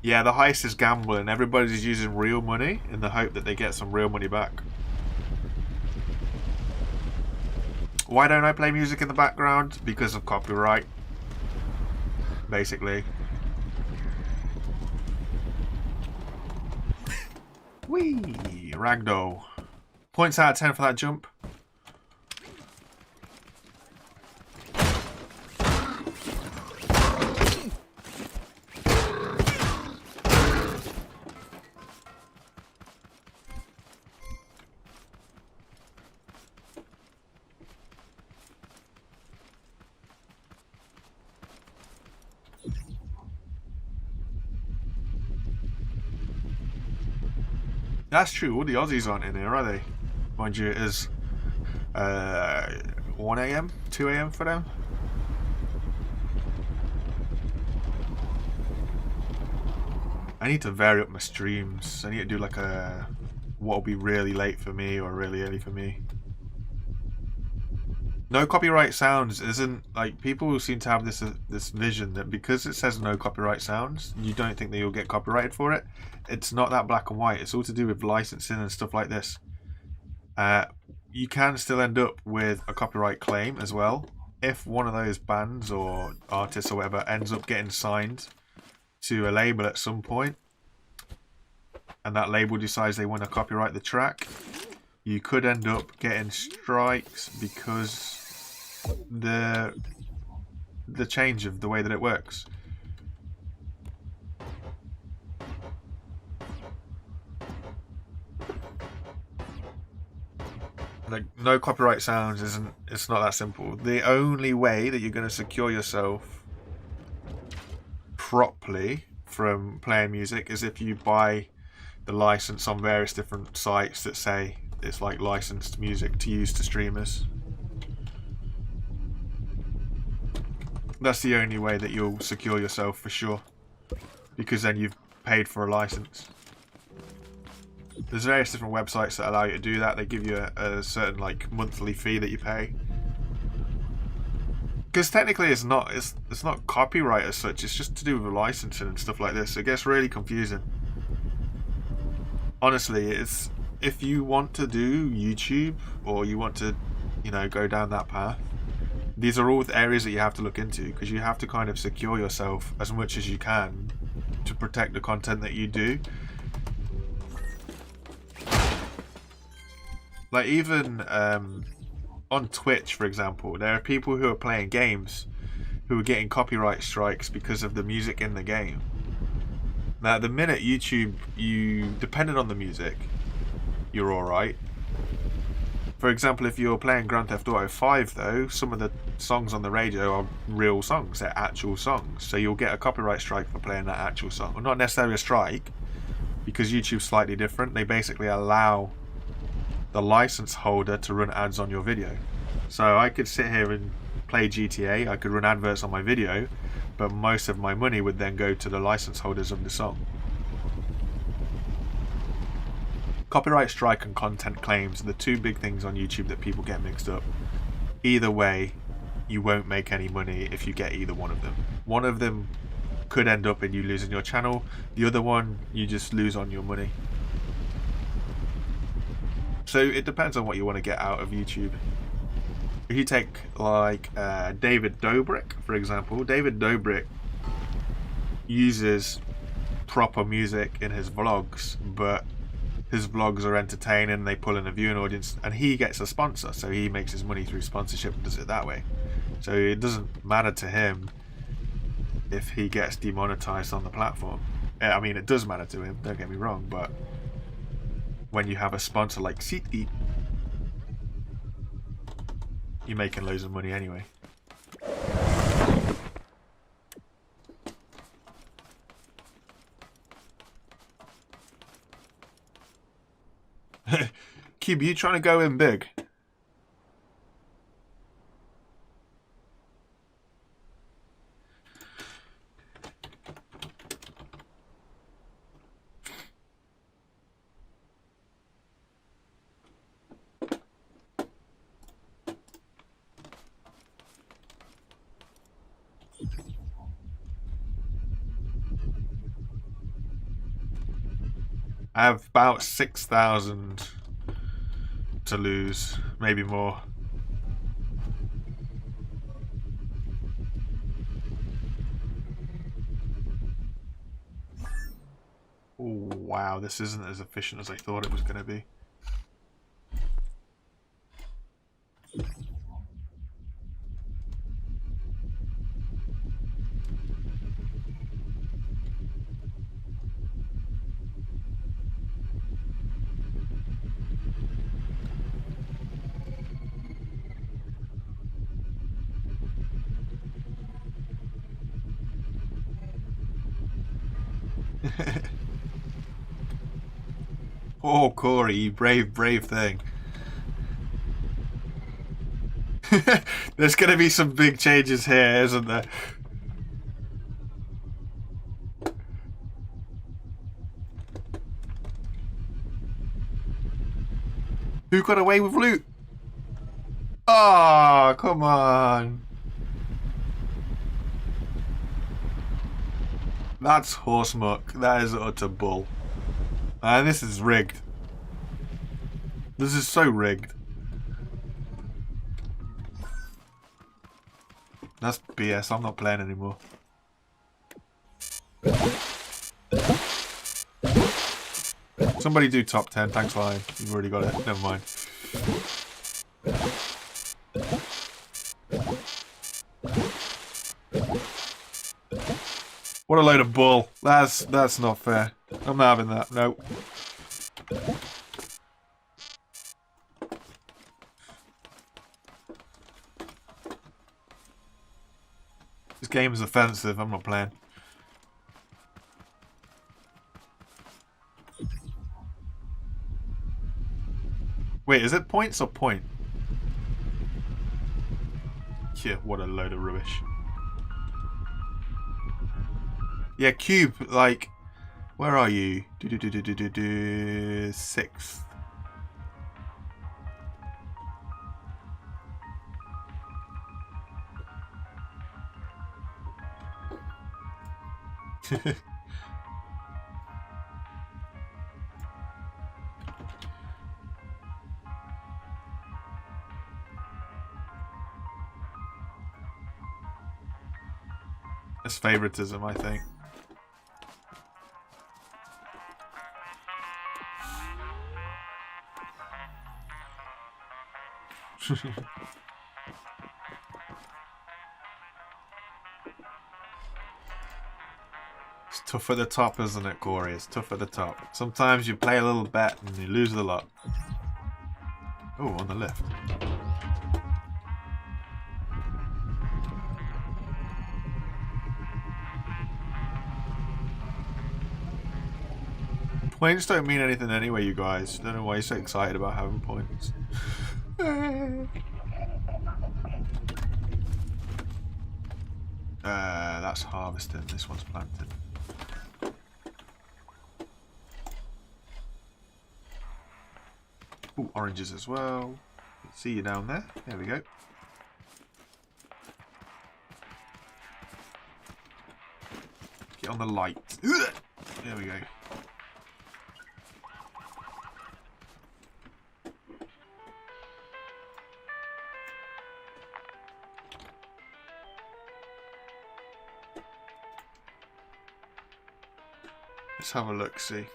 Yeah, the heist is gambling. Everybody's using real money in the hope that they get some real money back. Why don't I play music in the background? Because of copyright. Basically. Whee! Ragdoll. Points out of 10 for that jump. That's true, all the Aussies aren't in here, are they? Mind you, it is 1 AM, 2 AM for them. I need to vary up my streams. I need to do like a what'll be really late for me or really early for me. No copyright sounds isn't like, people seem to have this vision that because it says no copyright sounds, you don't think that you'll get copyrighted for it. It's not that black and white. It's all to do with licensing and stuff like this. You can still end up with a copyright claim as well if one of those bands or artists or whatever ends up getting signed to a label at some point, and that label decides they want to copyright the track. You could end up getting strikes because the change of the way that it works. Like, no copyright sounds it's not that simple. The only way that you're going to secure yourself properly from playing music is if you buy the license on various different sites that say it's like licensed music to use to streamers. That's the only way that you'll secure yourself for sure, because then you've paid for a license. There's various different websites that allow you to do that. They give you a certain like monthly fee that you pay. Because technically it's not copyright as such, it's just to do with licensing and stuff like this. It gets really confusing. Honestly, it's, if you want to do YouTube or you want to, you know, go down that path, these are all areas that you have to look into, because you have to kind of secure yourself as much as you can to protect the content that you do. Like even on Twitch, for example, there are people who are playing games who are getting copyright strikes because of the music in the game. Now, at the minute YouTube, depending on the music, you're alright. For example, if you're playing Grand Theft Auto 5, though, some of the songs on the radio are real songs. They're actual songs. So you'll get a copyright strike for playing that actual song. Well, not necessarily a strike, because YouTube's slightly different. They basically allow the license holder to run ads on your video. So I could sit here and play GTA, I could run adverts on my video, but most of my money would then go to the license holders of the song. Copyright strike and content claims are the two big things on YouTube that people get mixed up. Either way, you won't make any money if you get either one of them. One of them could end up in you losing your channel, the other one you just lose on your money. So it depends on what you want to get out of YouTube. If you take like David Dobrik, for example, David Dobrik uses proper music in his vlogs, but his vlogs are entertaining, they pull in a viewing audience, and he gets a sponsor, so he makes his money through sponsorship and does it that way. So it doesn't matter to him if he gets demonetized on the platform. I mean, it does matter to him, don't get me wrong, but when you have a sponsor like SeatGeek, you're making loads of money anyway. Cube, you trying to go in big? I have about 6,000 to lose, maybe more. Oh, wow, this isn't as efficient as I thought it was going to be. Oh, Corey, you brave, brave thing. There's going to be some big changes here, isn't there? Who got away with loot? Oh, come on. That's horse muck. That is utter bull. And this is rigged. This is so rigged. That's BS. I'm not playing anymore. Somebody do top 10. Thanks, Lion. You've already got it. Never mind. What a load of bull. That's not fair. I'm not having that. Nope. This game is offensive. I'm not playing. Wait, is it points or point? Yeah, what a load of rubbish. Yeah, Cube, like, where are you? Sixth. It's favoritism, I think. It's tough at the top, isn't it, Corey? It's tough at the top. Sometimes you play a little bet and you lose a lot. Oh, on the left. Points don't mean anything anyway, you guys. Don't know why you're so excited about having points. That's harvesting. This one's planted. Ooh, oranges as well. See you down there. There we go. Get on the light. There we go. Let's have a look, see.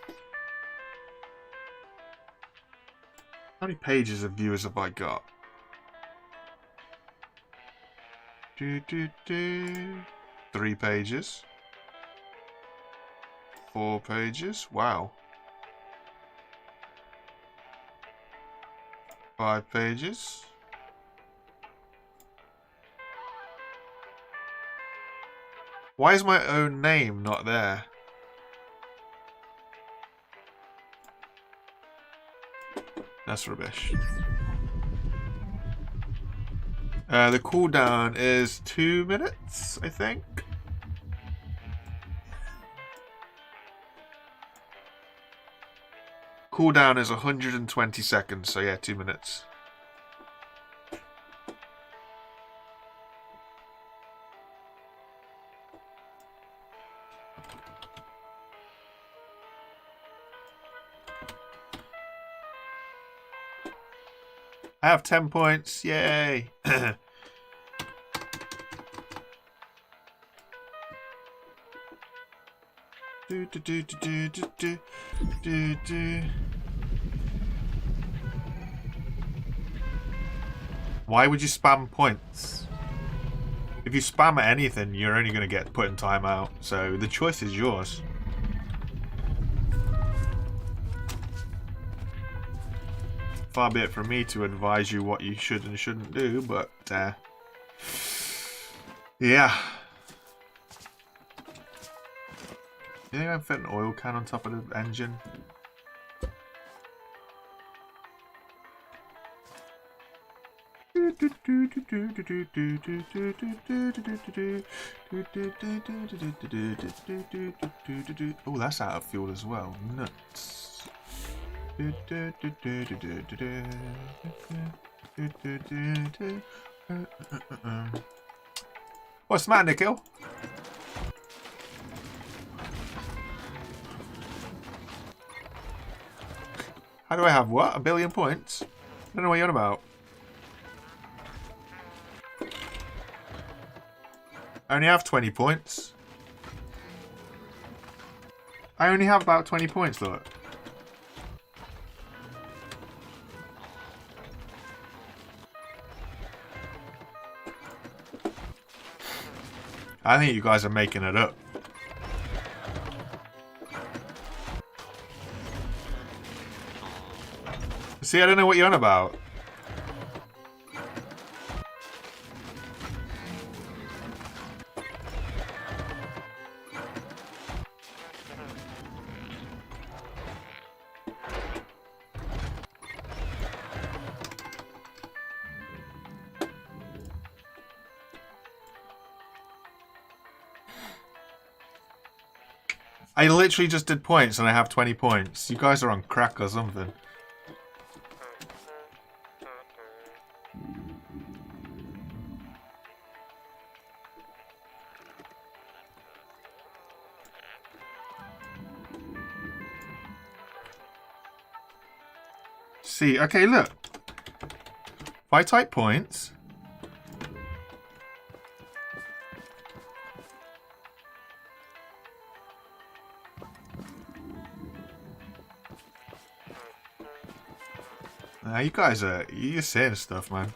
How many pages of viewers have I got? 3 pages. 4 pages. Wow. 5 pages. Why is my own name not there? That's rubbish. The cooldown is 2 minutes, I think. Cooldown is 120 seconds, so yeah, 2 minutes. I have 10 points, yay! Why would you spam points? If you spam at anything, you're only going to get put in timeout, so the choice is yours. Far be it from me to advise you what you should and shouldn't do, but yeah. You think I can fit an oil can on top of the engine? Oh, that's out of fuel as well. Nuts. What's the matter, Nikhil? How do I have what? 1 billion points? I don't know what you're on about. I only have 20 points. I only have about 20 points, look. I think you guys are making it up. See, I don't know what you're on about. I literally just did points and I have 20 points. You guys are on crack or something. See, okay, look. If I type points... Nah, you guys are... You're saying stuff, man.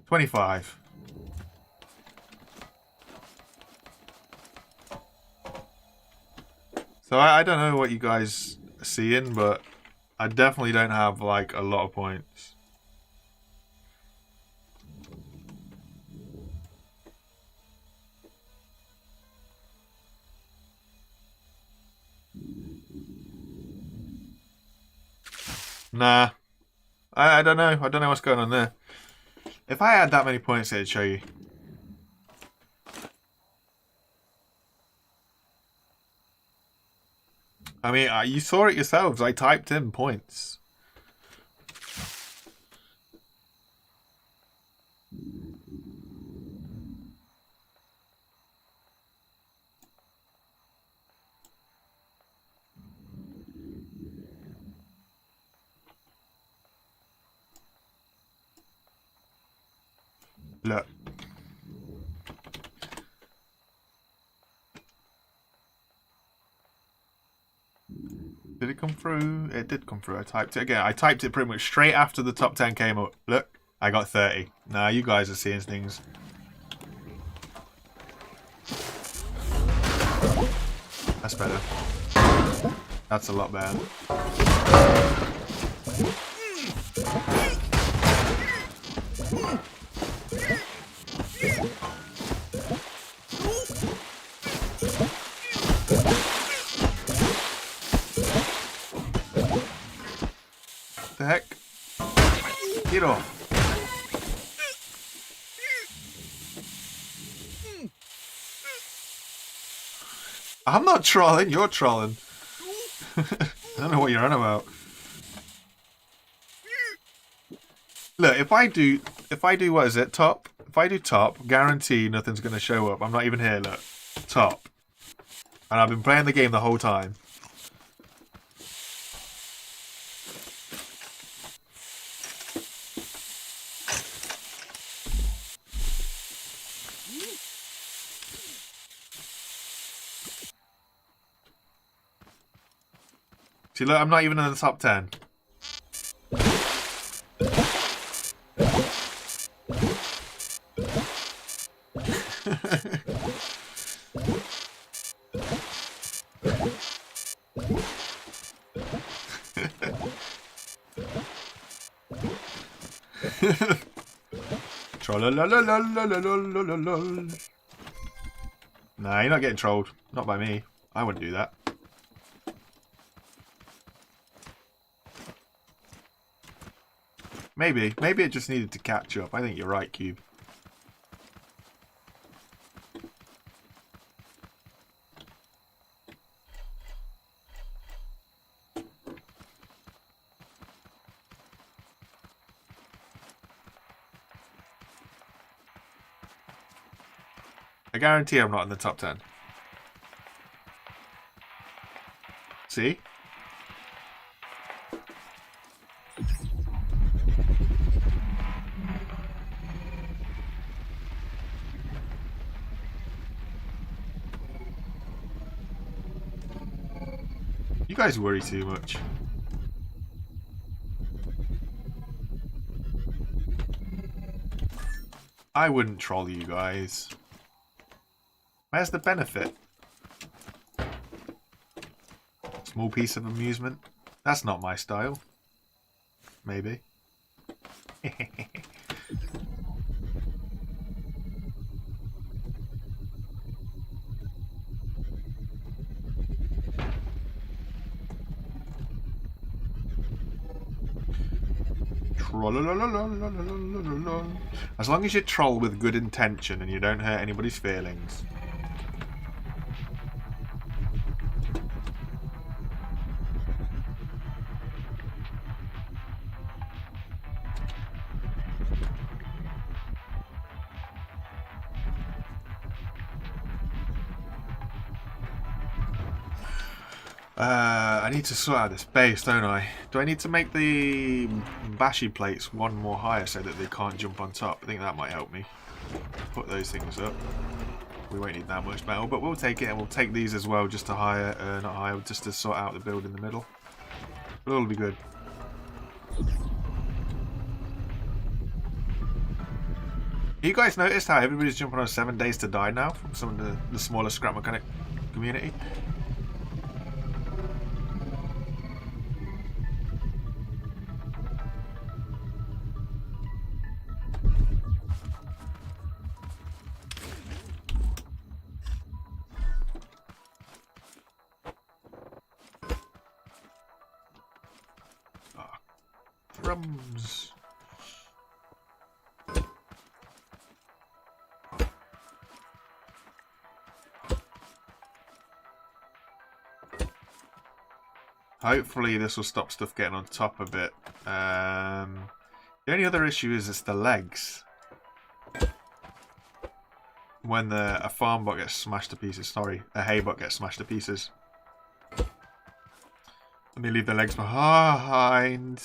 $25. So I don't know what you guys are seeing, but I definitely don't have like a lot of points. Nah. I don't know. I don't know what's going on there. If I had that many points, it'd show you. I mean, you saw it yourselves. I typed in points. Look. Did it come through? It did come through. I typed it again. I typed it pretty much straight after the top 10 came up. Look, I got 30. Nah, you guys are seeing things. That's better. That's a lot better. What the heck? Get off. I'm not trolling, you're trolling. I don't know what you're on about. Look, if I do what is it, top? If I do top, guarantee nothing's gonna show up. I'm not even here, look. Top. And I've been playing the game the whole time. See, look, I'm not even in the top 10. Nah, you're not getting trolled. Not by me. I wouldn't do that. Maybe. Maybe it just needed to catch up. I think you're right, Cube. I guarantee I'm not in the top 10. See? You guys worry too much. I wouldn't troll you guys. Where's the benefit? Small piece of amusement. That's not my style. Maybe. As long as you troll with good intention and you don't hurt anybody's feelings. I need to sort out this base, don't I? Do I need to make the bashy plates one more higher so that they can't jump on top? I think that might help me. Put those things up. We won't need that much metal, but we'll take it, and we'll take these as well just to hire, not hire, just to sort out the build in the middle. But it'll be good. You guys noticed how everybody's jumping on 7 days to die now from some of the smaller scrap mechanic community? crumbs. Hopefully this will stop stuff getting on top a bit. The only other issue is it's the legs. When a farm bot gets smashed to pieces. Sorry, a hay bot gets smashed to pieces. Let me leave the legs behind.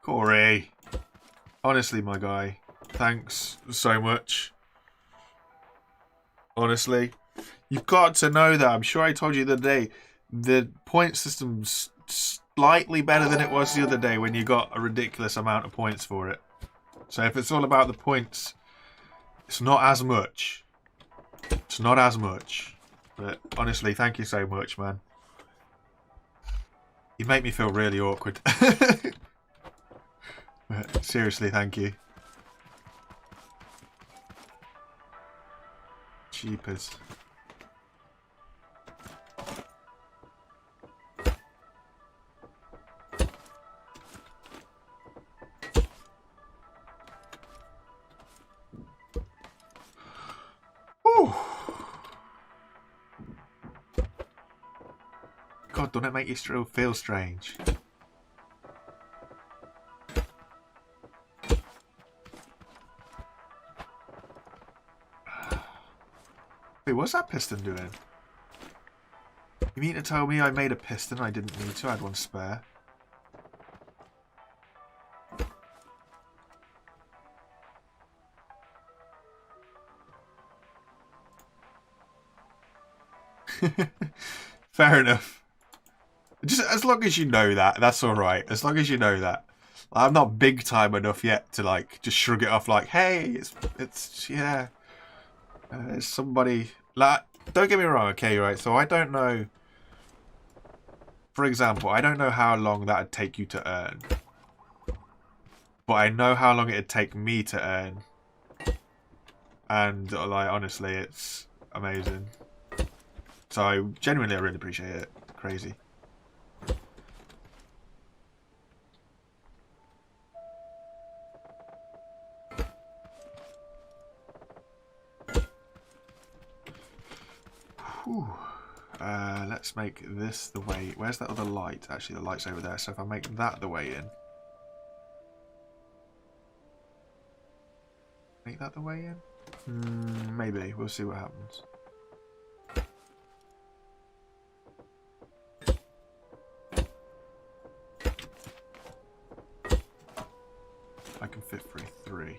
Corey. Honestly, my guy. Thanks so much. Honestly. You've got to know that. I'm sure I told you the other day. The point system's slightly better than it was the other day when you got a ridiculous amount of points for it. So if it's all about the points, it's not as much. It's not as much. But honestly, thank you so much, man. You make me feel really awkward. But seriously, thank you. Cheapers. God, don't it make you still feel strange? Wait, what's that piston doing? You mean to tell me I made a piston I didn't need to? I had one spare. Fair enough. Just as long as you know that, that's alright. As long as you know that. I'm not big time enough yet to like just shrug it off like, hey, it's yeah. It's somebody like, don't get me wrong, okay, right? So I don't know. For example, I don't know how long that'd take you to earn. But I know how long it'd take me to earn. And like honestly, it's amazing. So genuinely I really appreciate it. Crazy. Whew. Let's make this the way... Where's that other light? Actually, the light's over there. So if I make that the way in... Make that the way in? Maybe. We'll see what happens. I can fit through 3.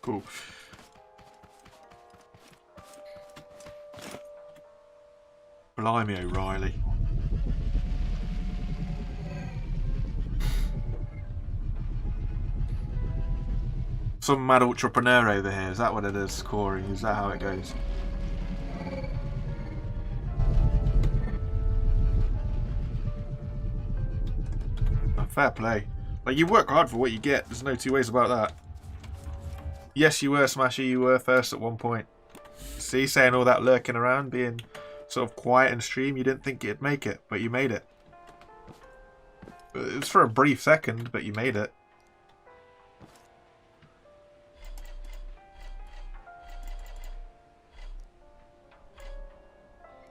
Cool. Blimey, O'Reilly. Some mad entrepreneur over here. Is that what it is, Corey? Is that how it goes? Oh, fair play. Like, you work hard for what you get. There's no two ways about that. Yes, you were, Smashy. You were first at one point. See, saying all that lurking around, being sort of quiet in stream, you didn't think you'd make it, but you made it. It was for a brief second, but you made it.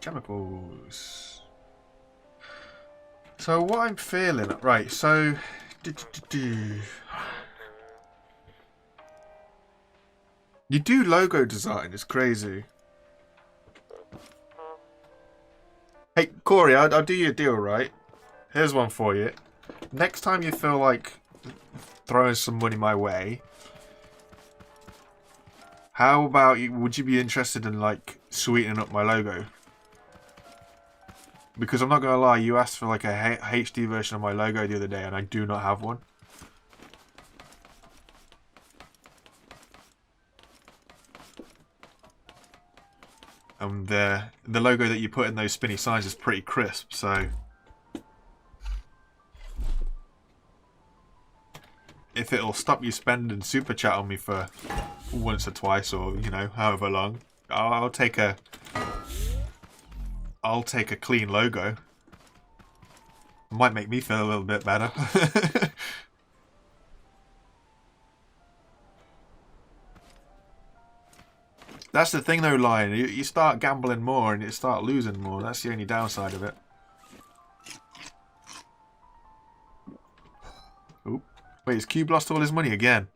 Chemicals. So what I'm feeling... Right, so... You do logo design, it's crazy. Hey, Corey, I'll do you a deal, right? Here's one for you. Next time you feel like throwing some money my way, how about you? Would you be interested in like sweetening up my logo? Because I'm not gonna lie, you asked for like a HD version of my logo the other day, and I do not have one. And the logo that you put in those spinny signs is pretty crisp, so if it'll stop you spending super chat on me for once or twice, or you know, however long. I'll take a clean logo. Might make me feel a little bit better. That's the thing though, Lion. You start gambling more and you start losing more. That's the only downside of it. Oop. Wait, has Cube lost all his money again?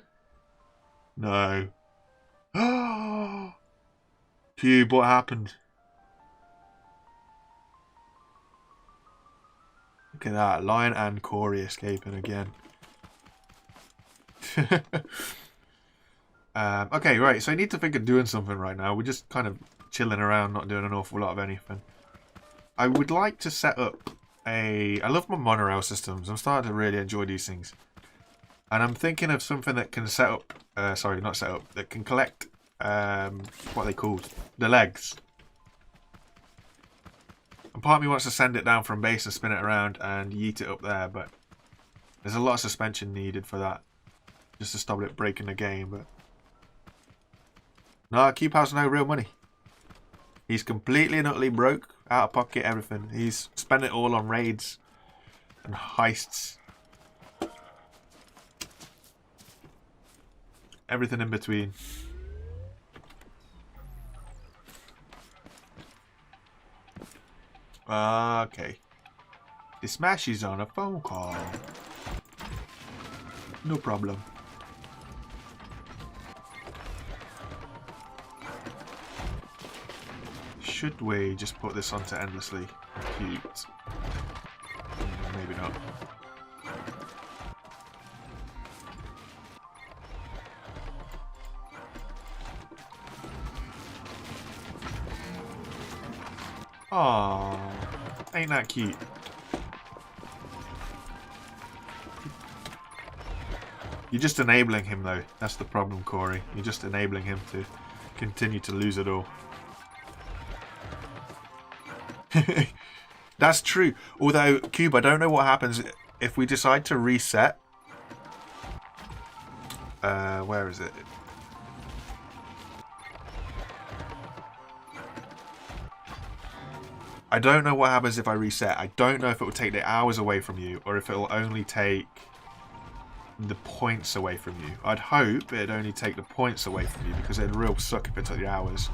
No. Cube, what happened? Look at that. Lion and Corey escaping again. Okay, right. So I need to think of doing something right now. We're just kind of chilling around, not doing an awful lot of anything. I would like to set up a... I love my monorail systems. I'm starting to really enjoy these things. And I'm thinking of something that can set up... sorry, not set up. That can collect... what are they called? The legs. And part of me wants to send it down from base and spin it around and yeet it up there, but there's a lot of suspension needed for that. Just to stop it breaking the game, but... No, Cube has no real money. He's completely and utterly broke, out of pocket, everything. He's spent it all on raids and heists. Everything in between. Okay. The Smash is on a phone call. No problem. Should we just put this onto endlessly cute? Maybe not. Aww, ain't that cute? You're just enabling him though. That's the problem, Corey. You're just enabling him to continue to lose it all. That's true. Although, Cube, I don't know what happens if we decide to reset. Where is it? I don't know what happens if I reset. I don't know if it will take the hours away from you or if it will only take the points away from you. I'd hope it'd only take the points away from you because it'd real suck if it took the hours.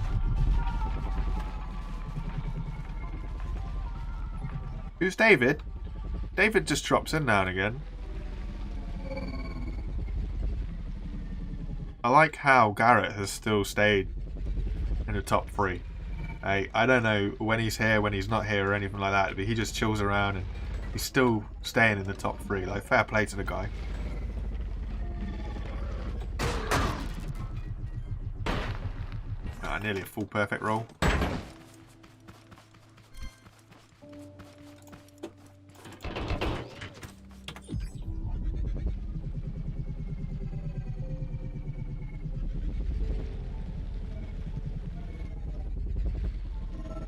Who's David? David just drops in now and again. I like how Garrett has still stayed in the top 3. I don't know when he's here, when he's not here or anything like that, but he just chills around and he's still staying in the top 3. Like, fair play to the guy. Nearly a full perfect roll.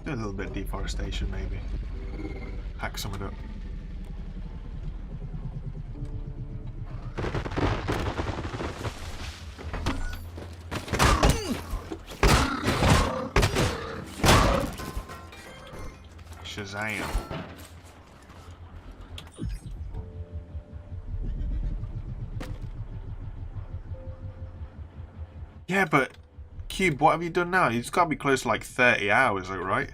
Do a little bit of deforestation maybe. Hack some of it up. Shazam. Yeah, but Cube, what have you done now? It's got to be close to like 30 hours, though, right?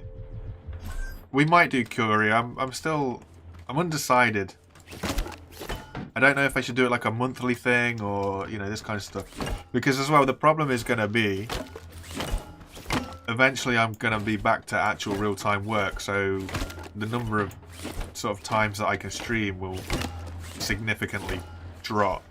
We might do Curie. I'm undecided. I don't know if I should do it like a monthly thing or, you know, this kind of stuff. Because as well, the problem is going to be eventually I'm going to be back to actual real-time work, so the number of sort of times that I can stream will significantly drop.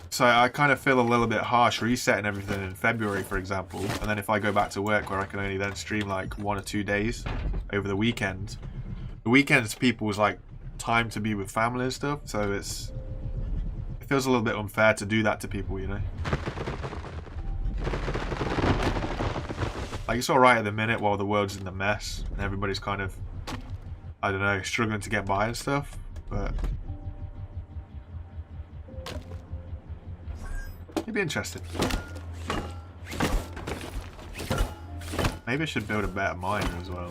So I kind of feel a little bit harsh resetting everything in February, for example, and then if I go back to work where I can only then stream like 1 or 2 days over the weekend. The weekends people's like time to be with family and stuff, so it feels a little bit unfair to do that to people, you know? Like, it's alright at the minute while the world's in the mess and everybody's kind of, I don't know, struggling to get by and stuff, but be interesting. Maybe I should build a better miner as well.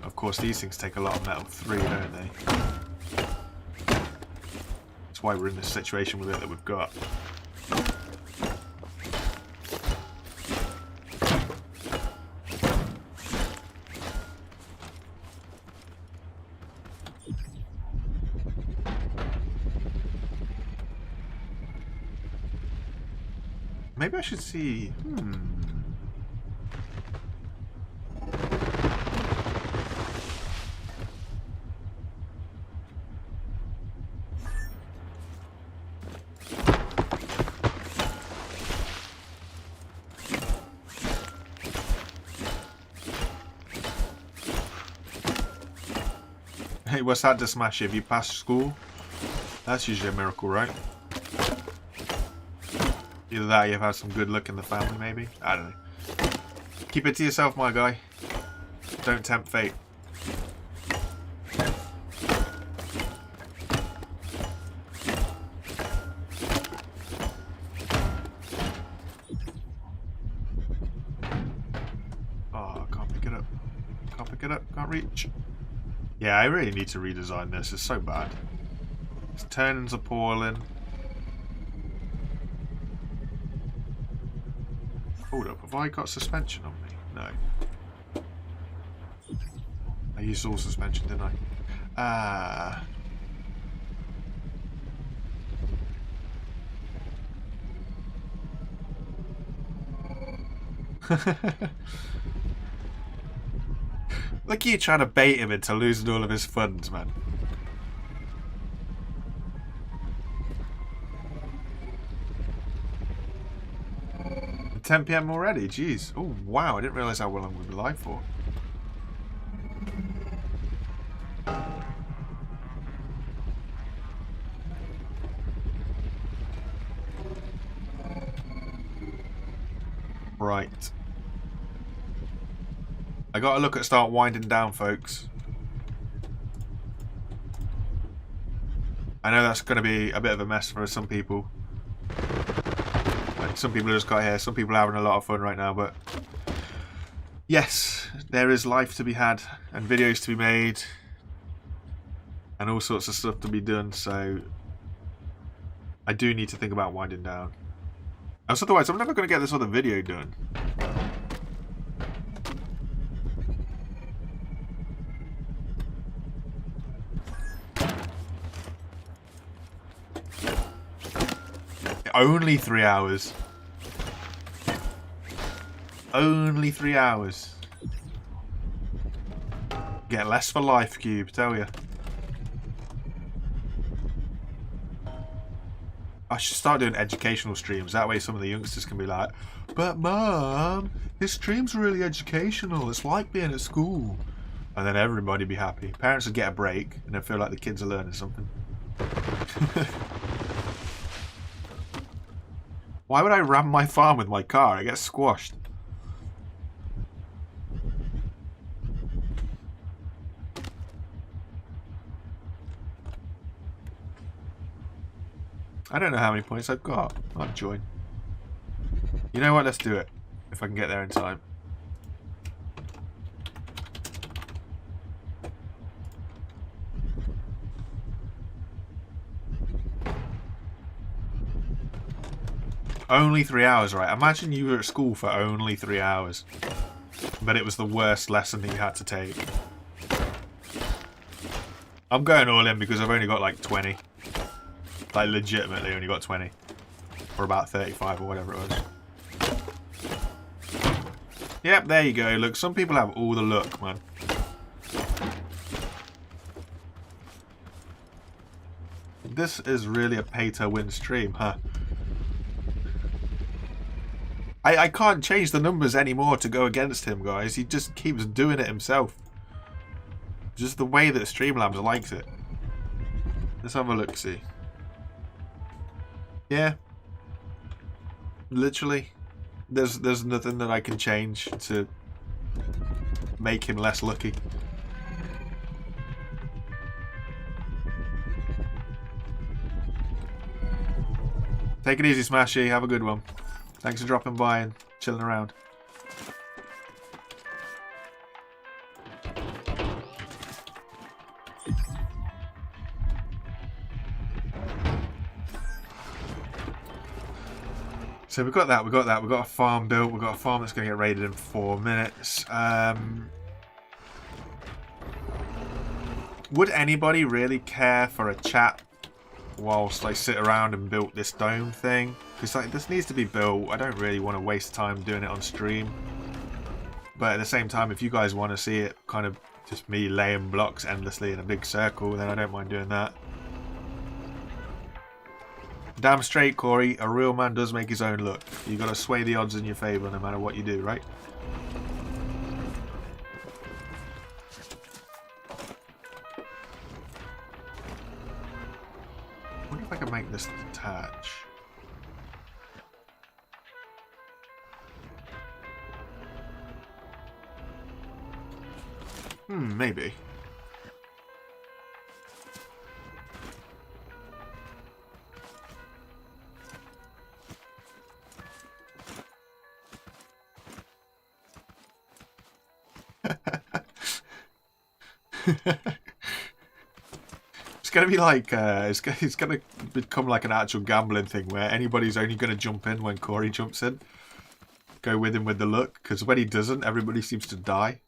Of course, these things take a lot of metal 3, don't they? That's why we're in this situation with it that we've got. Maybe I should see... Hey, what's that to smash if you pass school? That's usually a miracle, right? Either that or you've had some good luck in the family, maybe? I don't know. Keep it to yourself, my guy. Don't tempt fate. Oh, can't pick it up. Can't pick it up. Can't reach. Yeah, I really need to redesign this. It's so bad. Its turning's appalling. Hold up, have I got suspension on me? No. I used all suspension, didn't I? Ah. Look at you trying to bait him into losing all of his funds, man. 10 PM already, jeez. Oh, wow, I didn't realise how long we'd be live for. Right. I gotta look at start winding down, folks. I know that's gonna be a bit of a mess for some people. Some people just got here, some people are having a lot of fun right now, but yes, there is life to be had and videos to be made and all sorts of stuff to be done, so I do need to think about winding down. Else otherwise I'm never going to get this other video done. Only 3 hours. Only 3 hours. Get less for life, Cube, tell ya. I should start doing educational streams. That way some of the youngsters can be like, but Mum, his stream's really educational. It's like being at school. And then everybody be happy. Parents would get a break and then feel like the kids are learning something. Why would I ram my farm with my car? I get squashed. I don't know how many points I've got. I'll join. You know what? Let's do it. If I can get there in time. Only 3 hours, right? Imagine you were at school for only 3 hours. But it was the worst lesson that you had to take. I'm going all in because I've only got like 20. Like legitimately only got 20. Or about 35 or whatever it was. Yep, there you go. Look, some people have all the luck, man. This is really a pay-to-win stream, huh? I can't change the numbers anymore to go against him, guys. He just keeps doing it himself. Just the way that Streamlabs likes it. Let's have a look-see. Yeah. Literally. There's nothing that I can change to make him less lucky. Take it easy, Smashy. Have a good one. Thanks for dropping by and chilling around. So we've got that, we've got a farm built, we've got a farm that's going to get raided in 4 minutes. Would anybody really care for a chat whilst I sit around and build this dome thing? Because like, this needs to be built. I don't really want to waste time doing it on stream. But at the same time, if you guys want to see it kind of just me laying blocks endlessly in a big circle, then I don't mind doing that. Damn straight, Corey, a real man does make his own luck. You got to sway the odds in your favour no matter what you do, right? I wonder if I can make this detach. Maybe. It's gonna be like it's gonna become like an actual gambling thing where anybody's only gonna jump in when Corey jumps in. Go with him with the luck, because when he doesn't, everybody seems to die.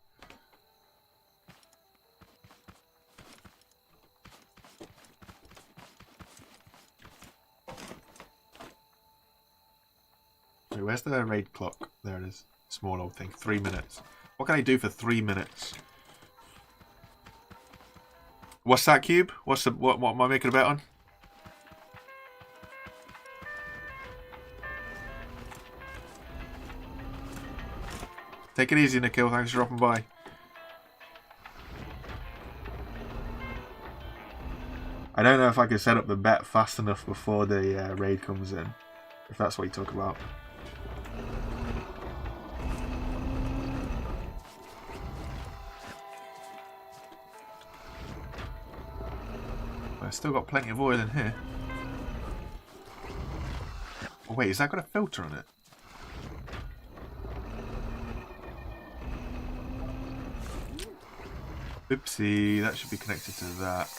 Wait, where's the raid clock? There it is. Small old thing. 3 minutes. What can I do for 3 minutes? What's that, Cube? What's the what am I making a bet on? Take it easy, Nikhil. Thanks for dropping by. I don't know if I can set up the bet fast enough before the raid comes in. If that's what you talk about. I've still got plenty of oil in here. Oh wait, is that got a filter on it? Oopsie, that should be connected to that.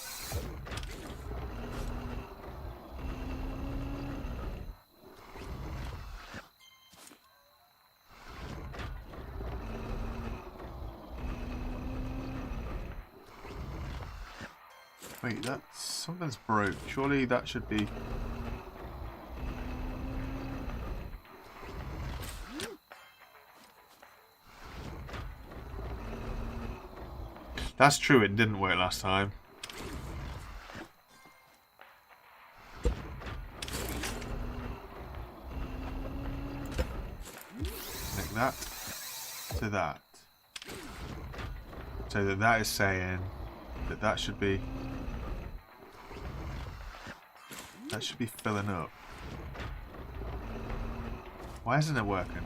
Wait, that's... something's broke. Surely that should be... That's true, it didn't work last time. Connect that to that. So that is saying that that should be... that should be filling up. Why isn't it working?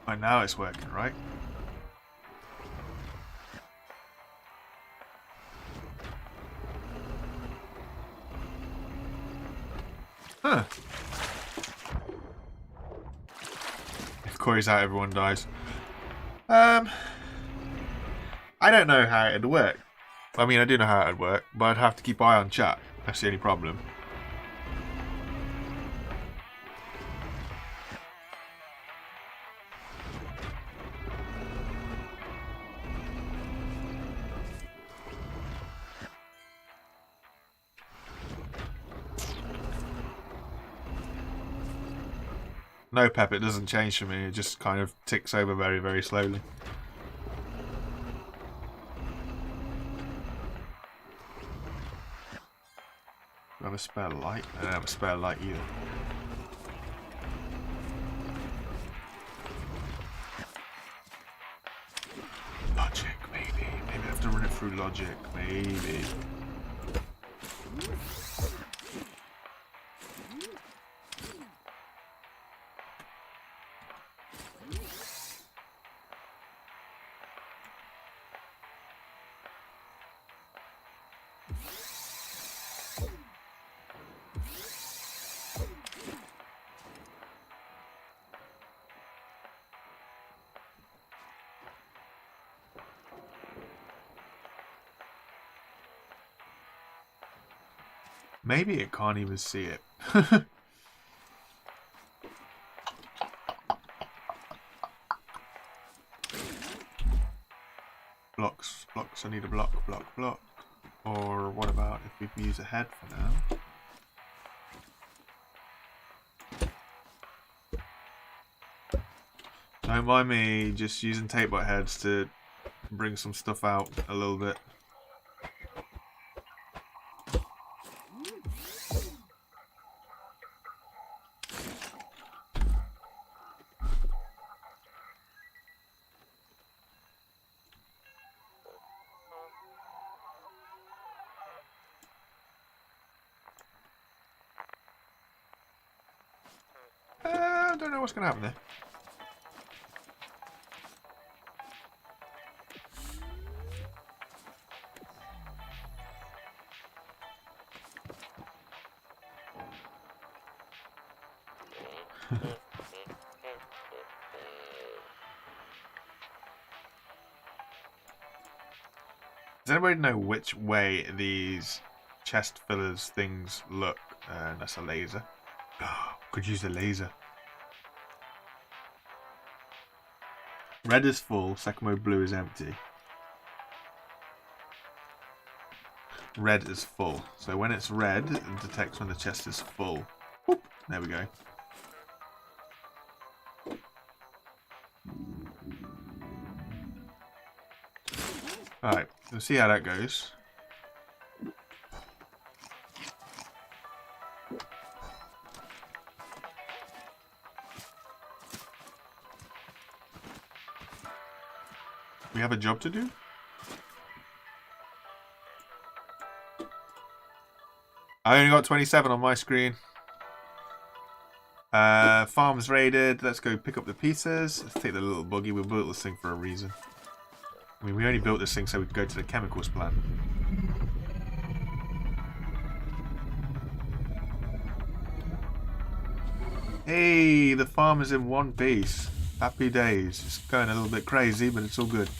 Oh, now it's working, right? Huh. If Corey's out, everyone dies. I don't know how it'd work. I mean, I do know how it'd work, but I'd have to keep eye on chat. That's the only problem. No, Pep, it doesn't change for me. It just kind of ticks over very, very slowly. Do I have a spare light? I don't have a spare light either. Logic, maybe. Maybe I have to run it through logic. Maybe. Maybe it can't even see it. Blocks. I need a block. Or what about if we use a head for now? Don't mind me just using tape bot heads to bring some stuff out a little bit. I don't know what's going to happen there. Does anybody know which way these chest fillers things look? That's a laser. Could use a laser. Red is full, second mode blue is empty. Red is full. So when it's red, it detects when the chest is full. Whoop, there we go. Alright, we'll see how that goes. We have a job to do? I only got 27 on my screen. Farms raided. Let's go pick up the pieces. Let's take the little buggy. We built this thing for a reason. I mean, we only built this thing so we could go to the chemicals plant. Hey, the farm is in one piece. Happy days. It's going a little bit crazy, but it's all good.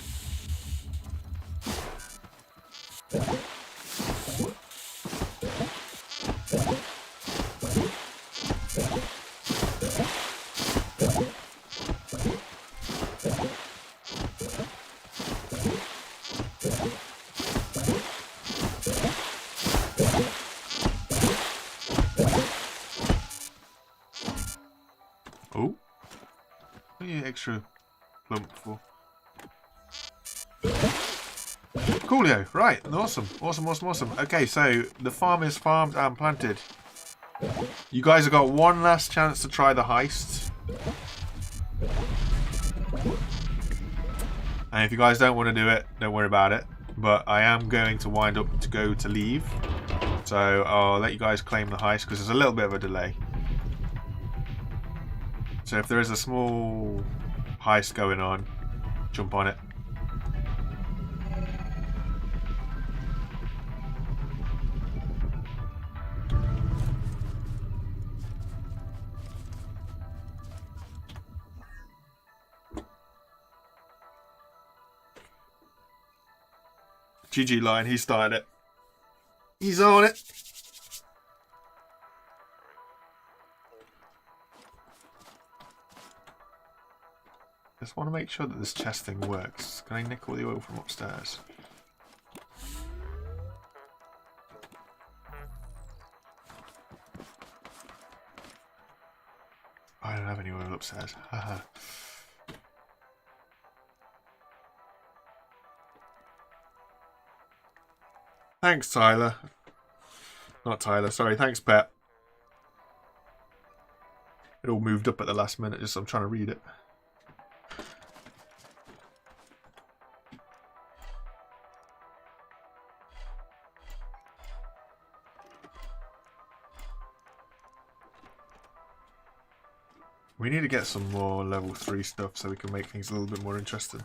Oh, what are you extra plump for? Coolio, right, awesome. Okay, so the farm is farmed and planted. You guys have got one last chance to try the heist. And if you guys don't want to do it, don't worry about it. But I am going to wind up to go to leave. So I'll let you guys claim the heist because there's a little bit of a delay. So if there is a small heist going on, jump on it. GG Lion, he started it. He's on it. Just want to make sure that this chest thing works. Can I nick all the oil from upstairs? I don't have any oil upstairs. Haha. Thanks, Tyler. Not Tyler, sorry. Thanks, Pet. It all moved up at the last minute, just I'm trying to read it. We need to get some more level 3 stuff so we can make things a little bit more interesting.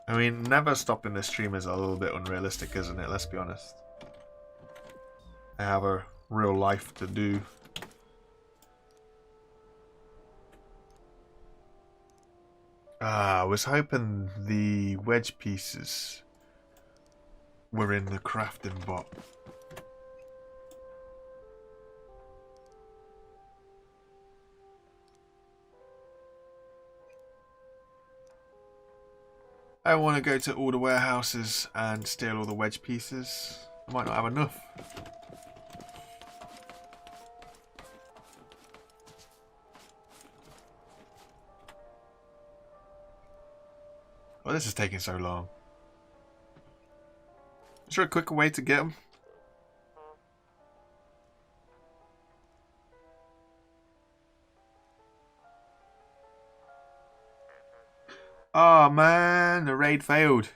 I mean, never stopping the stream is a little bit unrealistic, isn't it? Let's be honest. I have a real life to do. I was hoping the wedge pieces were in the crafting bot. I want to go to all the warehouses and steal all the wedge pieces. I might not have enough. Oh, this is taking so long. Is there a quicker way to get them? Oh man, the raid failed.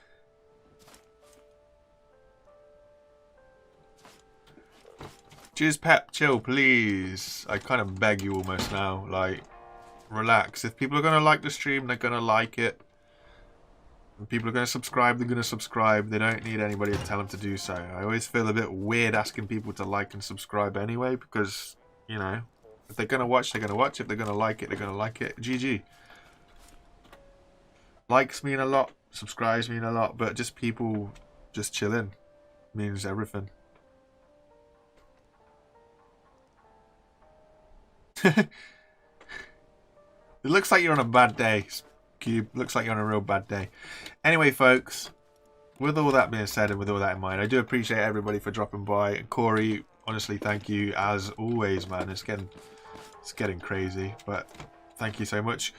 Cheers, Pep, chill, please. I kind of beg you almost now, like, relax. If people are going to like the stream, they're going to like it. If people are going to subscribe, they're going to subscribe. They don't need anybody to tell them to do so. I always feel a bit weird asking people to like and subscribe anyway, because, you know, if they're going to watch, they're going to watch. If they're going to like it, they're going to like it. GG. Likes mean a lot, subscribes mean a lot, but just people just chilling means everything. It looks like you're on a bad day, Cube. Looks like you're on a real bad day. Anyway, folks, with all that being said and with all that in mind, I do appreciate everybody for dropping by. And Corey, honestly, thank you as always, man. It's getting crazy, but thank you so much.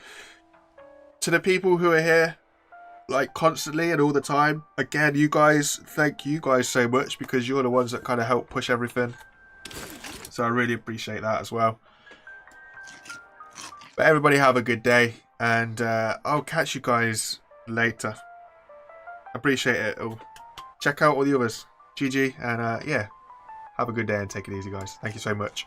To the people who are here, like, constantly and all the time, again, you guys, thank you guys so much, because you're the ones that kind of help push everything. So I really appreciate that as well. But everybody have a good day, and I'll catch you guys later. Appreciate it all. Check out all the others. GG, and yeah, have a good day and take it easy, guys. Thank you so much.